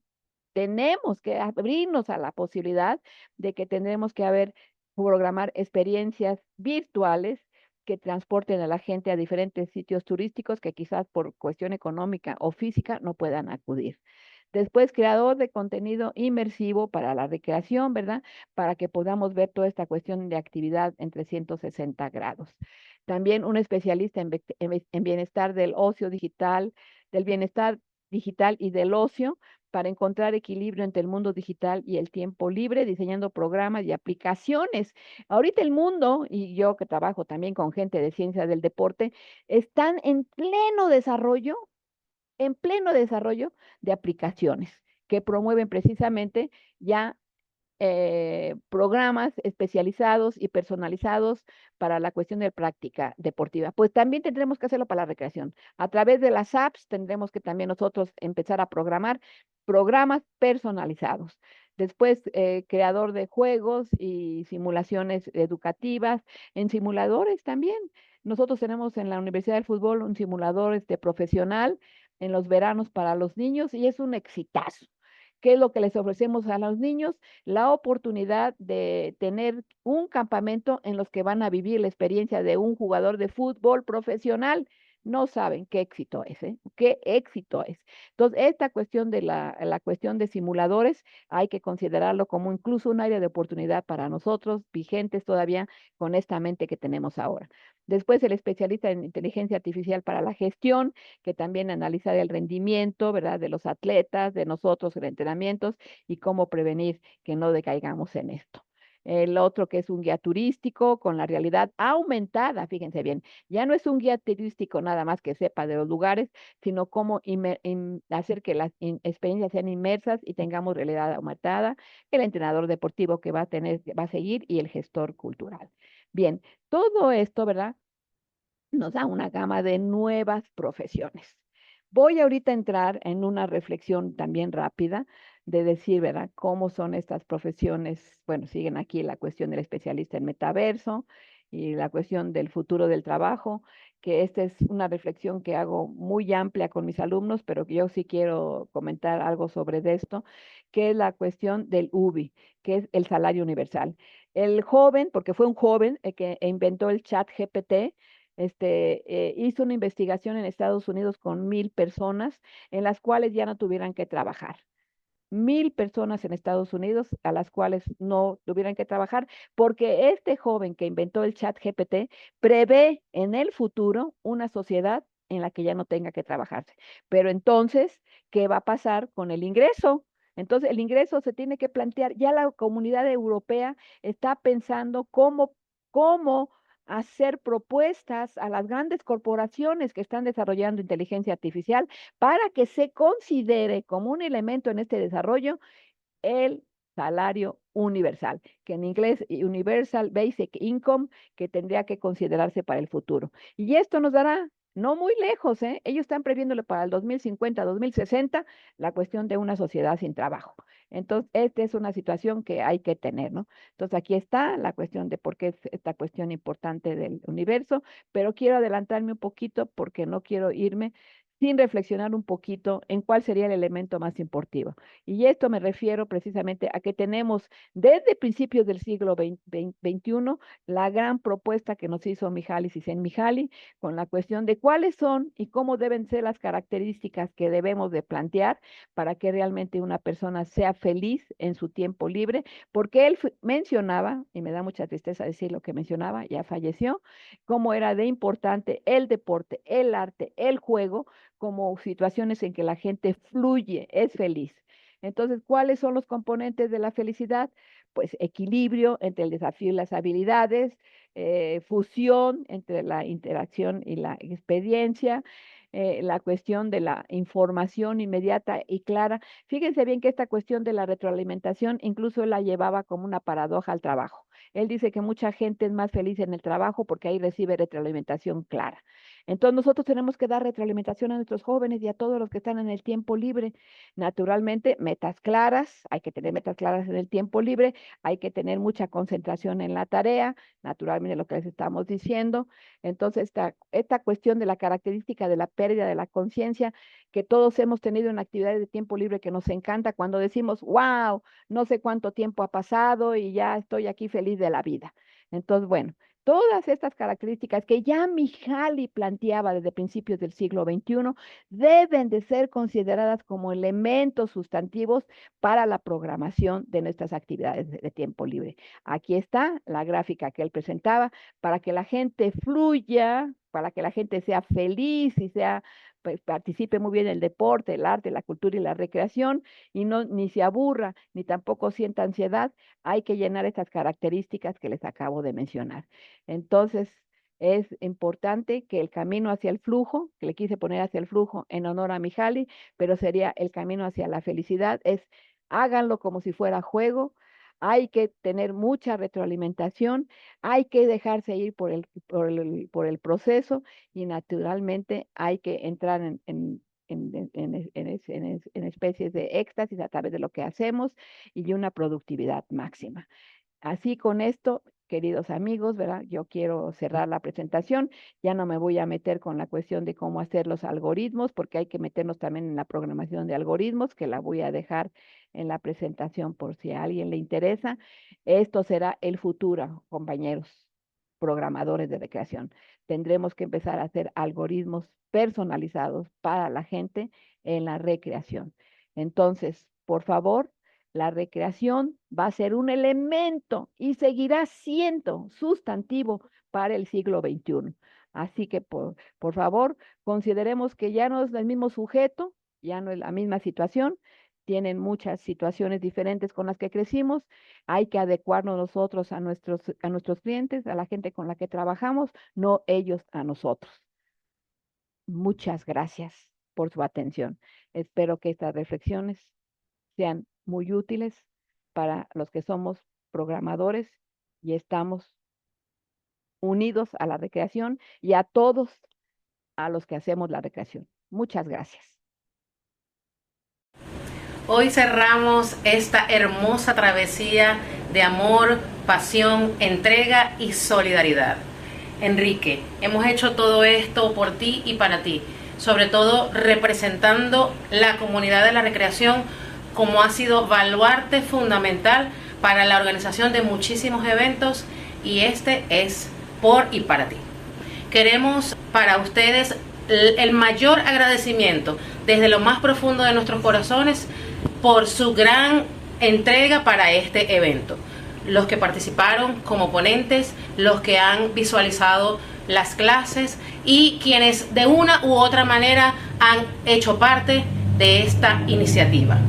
tenemos que abrirnos a la posibilidad de que tendremos que haber programar experiencias virtuales que transporten a la gente a diferentes sitios turísticos que quizás por cuestión económica o física no puedan acudir. Después, creador de contenido inmersivo para la recreación, ¿verdad? Para que podamos ver toda esta cuestión de actividad en 360 grados. También un especialista en bienestar del ocio digital, del bienestar digital y del ocio, para encontrar equilibrio entre el mundo digital y el tiempo libre, diseñando programas y aplicaciones. Ahorita el mundo, y yo que trabajo también con gente de ciencia del deporte, están en pleno desarrollo de aplicaciones que promueven precisamente ya programas especializados y personalizados para la cuestión de práctica deportiva. Pues también tendremos que hacerlo para la recreación. A través de las apps tendremos que también nosotros empezar a programar programas personalizados. Después, creador de juegos y simulaciones educativas en simuladores también. Nosotros tenemos en la Universidad del Fútbol un simulador profesional en los veranos para los niños y es un exitazo. ¿Qué es lo que les ofrecemos a los niños? La oportunidad de tener un campamento en los que van a vivir la experiencia de un jugador de fútbol profesional. No saben qué éxito es, ¿eh? Qué éxito es. Entonces, esta cuestión de la cuestión de simuladores hay que considerarlo como incluso un área de oportunidad para nosotros, vigentes todavía con esta mente que tenemos ahora. Después, el especialista en inteligencia artificial para la gestión, que también analizar el rendimiento, ¿verdad?, de los atletas, de nosotros, en entrenamientos y cómo prevenir que no decaigamos en esto. El otro que es un guía turístico con la realidad aumentada, fíjense bien, ya no es un guía turístico nada más que sepa de los lugares, sino cómo hacer que las experiencias sean inmersas y tengamos realidad aumentada, el entrenador deportivo que va a seguir y el gestor cultural. Bien, todo esto, ¿verdad?, nos da una gama de nuevas profesiones. Voy ahorita a entrar en una reflexión también rápida de decir, ¿verdad?, cómo son estas profesiones. Bueno, siguen aquí la cuestión del especialista en metaverso y la cuestión del futuro del trabajo, que esta es una reflexión que hago muy amplia con mis alumnos, pero que yo sí quiero comentar algo sobre esto, que es la cuestión del UBI, que es el salario universal. El joven, porque fue un joven que inventó el chat GPT, hizo una investigación en Estados Unidos con 1,000 personas en las cuales ya no tuvieran que trabajar. 1,000 personas en Estados Unidos a las cuales no tuvieran que trabajar, porque este joven que inventó el chat GPT prevé en el futuro una sociedad en la que ya no tenga que trabajarse. Pero entonces, ¿qué va a pasar con el ingreso? Entonces, el ingreso se tiene que plantear, ya la comunidad europea está pensando cómo hacer propuestas a las grandes corporaciones que están desarrollando inteligencia artificial para que se considere como un elemento en este desarrollo el salario universal, que en inglés Universal Basic Income, que tendría que considerarse para el futuro. Y esto nos dará, no muy lejos, ellos están previéndole para el 2050, 2060, la cuestión de una sociedad sin trabajo. Entonces, esta es una situación que hay que tener, ¿no? Entonces, aquí está la cuestión de por qué es esta cuestión importante del universo, pero quiero adelantarme un poquito porque no quiero irme sin reflexionar un poquito en cuál sería el elemento más importante. Y esto me refiero precisamente a que tenemos desde principios del siglo XXI la gran propuesta que nos hizo Mihaly Csikszentmihalyi con la cuestión de cuáles son y cómo deben ser las características que debemos de plantear para que realmente una persona sea feliz en su tiempo libre, porque él mencionaba, y me da mucha tristeza decir lo que mencionaba, ya falleció, cómo era de importante el deporte, el arte, el juego, como situaciones en que la gente fluye, es feliz. Entonces, ¿cuáles son los componentes de la felicidad? Pues equilibrio entre el desafío y las habilidades, fusión entre la interacción y la experiencia, la cuestión de la información inmediata y clara. Fíjense bien que esta cuestión de la retroalimentación incluso él la llevaba como una paradoja al trabajo. Él dice que mucha gente es más feliz en el trabajo porque ahí recibe retroalimentación clara. Entonces nosotros tenemos que dar retroalimentación a nuestros jóvenes y a todos los que están en el tiempo libre. Naturalmente, metas claras, hay que tener metas claras en el tiempo libre, hay que tener mucha concentración en la tarea, naturalmente lo que les estamos diciendo. Entonces, esta cuestión de la característica de la pérdida de la conciencia, que todos hemos tenido una actividad de tiempo libre que nos encanta cuando decimos, wow, no sé cuánto tiempo ha pasado y ya estoy aquí feliz de la vida. Entonces, bueno, todas estas características que ya Mihaly planteaba desde principios del siglo XXI deben de ser consideradas como elementos sustantivos para la programación de nuestras actividades de tiempo libre. Aquí está la gráfica que él presentaba para que la gente fluya, para que la gente sea feliz y sea, pues, participe muy bien en el deporte, el arte, la cultura y la recreación y no ni se aburra ni tampoco sienta ansiedad. Hay que llenar estas características que les acabo de mencionar. Entonces, es importante que el camino hacia el flujo, que le quise poner hacia el flujo en honor a Mihaly, pero sería el camino hacia la felicidad, es háganlo como si fuera juego. Hay que tener mucha retroalimentación, hay que dejarse ir por el proceso y naturalmente hay que entrar en especies de éxtasis a través de lo que hacemos y una productividad máxima. Así con esto, queridos amigos, ¿verdad? Yo quiero cerrar la presentación. Ya no me voy a meter con la cuestión de cómo hacer los algoritmos, porque hay que meternos también en la programación de algoritmos, que la voy a dejar en la presentación por si a alguien le interesa. Esto será el futuro, compañeros programadores de recreación. Tendremos que empezar a hacer algoritmos personalizados para la gente en la recreación. Entonces, por favor, la recreación va a ser un elemento y seguirá siendo sustantivo para el siglo XXI. Así que, por favor, consideremos que ya no es el mismo sujeto, ya no es la misma situación, tienen muchas situaciones diferentes con las que crecimos, hay que adecuarnos nosotros a nuestros clientes, a la gente con la que trabajamos, no ellos a nosotros. Muchas gracias por su atención. Espero que estas reflexiones sean muy útiles para los que somos programadores y estamos unidos a la recreación y a todos a los que hacemos la recreación. Muchas gracias. Hoy cerramos esta hermosa travesía de amor, pasión, entrega y solidaridad. Enrique, hemos hecho todo esto por ti y para ti, sobre todo representando la comunidad de la recreación, como ha sido baluarte fundamental para la organización de muchísimos eventos, y este es por y para ti. Queremos para ustedes el mayor agradecimiento desde lo más profundo de nuestros corazones por su gran entrega para este evento. Los que participaron como ponentes, los que han visualizado las clases y quienes de una u otra manera han hecho parte de esta iniciativa.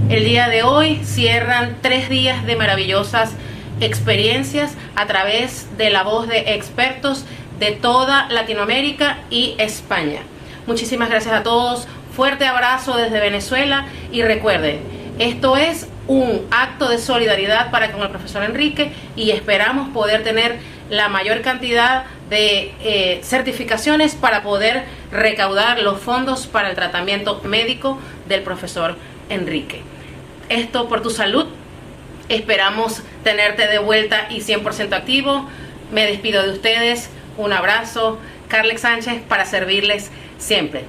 El día de hoy cierran 3 días de maravillosas experiencias a través de la voz de expertos de toda Latinoamérica y España. Muchísimas gracias a todos, fuerte abrazo desde Venezuela y recuerden, esto es un acto de solidaridad para con el profesor Enrique y esperamos poder tener la mayor cantidad de certificaciones para poder recaudar los fondos para el tratamiento médico del profesor Enrique. Esto por tu salud, esperamos tenerte de vuelta y 100% activo. Me despido de ustedes, un abrazo, Carlex Sánchez para servirles siempre.